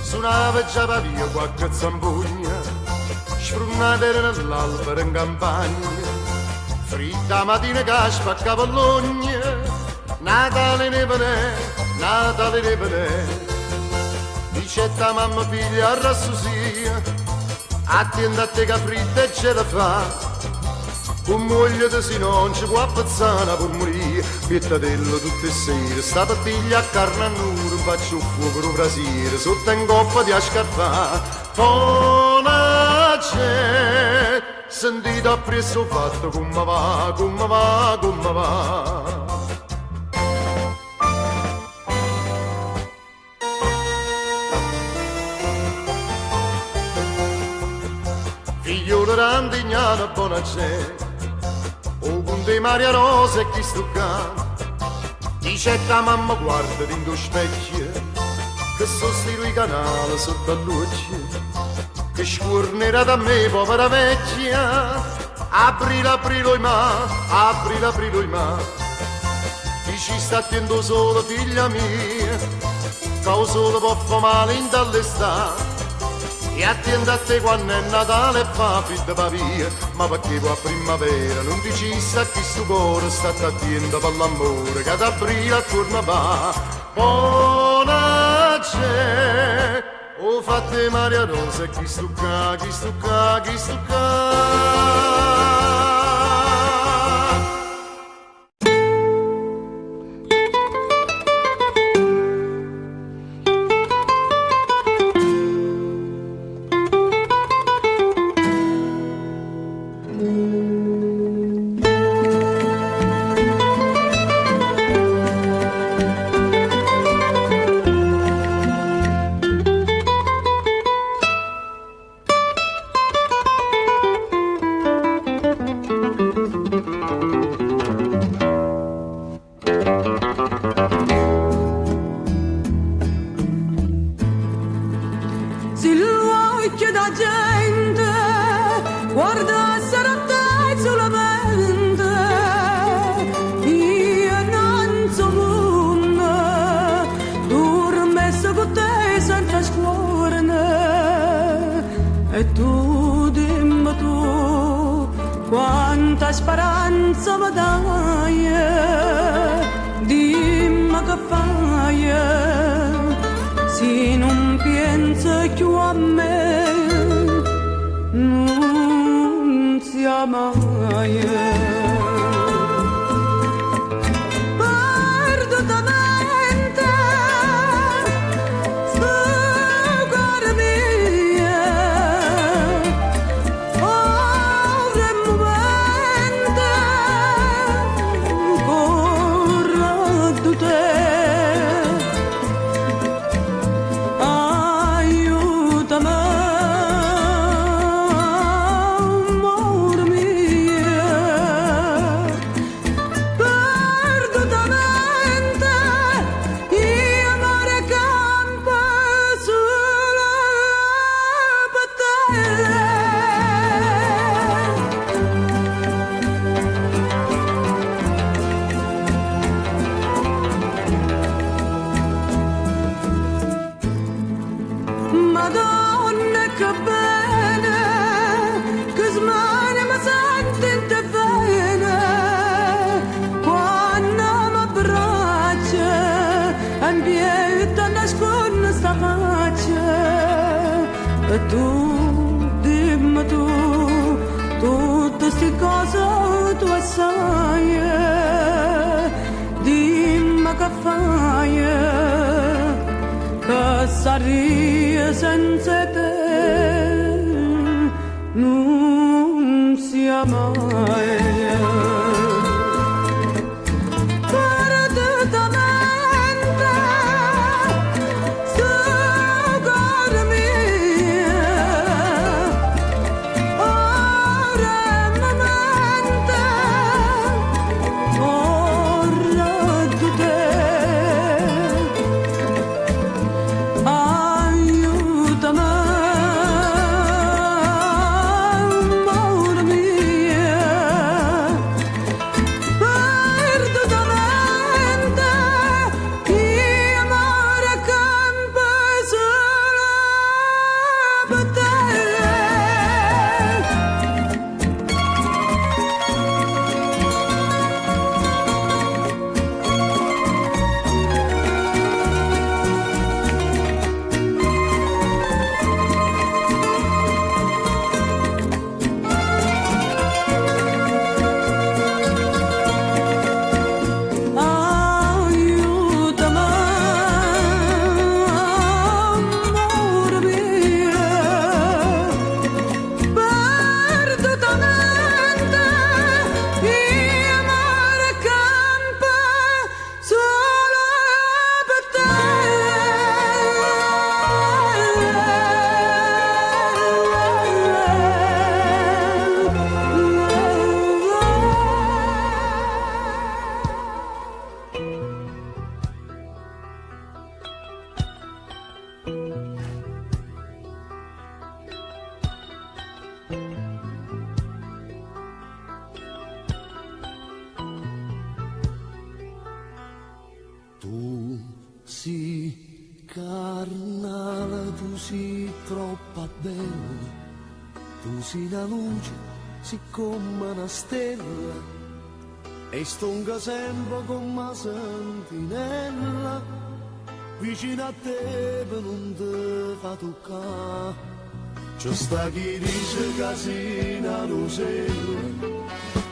suonava già via qualche zampugna, sprunata nell'albero in campagna, fritta mattina che spaccava l'ogna, Natale ne venè, Natale ne venè. Dice ta mamma figlia a rassosia, attenta a te che fritta e ce la fa. Con moglie di si non ci può appazzare per morire, piettatello tutte le sere, sta pattiglia a carne a nuro, faccio fuoco per un brasiere, sotto in coppa di ascarpà. Buona gente, sentite appresso fatto come va, come va, come va. Figliolo d'Antignano, buona gente, o con dei Maria Rosa e chi stucca, dice ta mamma guarda in tuo specchio, che so stiro i canali sotto a luce, che scornerà da me povera vecchia, aprila, aprilo ma, aprila, aprilo ma, dici sta attento solo figlia mia, che o solo può fa male in dall'estate. E attenta a te quando è Natale e fa freddo va via, ma perché qua a primavera non dici sa chi sto cuore sta attento per l'amore che ad aprile a torna va. Buona gente, o fatte Maria Rosa e chi stucca, chi stucca, chi stucca. Speranza mi dai, dimmi che fai, se non pensi più a me, non sia mai. Oh E tu, dimmi tu, tutte ste cose tu sai, dimmi che fai, che saria senza te non sia mai. Come una stella e stonga sempre come una sentinella vicino a te per non te fa toccare. C'è sta chi dice che sei una rosella,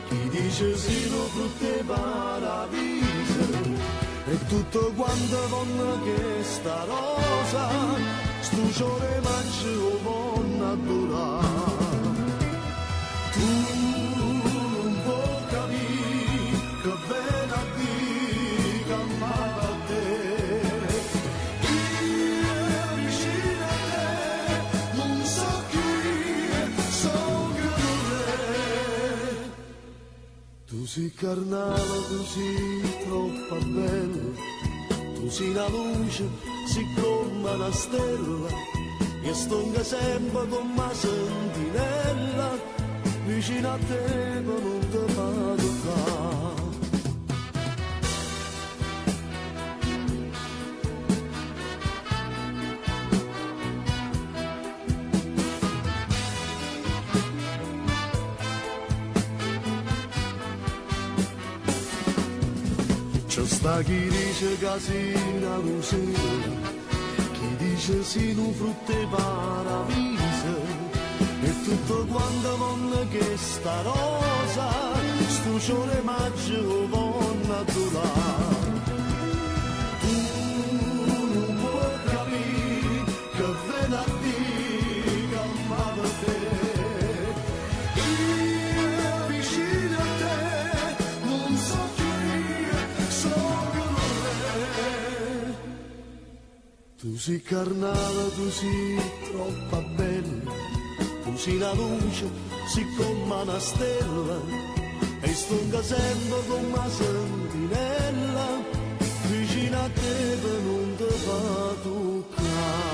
chi dice sei un frutto di paradiso, e tutto quanto vanno che sta rosa sto ciore maggio vanno a durare. Tu non puoi capire che venerdì che amava a te. Io vicino a te non so chi sono re. Tu sei carnale, tu sei troppo bella, tu sei una luce, sei come una stella, e stonga sempre come una sentinella vicino a te che non ti fa toccare. C'è sta chi dice che sei una rosella, chi dice sei un frutto di paradiso, e tutto quanto vanno che sta rosa sto ciore maggio vanno a durare. Tu non puoi capire che venerdì che amava te. Io vicino a te non so chi sono re. Tu sei carnale, tu sei troppo bella, tu sei una luce, sei come una stella, e stonga sempre come una sentinella, vicino a te per non ti fa toccare.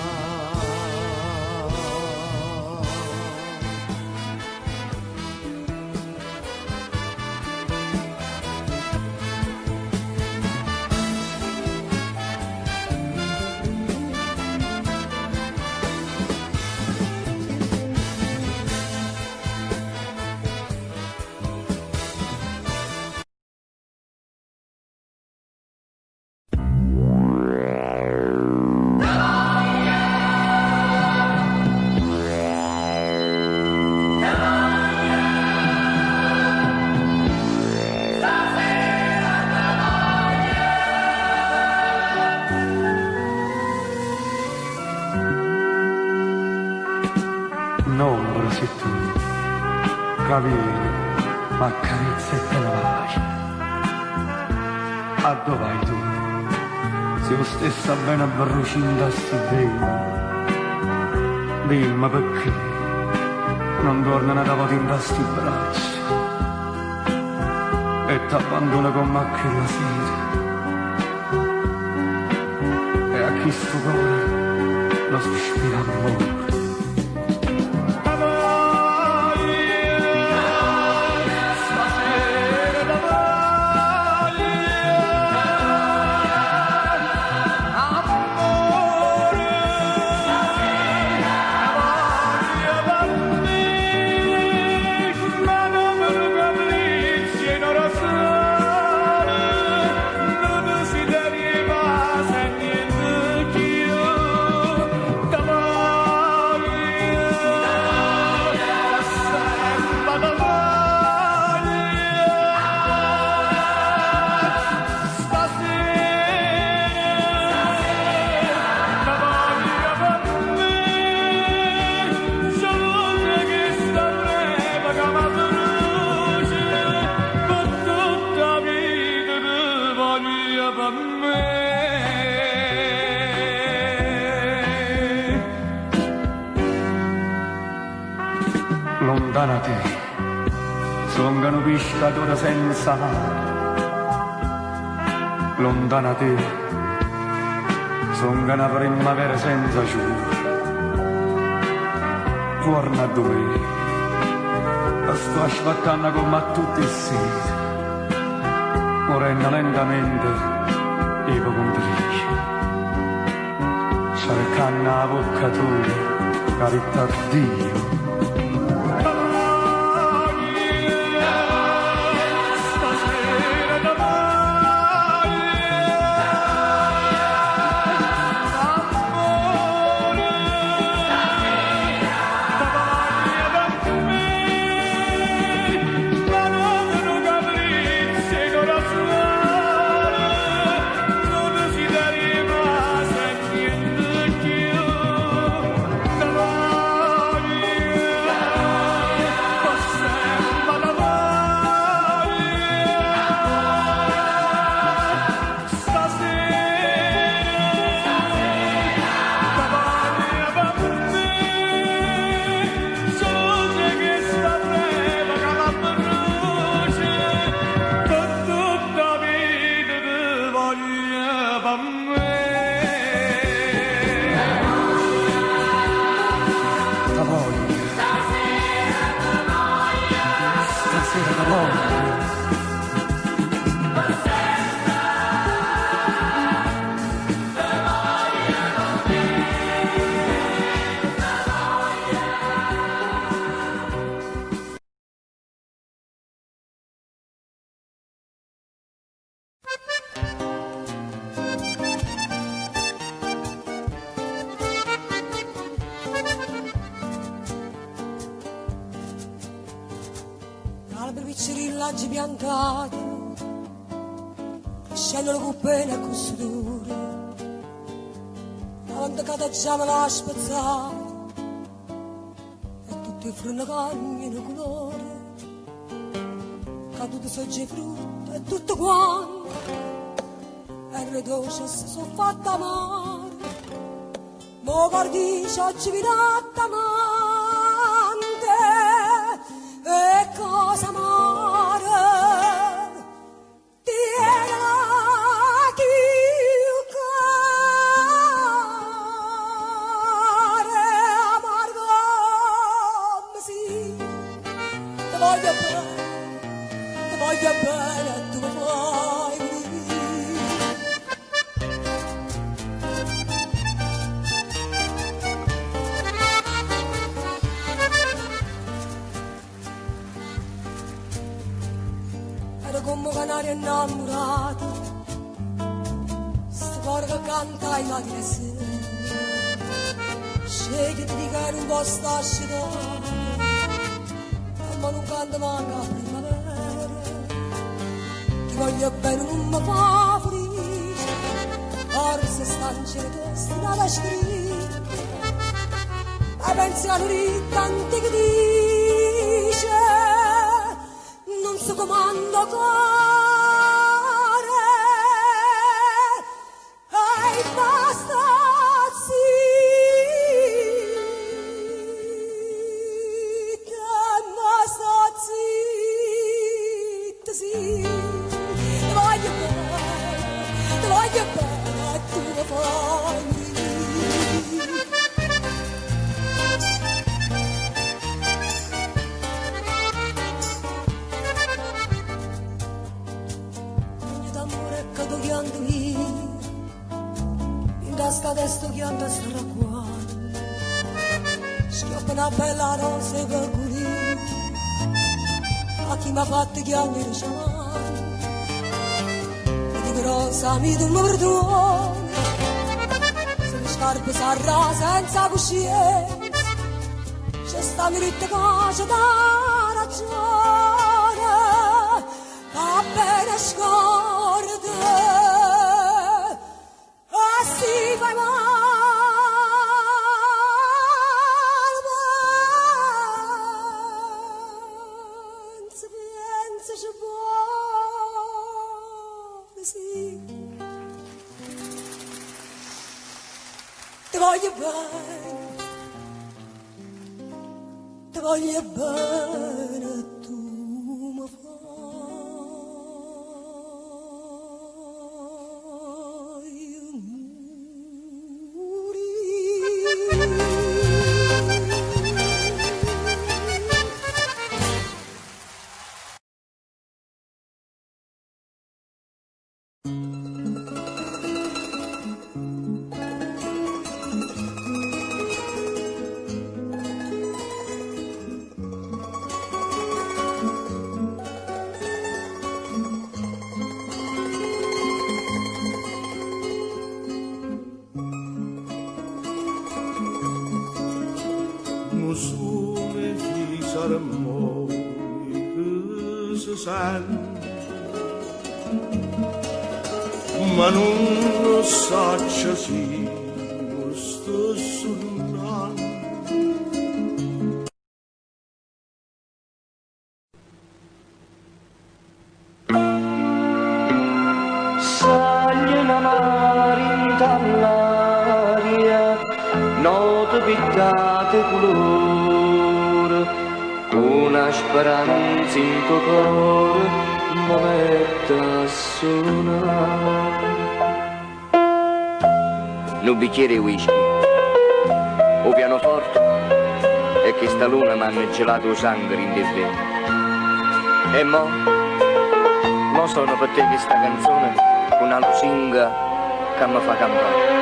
capire, ma carezza e te ne vai. A dove vai tu? Se io stessa bene brucinda sti bene. Dimmi perché non tornano da poter in sti braccia e t'abbandona con me quella sera. E a chi sto cuore lo sospira amore. Lontana te, sono un pescatore senza mare. Lontana te, sono una primavera senza giugno. Torna a dove, sto aspettando come tutti i seri, morendo lentamente e poi contrice. Cercando la bocca tua, carità Dio. Villaggi piantati scendono con pena e con sudore davanti a cada giamma la spezzata e tutti i frulli cambiano colore caduti soggi frutta e tutto quanto e le dolci si sono fatte amare mo guardici oggi vi date amante e cosa amare tiene la chiucare amargo sì ti voglio bene e tu mi fai come canari innamorati, sto cuore che canta ai matine sera, scegli di che non può starci ma non canta manca la primavera, ti voglio bene non mi fa felice, forse stanci le destinate a scrivere, ma pensi a lui tanti che dice, quando cuore e basta zitta, ma sto zitta, sì, ti voglio bene e tu lo fai. In tasca destra chianta sarà qua, schioppa una bella rosa per pulire, a chi mi ha fatto chiamare sciamani, e di grossa mi do mordone, se le scarpe sarà senza coscienza, c'è sta mirita che da ragione, va bene scorda. Si vai mal, pensa ci vuole, sì. Ti voglio bene, tu mi fai. Ma non saccia sì, non sto suonando. Sagliano mari dall'aria, note pittate colore, una speranza in tuo cuore. Momento a suonare un bicchiere di whisky o pianoforte e che sta luna m'hanno gelato sangue in desdegno e mo sono per te questa canzone una lusinga che mi fa campare.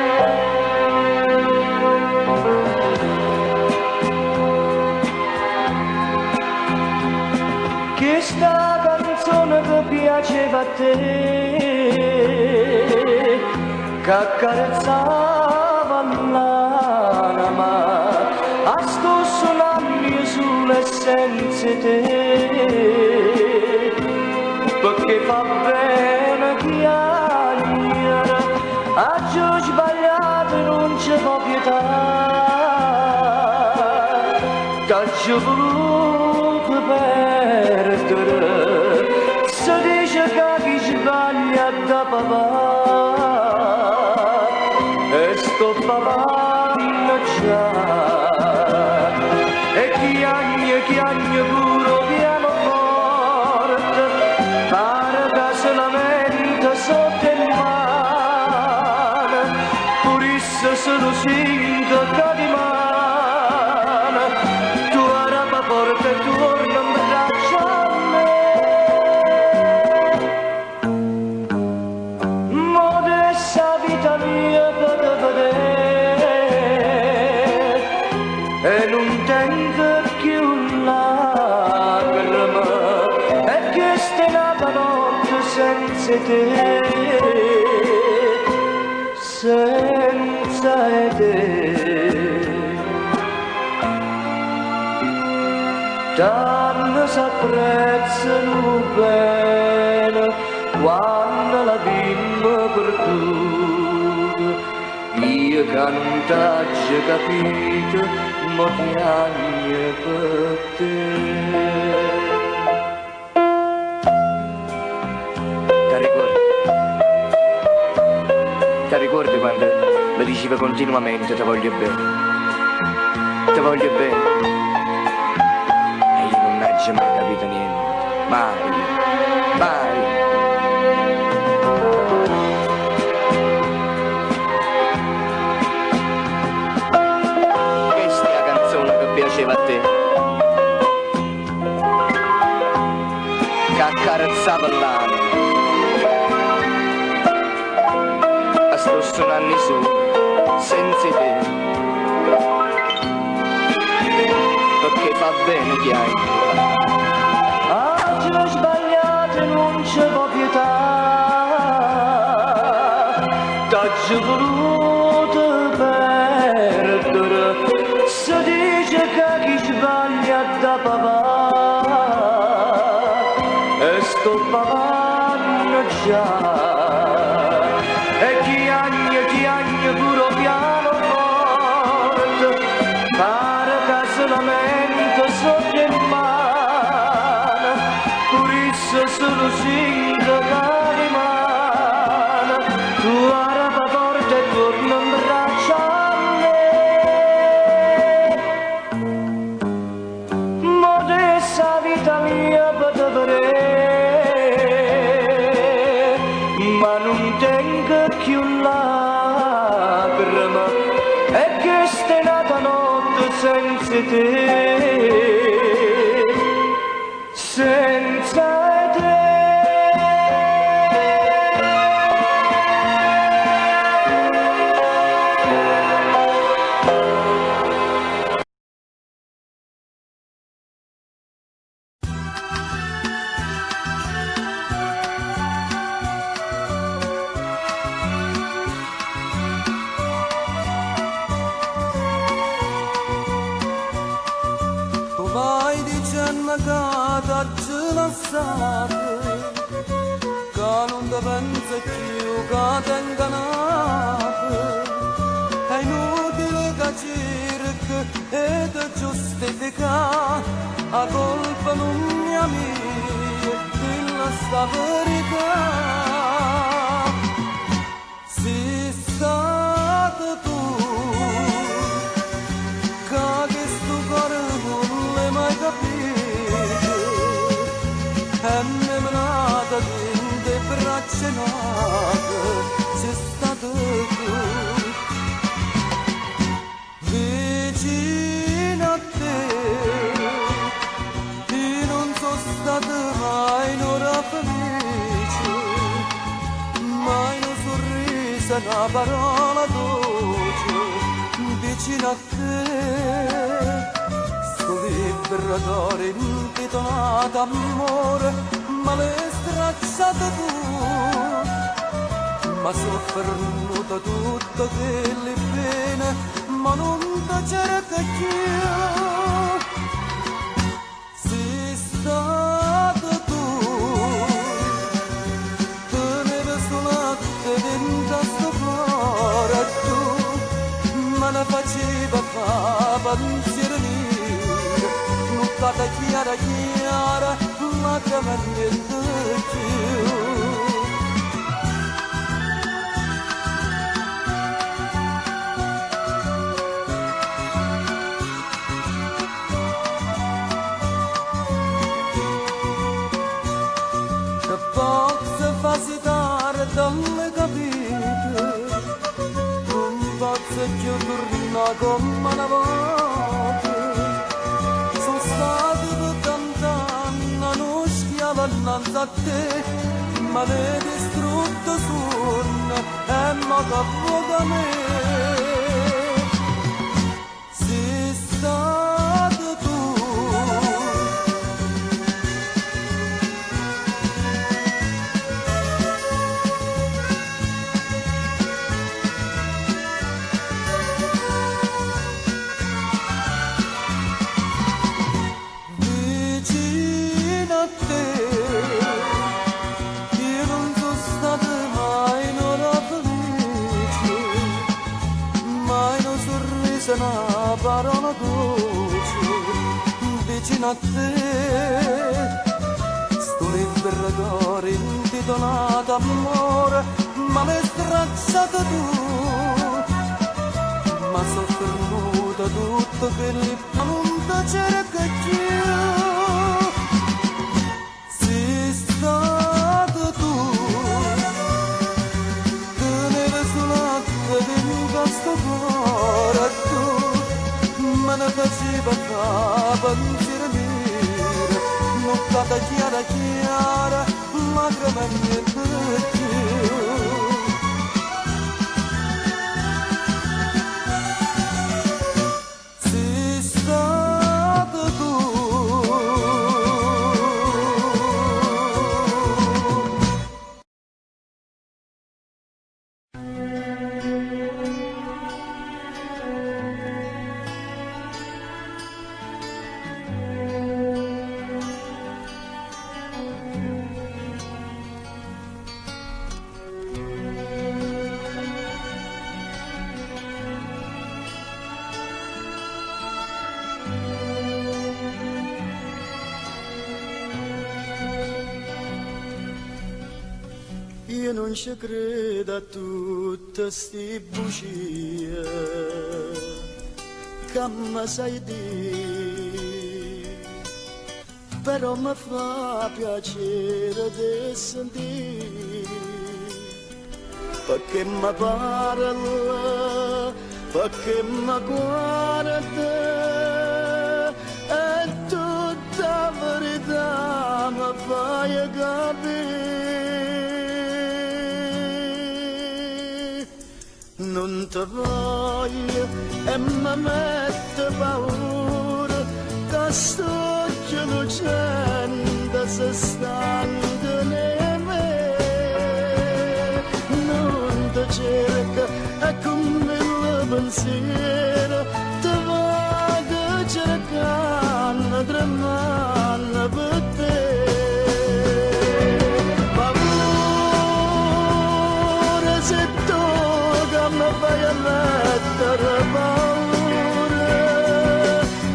Questa canzone che piaceva a te, che accarezzava l'anima, a sto suonando sulle senza te, perché fa bene piangere, a giù sbagliato non c'è può pietà, da giù voluto perdere, si dice che chi sbaglia da papà, e sto papà non c'è, e chiagna pure pianoforte, pare che se lamenta sotto il mare, purisse se lo sinto che di mano, tu araba porta e tu torna in braccia a me. Modesta vita mia per vedere, e non tengo più lacrime, e questa è una notte senza te, senza te. Tanto s'apprezzano bene quando la bimba perduta, io che non t'ho capito, ma piange per te. Ti ricordi quando mi diceva continuamente ti voglio bene? Ti voglio bene. E io non ho mai capito niente. Mai. Questa è la canzone che piaceva a te, che accarezzava l'anima. Sto suonando su senza te, perché fa bene chiacchiera. Oggi ho sbagliato e non c'è pietà, t'ho voluto perdere, si dice che chi sbaglia da papà, e sto papando già. Puro piano forte, pare che solamente sotto in mano, purisse solo sinto che rimane, tu arapa forte e torna in braccio a me. Modesta vita mia potrei, ma non tengo più là. E che stai nata notte senza te, senza te. Vai dicendo che t'hai lasciato, che non ti pensi più che ti inganato. È inutile che cerchi e ti giustifica, la colpa non è mia, quella sta verità. Sei stato tu che sto cuore non l'hai mai capito, e mi nata dentro le braccia nate, sei stato tu. Vicino a te, io non sono stato mai un'ora felice, mai un sorriso, una parola dolce, vicino a te. Sto vibratore intitolato amore, ma l'hai stracciato tu, ma soffernuto tutte quelle pene, ma non ti cerca più. Sei stato tu, tenevi sull'atte dentro sto cuore, tu me ne faceva fa pensiero mio, nuttata chiara chiara, ma che niente più. Dalle capite, non posso più tornare come una volta. Sono stato per tant'anni uno schiavo innanzi a te, ma l'hai distrutto sonno e mi capo me. Sei stato tu. Una parola dolce vicino a te, sto vibratore intitolato amore, ma l'hai strazzato tu, ma soffermuto tutto che lì non ti cerca più. Sei stato tu, tenevi sull'acqua dentro sto cuore tu, me ne faceva pensiero mio, nottata chiara chiara, lacrime niente più. Sei stato tu. Io non ci credo a tutte sti bugie che mi sai dire, però mi fa piacere di sentire, perché mi parla, perché mi guarda, e tutta verità mi fai capire. Non ti voglio e mi mette paura, che sto lucendo se stando nei me. Non ti cerca e con mille pensieri ti vado cercando, tremando per te. Paura se tu mi fai a mettere paura,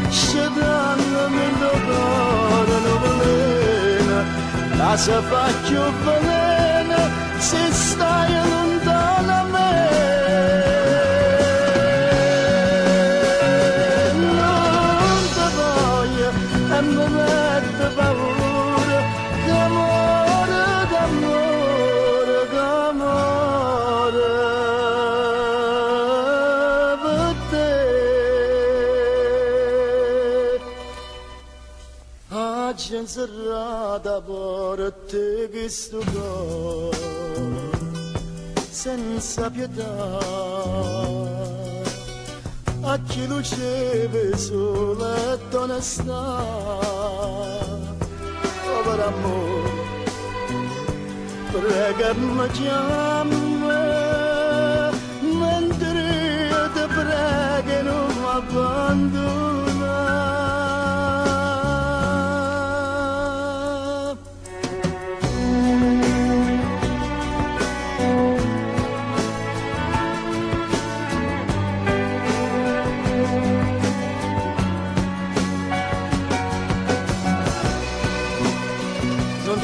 scedandomi in cuore nuvolina, la si fa più velena se stai lontano a me. Non ti voglio e mi mette paura, che amore, d'amore, d'amore. Oggi serrata porta questo cuore senza pietà, a chi luceva solo e onestà. Povero amore, prega mi chiama, mentre io ti prego non mi abbandona.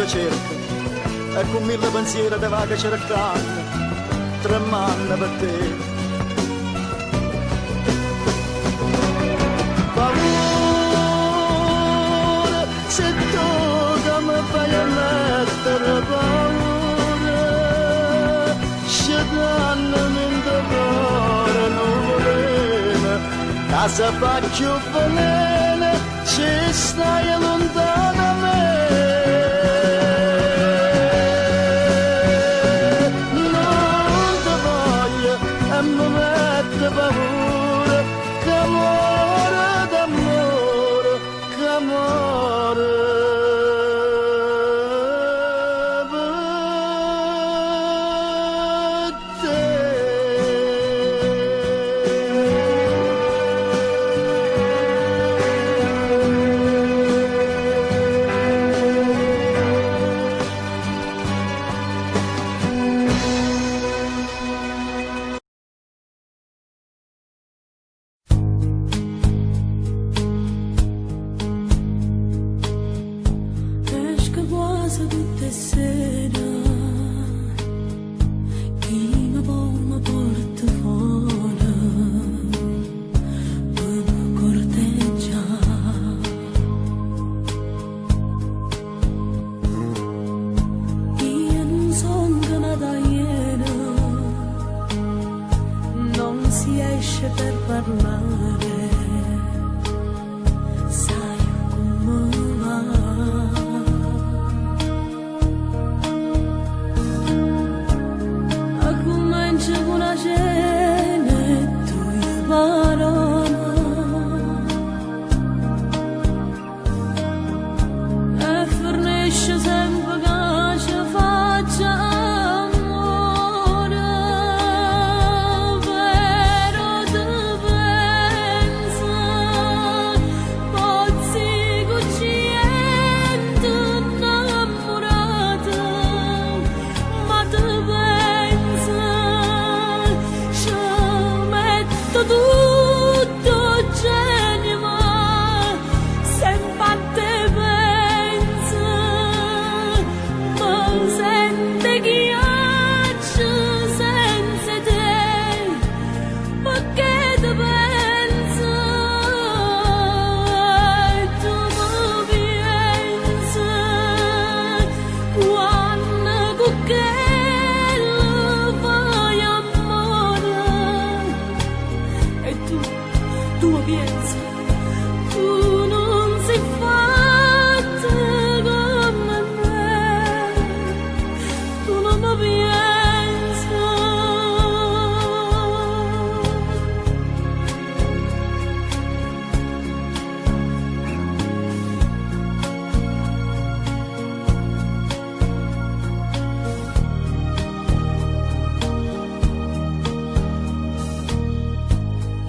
Cerca e con mille pensieri te va che cercando, tremando per te. Paura se tu che mi fai a mettere paura, scedandomi in cuore nuvolina, casa fa più velena, ci stai lontano a me. Mi mette paura, che amore d'amore, che amore per te. per parlare, sai come va. A comincia con una cena e tu gli parole, e fornisce sempre che ci faccia. Tutto genio, ma sempre a te pensa, ma sente ghiaccio senza te, perché te pensa, e tu mi pensa, quando con che lo fai amore. E tu piensa, tu non sei fatta come me, tu non mi pensa.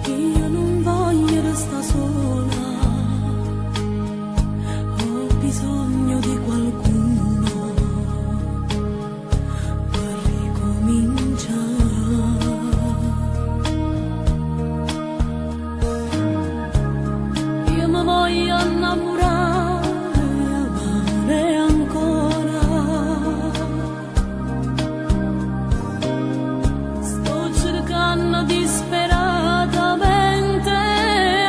Io non voglio restare sola, ho bisogno di qualcuno per ricominciare. Io mi voglio innamorare e amare ancora. Sto cercando disperatamente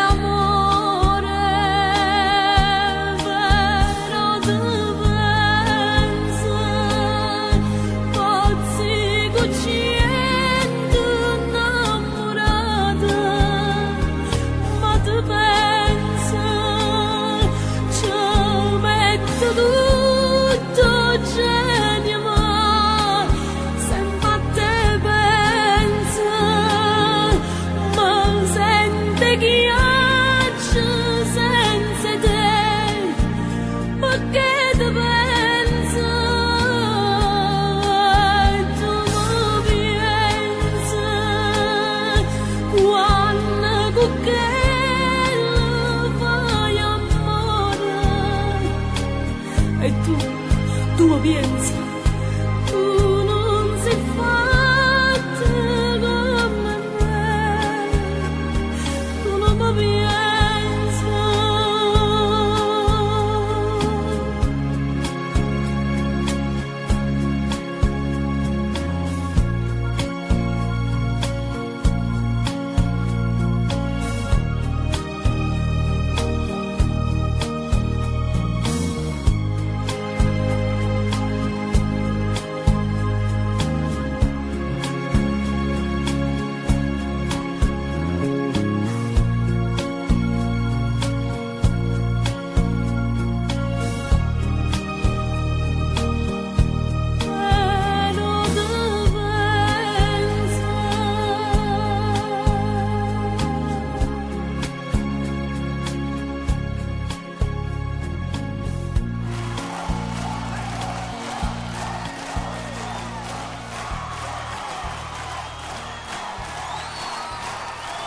amore, però te pensa, pazzi cucciendo innamorata, ma te pensa, ci metto tutto genio, ma sempre a te pensa, ma sente ghiaccio senza te, perché te pensa, e tu mi pensa, quando con che lo fai amore, e tu mi pensa, tu non sei fatta come me, tu non mi pensa.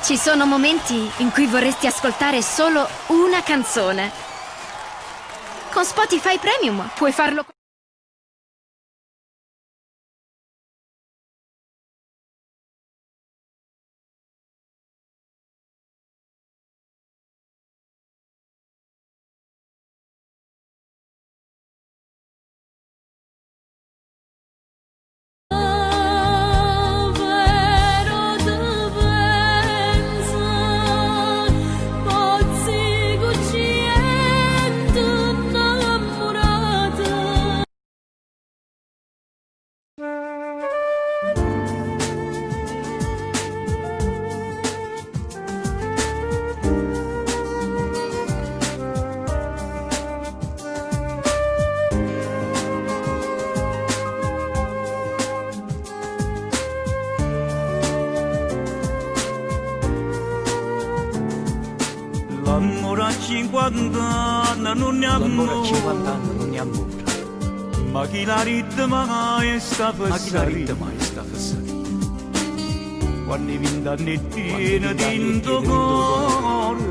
Ci sono momenti in cui vorresti ascoltare solo una canzone. Con Spotify Premium puoi farlo. Pazzi cucciendo innamorata, a 50 anni non ne L'amore a amore, 50 anni non ne amore. ma chi la ritma mai sta per Ma chi la salire? ride mai sta per salire? Quando i 20 anni tiene dentro cuore,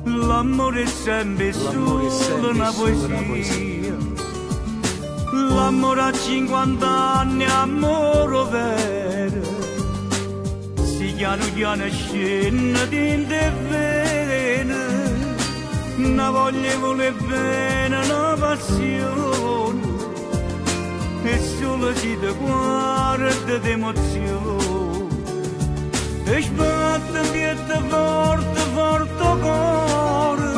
l'amore è sempre solo una poesia. L'amore a 50 anni è amore vero, si piano piano scende dentro e vene, una voglia vuole bene, una passione, e solo si ti guarda d'emozione. E sbatte piede forte, forte cuore,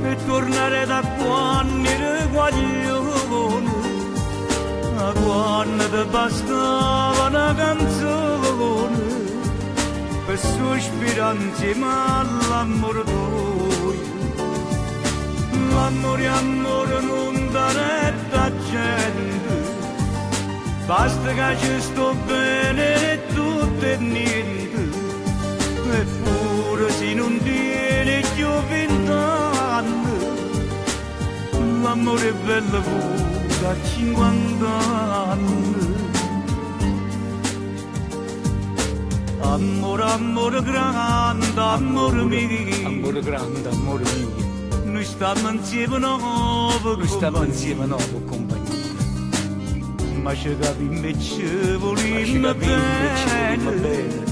e tornare da quando ero guaglione, a quando ti bastava una canzone, per sospirare insieme all'amore tuo. L'amore, amore non dà retta gente, basta che ci sto bene e tutto e niente, eppure se non tiene più 20 anni, l'amore è bello pure a 50 anni. Amore, amore grande, amore mio, Amore grande, amore mio. noi stiamo insieme nuovo, Noi stiamo insieme nuovo compagnia. ma ci capiamo e ci volimmo bene,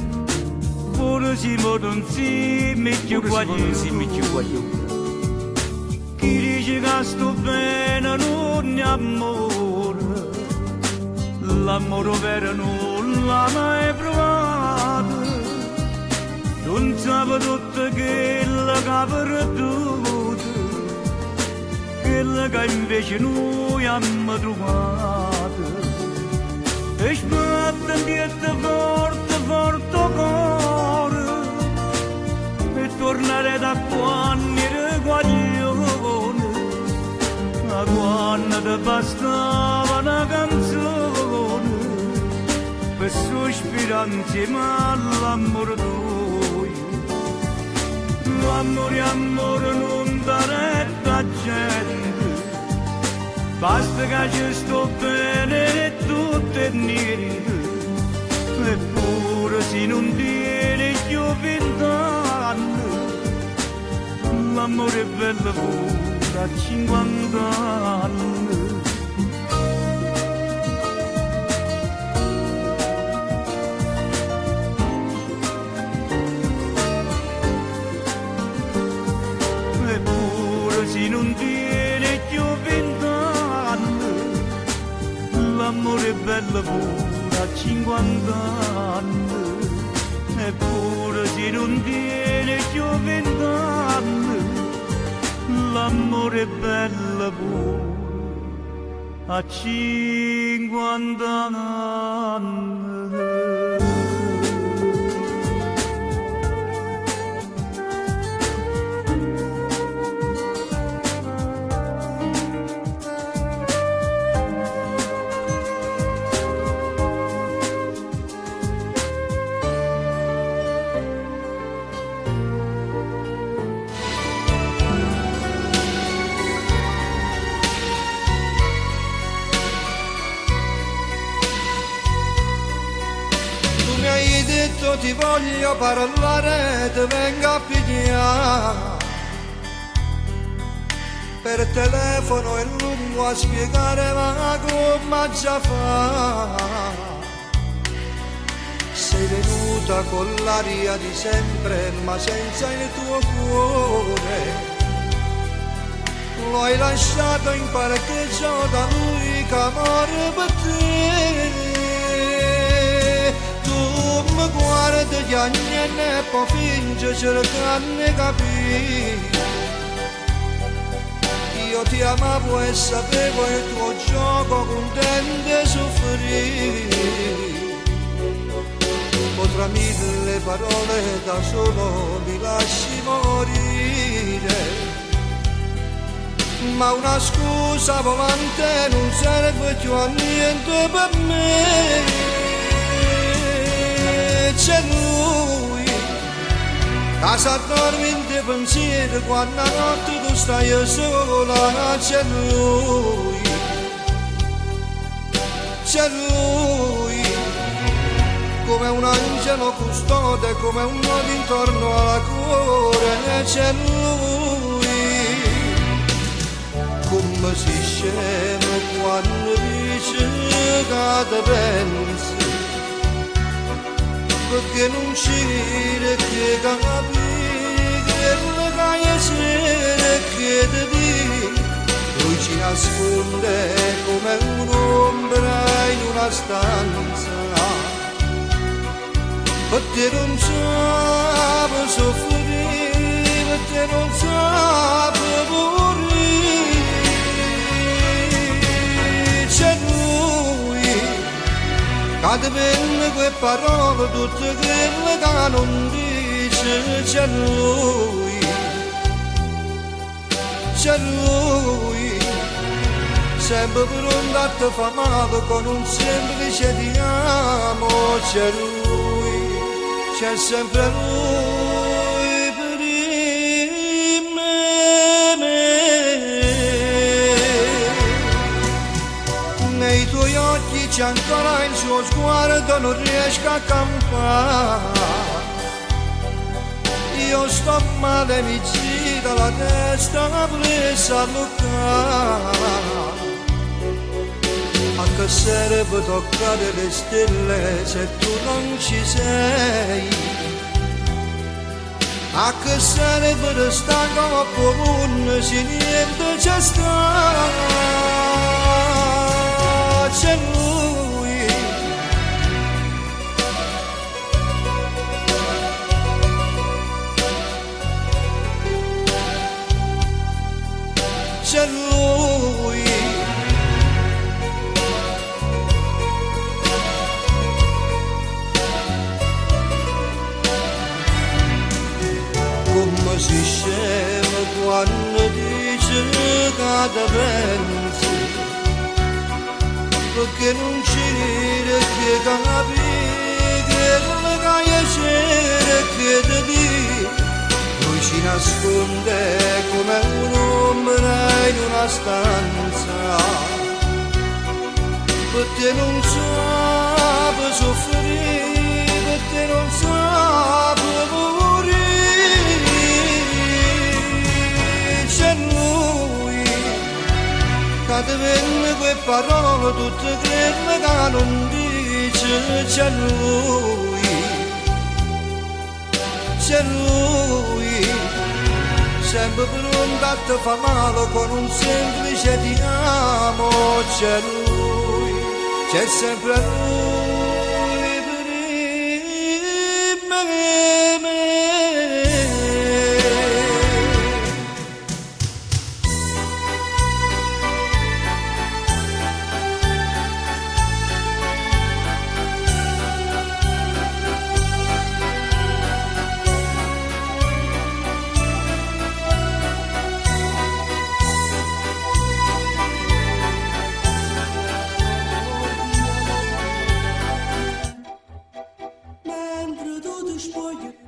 pure siamo insieme più guaglioni. Chi dice che sto bene non è amore, l'amore vero non l'ha mai provato, non sape tutto quello che ha perduto, quello che invece noi abbiamo trovato. E sbatte piede forte, forte cuore, e tornare da quando ero guaglione, a quando ti bastava una canzone, per sospirare insieme all'amore tuo. L'amore, amore non dà retta a gente, basta che ci sto bene e tutto e niente, eppure se non tiene più 20 anni, l'amore è bello pure a 50 anni. Eppure se non tiene più 20 anni, l'amore è bello pure a 50 anni. Eppure se non tiene più 20 anni, l'amore è bello pure a 50 anni. Ti voglio parlare, ti vengo a pigliare, per telefono è lungo a spiegare ma come già fa. Sei venuta con l'aria di sempre ma senza il tuo cuore, lo hai lasciato in parcheggio da lui che amore per te. Mi guarda gli anni e poi finge cercando di capire. Io ti amavo e sapevo il tuo gioco contento e soffrire. Potrà mille parole da solo mi lasci morire, ma una scusa volante non serve più a niente per me. C'è lui Casa dormi in te pensieri quando la notte tu stai sola, c'è lui, come un angelo custode, come un nodo intorno alla cuore, c'è lui, come si scema quando dice che te pensi, perché non c'è che capi che le caie che ti dici, lui ci nasconde come un'ombra in una stanza, perché non sape soffrire, perché non sape morire, c'è lui che ti prende quelle parole tutte quelle che non dice, c'è lui, sempre pronto a te fa male con un semplice ti amo, c'è lui, c'è sempre lui per me. Nei tuoi occhi c'è ancora il suo sguardo, non riesco a campare. Io sto male, mi gira la testa presa a luccare. A che serve toccare le stelle se tu non ci sei? A che serve restare come se niente c'è sta? C'è lui, c'è lui, come si scema quando dice che te pensi, perché non c'è che capi che le caie che ti dici, lui ci nasconde come un'ombra in una stanza, perché non sape soffrire, perché non sape morire, c'è lui che ti vende quelle parole tutte quelle che non dice, c'è lui, sempre pronto a te fa male con un semplice ti amo, c'è lui, c'è sempre lui per me.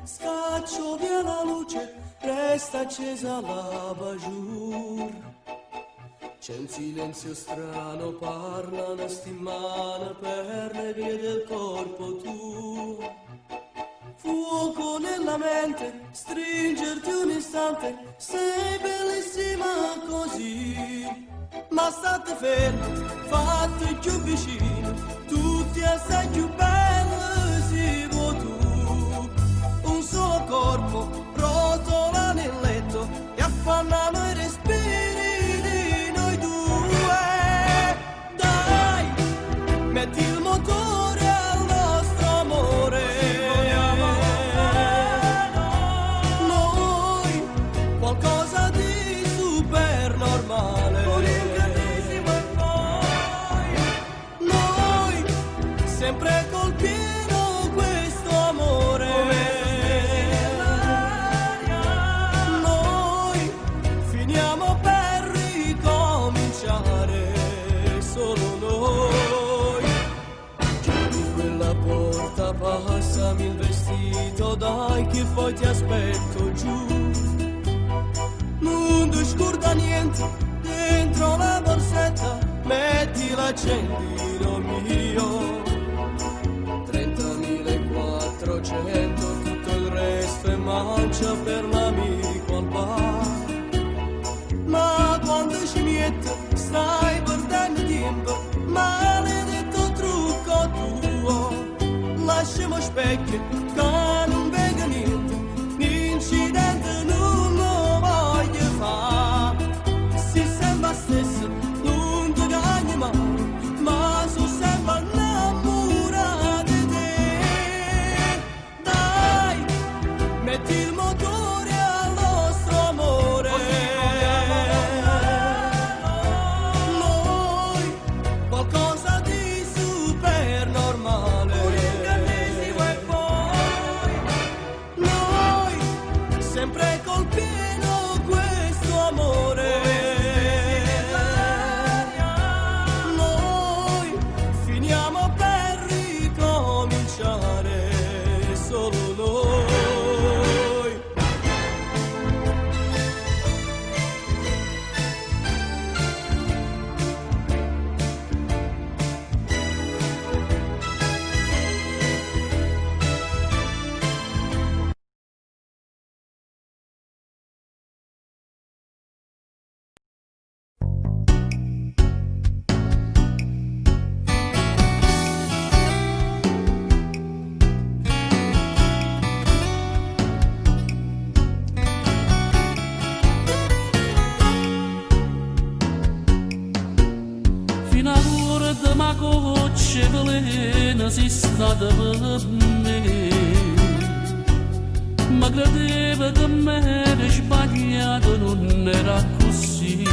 Scaccio via la luce, resta accesa la bajour. C'è un silenzio strano, parla una stimana per le vie del corpo tuo. Fuoco nella mente, stringerti un istante, sei bellissima così. Ma state fermi, fate più vicino, tutti assai più belli si vuoi tu. Un solo corpo rotola nel letto e affannano i respiri di noi due. Dai, metti il motore al nostro amore. Noi, qualcosa di super normale. Con incantesimo e poi noi, sempre col pieno questo amore. Passami il vestito, dai che poi ti aspetto giù. Non ti scorda niente, dentro la borsetta metti l'accendino mio. 30.400, tutto il resto è mancia per l'amico al bar. Ma quando ci mette stai perdendo tempo, maledetto trucco tuo. Lasciamo specchio che non venga niente, l'incidente non lo voglio fare. Si sembra stesso non ti cagni mai, ma su sembra innamorata di te. Dai, metti il motore al nostro amore. Noi qualcosa di super normale. Noi sempre col pieno questo amore. Noi finiamo per ricominciare solo noi. Fino all'ora di ma goccia velena si stata per me. Ma credeva che m'era sbagliato, non era così.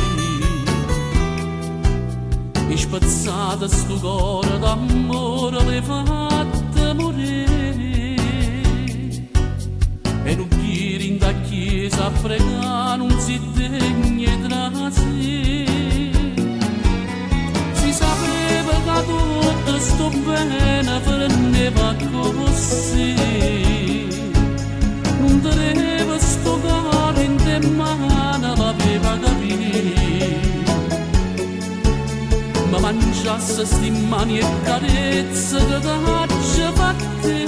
E spazzata sto cuore d'amore l'hai fatta morire. E non tiri in da chiesa a pregare, non si degna tra sé. Si sapeva che tutto sto bene prendeva così. Non teneva sto cuore in te mano, l'aveva capito. Ma mangiasse sti mani e carezze che t'ha fatte.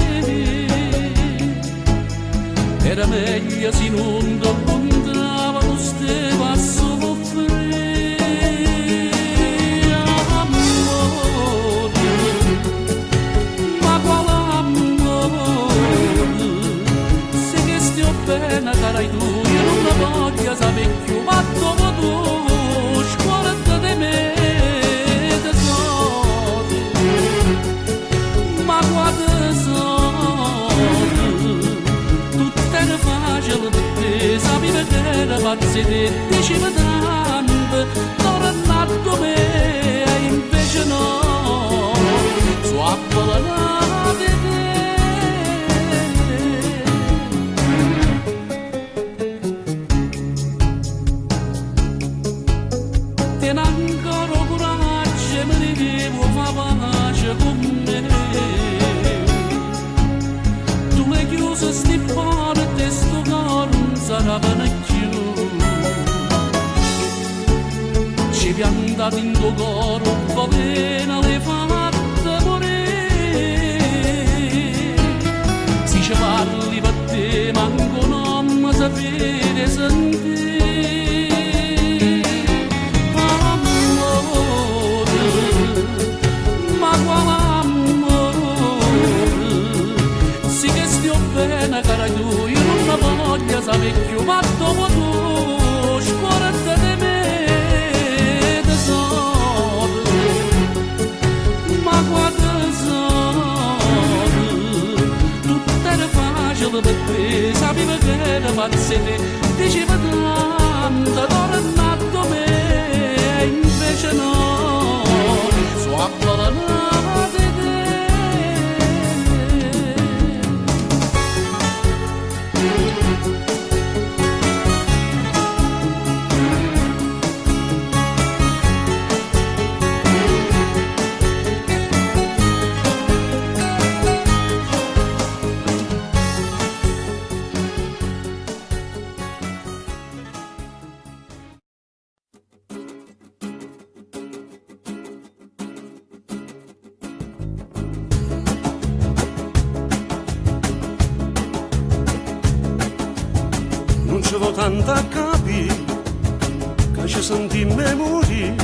Era meglio se non ti incontrava, non stava a soffrire. Amore, ma quale amore? Se che stia bene, carai tu, io non la voglio sapere più, ma dopo tu, scuolati di me, tesoro, ma quante sono? Tutto era facile per te, sapevi che era pazzi te, diceva tanto, tornato me, e invece no, so appellata di te. Tieni ancora coraggio, mi devo fare pace con me. Tu l'hai chiuso sti porte, sto cuore non sarà più. Ci piantato in tuo cuore, un veleno l'hai fatta morire. Se ci parli per te, manco non mi sapere sentire. Amore, ma quale amore? Sì che stia bene, cara tu, io non la voglio sapere più, ma dopo tu, scuolati di me, tesoro, ma quante sono? Tutto era facile per te, sapevi che era pazzi te, diceva tanto, tornato me, e invece no, so appellata di te. avevo tanta capire, che ci sentimmo morire,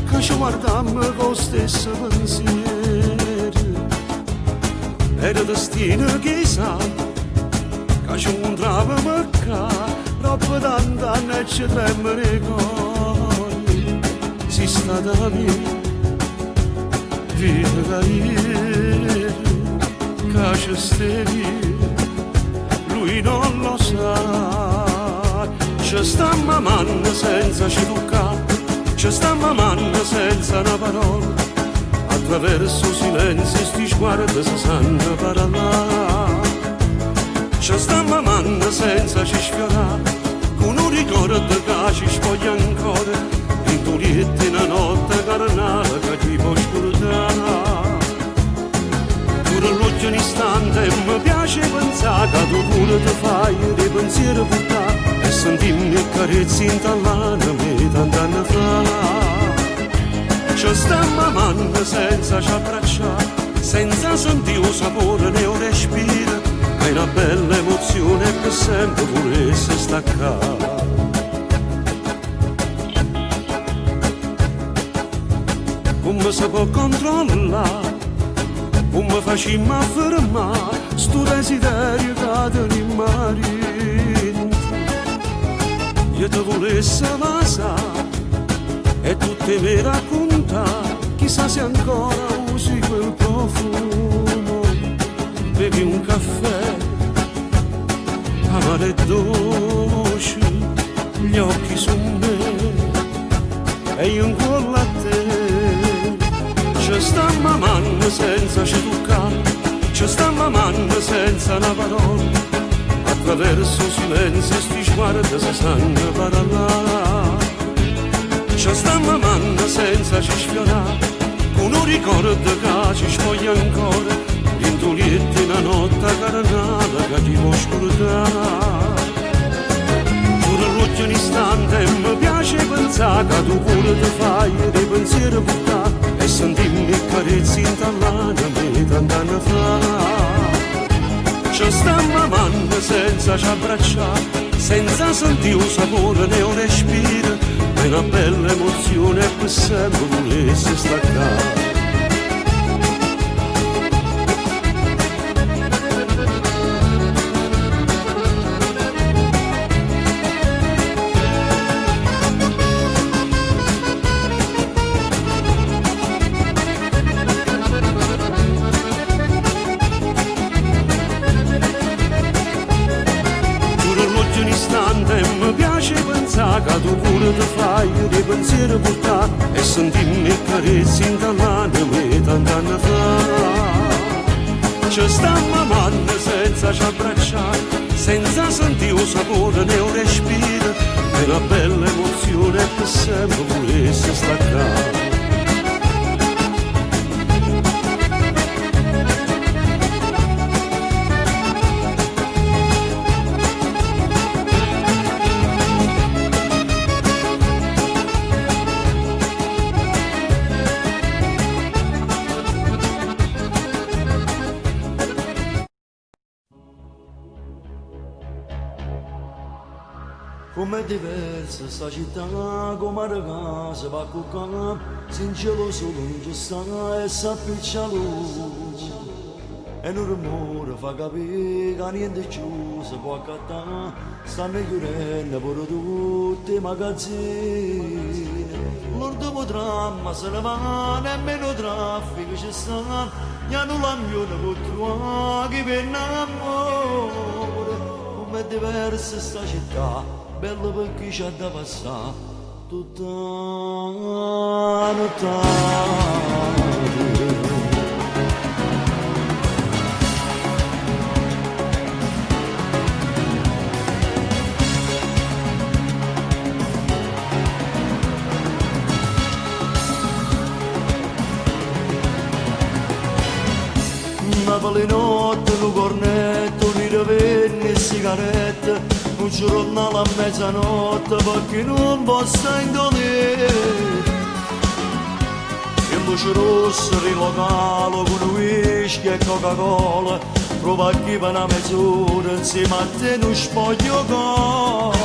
che ci guardammo con lo stesso pensiero. Era destino che sa, che ci incontravamo qua, troppo tanti anni e ci tremano i cuori. Si sta da me, vita ieri, che ci stevi, lui non lo sa. Ci sta mamando senza ci toccare, ci sta mamando senza una parola, attraverso silenzio sti sguardi si sanno parlare. Ci sta mamando senza ci sfiorare, con un ricordo che ci spoglia ancora, in tuliette una notte carnale che ti può scordare. Pure l'ultimo istante mi piace pensare che tu pure ti fai dei pensieri portare e sentimmi carezzi in tallane tant'anni fa. Ci sta mamando senza ci abbracciare, senza sentire il sapore né un respiro, è una bella emozione che sempre volesse staccare. Come si può controllare, come facciamo a fermare sto desiderio che tenim marito? Io ti volessi lasciare e tu te mi raccontare, chissà se ancora usi quel profumo. Bevi un caffè amaro e dolce, gli occhi su me e io incolla a te. Ci sta mamando senza ci toccare, ci sta mamando senza una parola, attraverso silenzio sti sguardi si sanno parlare. Ci sta mamando senza ci sfiorare, con un ricordo che ci spoglia ancora, in tuliette una notte carnale che ti può scordare. Pure l'ultimo istante mi piace pensare che tu pure ti fai dei pensieri portare e sentimmi carezzi in tallane tant'anni fa. Ci sta mamando senza ci abbracciare, senza sentire un sapore né un respiro, è una bella emozione che sempre volesse staccare. Che tu pure ti fai dei pensieri portare e sentimmi carezzi in tallane tant'anni fa. Ci sta mamando senza ci abbracciare, senza sentire un sapore né un respiro, è una bella emozione che sempre volesse staccare. Com'è diversa sta città, come la casa va a cuccare, se in cielo solo non ci sta e s'appiccia luce. E un rumore fa capire che niente più si può accattare, stanno chiudendo pure tutti i magazzini. L'ultimo dramma se ne va, nemmeno traffico ci sta, gli hanno lampione per trovare chi viene amore. Com'è diversa sta città, bello perché c'ha da passare tutta la notte. Napoli notte, un cornetto, un rivenni e sigarette, un giornale a mezzanotte perché non posso indolere. In luce rossa di locale con whisky e Coca-Cola, Prova chi va una mezz'ora insieme a te non spoglio cuore.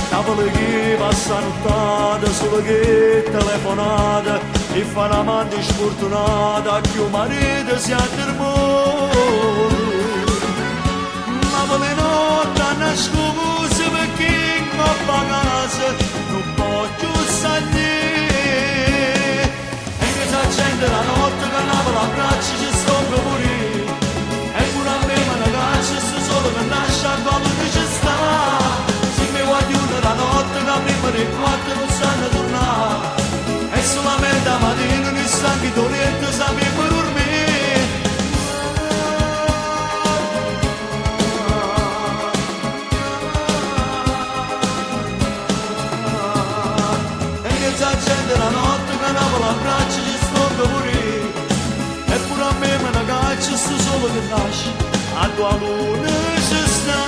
Tavola che passa nottata, solo che telefonata e fa una mano sfortunata che il marito si addormenta. Ma vuole notte a nascosta perché non va a casa, non può più salire. E che si accende la notte che lava la braccia ci sto per morire. E pure a me ma ragazzi sto solo che nasce a come che ci sta. Se mi guaglione la notte che prima dei 4 non sanno tornare. E solamente a mattina ne stanchi dolente sapere per dormire. Accende la notte che lavo la braccia ci sto per morire. E pure a me me ne caccia sto solo che nasce a tua luna ci sta.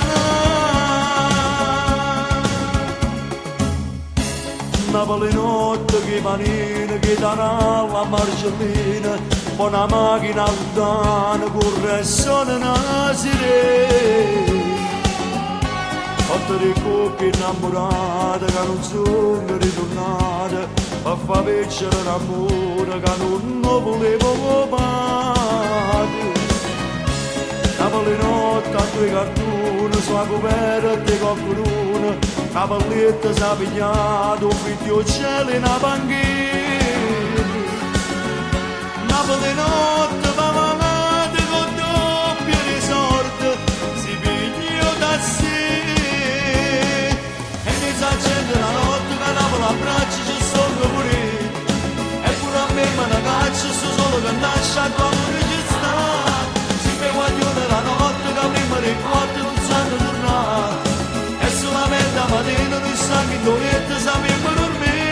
Napoli notte che panina che darà la marcellina, buona macchina lontana corre e suona una sirena. Otto di coppie innamorate che non sono ritornate a far vincere l'amore che non volevo fare. Napoli notte a 2 cartoni sulla coperta di qualcuno, cavalletta si è pigliato, un figlio cielo in una panchina. Napoli notte va avanti con doppie risorte, si pigliò da sé. Accende la notte che lavo la braccia ci sto per morire. E pure a me me ne caccia sto solo che nasce a come ci sta. Se mi guaglione la notte che prima dei 4 non sanno tornare. E solamente a mattina non stanno in dolente sapere per dormire.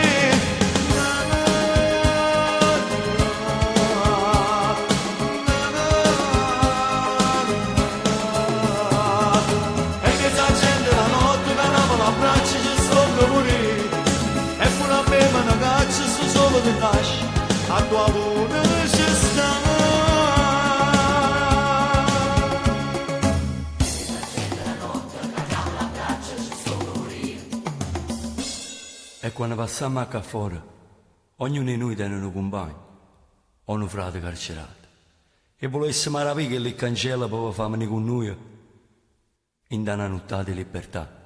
E che si accende la notte che lavo la braccia ci sto per morire. E pure a me me ne caccia sto solo che nasce a tua luna ci sta. E quando passiamo a qua fuori, ognuno di noi tiene un compagno o un frate carcerato. E volesse maraviglia che li cancella per farmi con noi in una notte di libertà.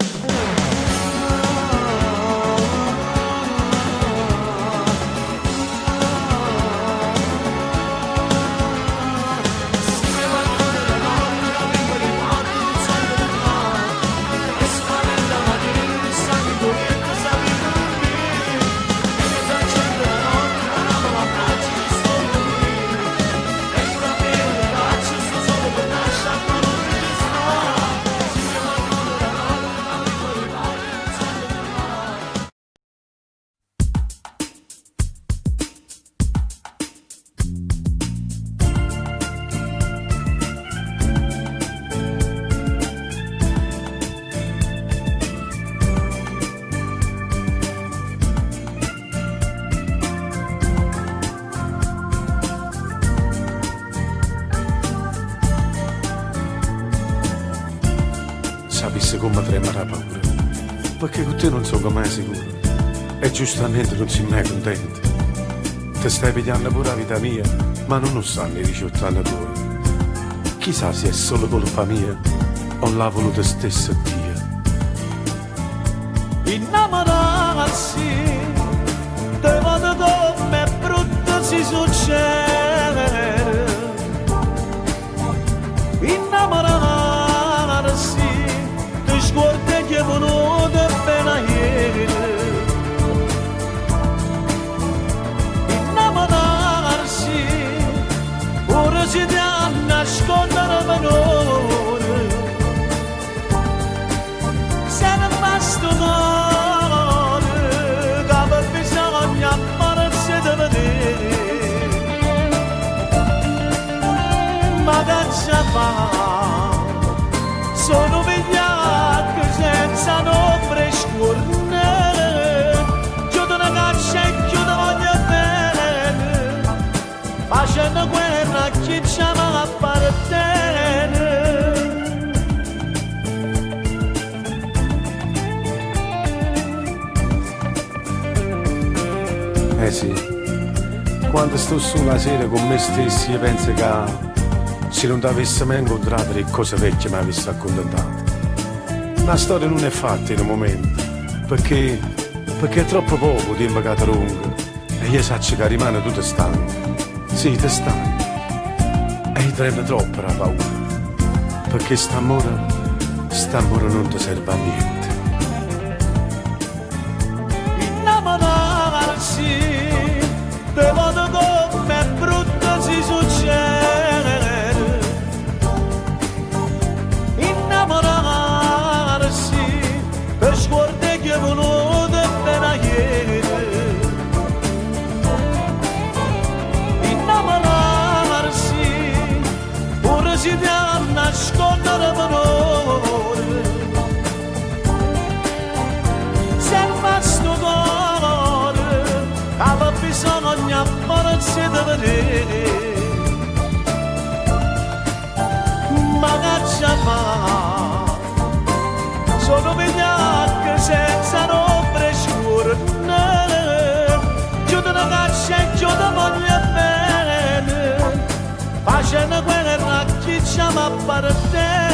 Sapessi come tremare la paura, perché con te non sono mai sicuro e giustamente non si mai contento. Ti stai pigliando pure la vita mia, ma non lo sanno i 18 anni tuoi. Chissà se è solo colpa mia o l'ha voluto stesso Dio. Innamorarsi te vado come brutto si succede. Innamorarsi ti scordi che è venuto appena ieri. Innamorarsi ora si dà a nascondere valore. Se ne basta un'ora che per bisogna ammarsi di vedere. Ma che ci fa? Sono vigliacco senza nombre scurne. Chiudo una caccia e chiudo voglio bene. Facendo guerra a chi ci ama. sì, quando sto su la sera con me stessi io penso che se non ti avessi mai incontrato le cose vecchie mi avessi accontentato. La storia non è fatta in un momento, perché è troppo poco tempo che ti lungo e io so che rimane tutto stanco. Sì, ti stanco. E ti prende troppo la paura, perché st'amore non ti serve a niente. Innamorarsi, te modo come è brutto si succede. Innamorarsi, per sguardi che venuto appena ieri. Innamorarsi, pure si deve nascondere valore. Serva sto cuore, aveva bisogno forse di vedere. Ma che ci fa? Sono vigliacche senza ombre scure. Chiudo una caccia e chiudo voglio bene, facendo guerra a chi ci appartiene.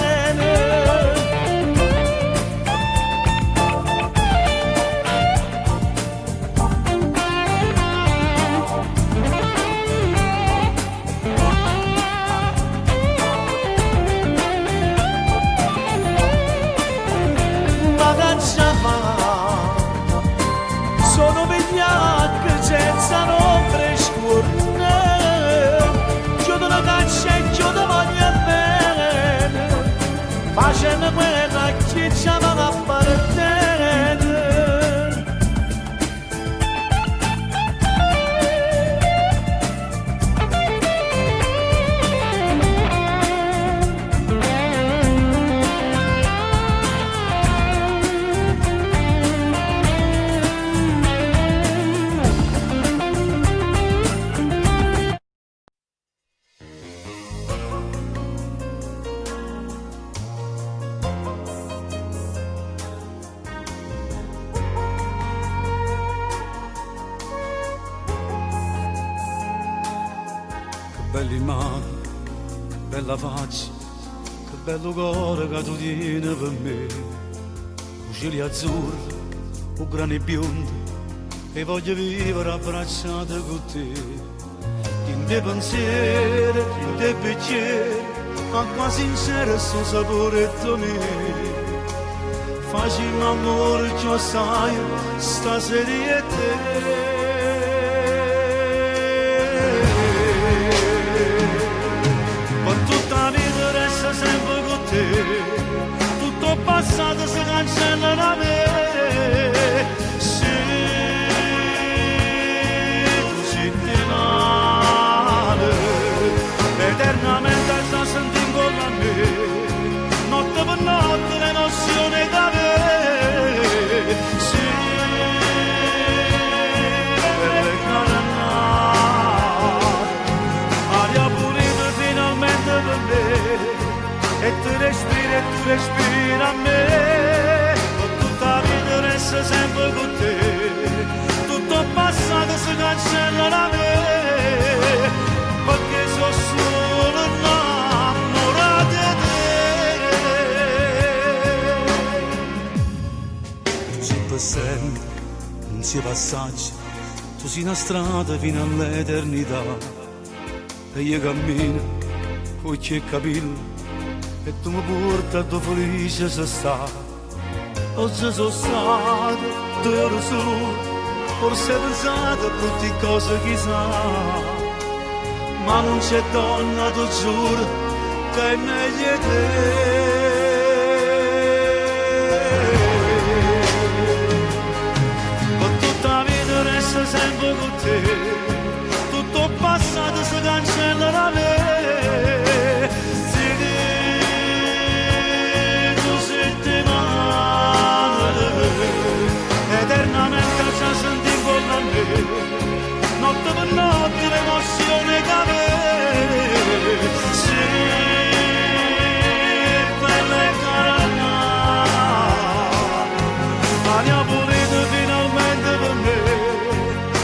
Sono vigliacche senza ombre scure. Chiudo una caccia e chiudo voglio bene, facendo guerra a chi ci appartiene. Belli mani, che bella faccia, che bello cuore che tu tieni per me. Uccelli azzurri, o grani biondi, e voglio vivere abbracciate con te. In te pensieri, in te bicchieri, acqua sincera e suo sapore tuo mio. Facciamo amore che sai, stasera e te. Sempre con te, tutto passato si cancella da me. Se tu senti male, eternamente sta sentendo con me, notte per notte l'emozione da me. Se per aria pulita finalmente per me. E tu respira a me, con tutta la vita resta sempre con te, tutto passato si cancella da me, perché sono solo innamorato di te. Tu sei per sempre, non sei passaggio, tu sei una strada fino all'eternità, e io cammino, occhi e capelli, e tu mi porti a tua felice se sta. Oggi sono stato 2 ore solo, forse hai pensato a tutte cose chissà, ma non c'è donna, tu giuro, che è meglio di te. Ma tutta la vita resta sempre con te, tutto passato si cancella da me. Eternamente ci senti con me, notte per notte l'emozione che avevi. Sì, bella e carana, aria pulita finalmente per me,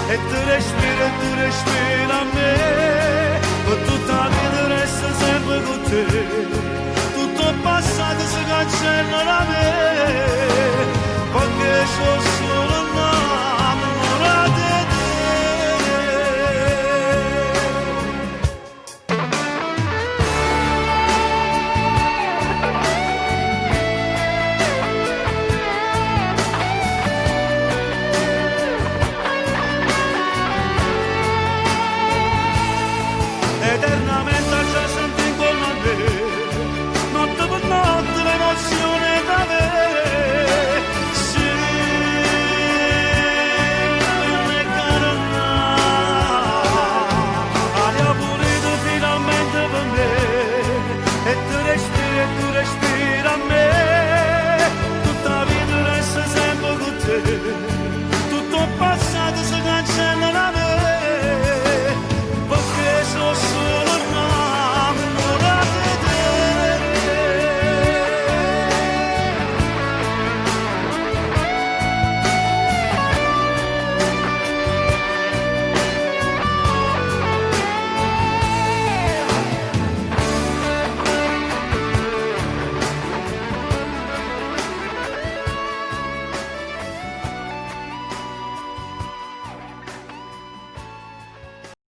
e tu resti te, tutto è passato si cancella la mente.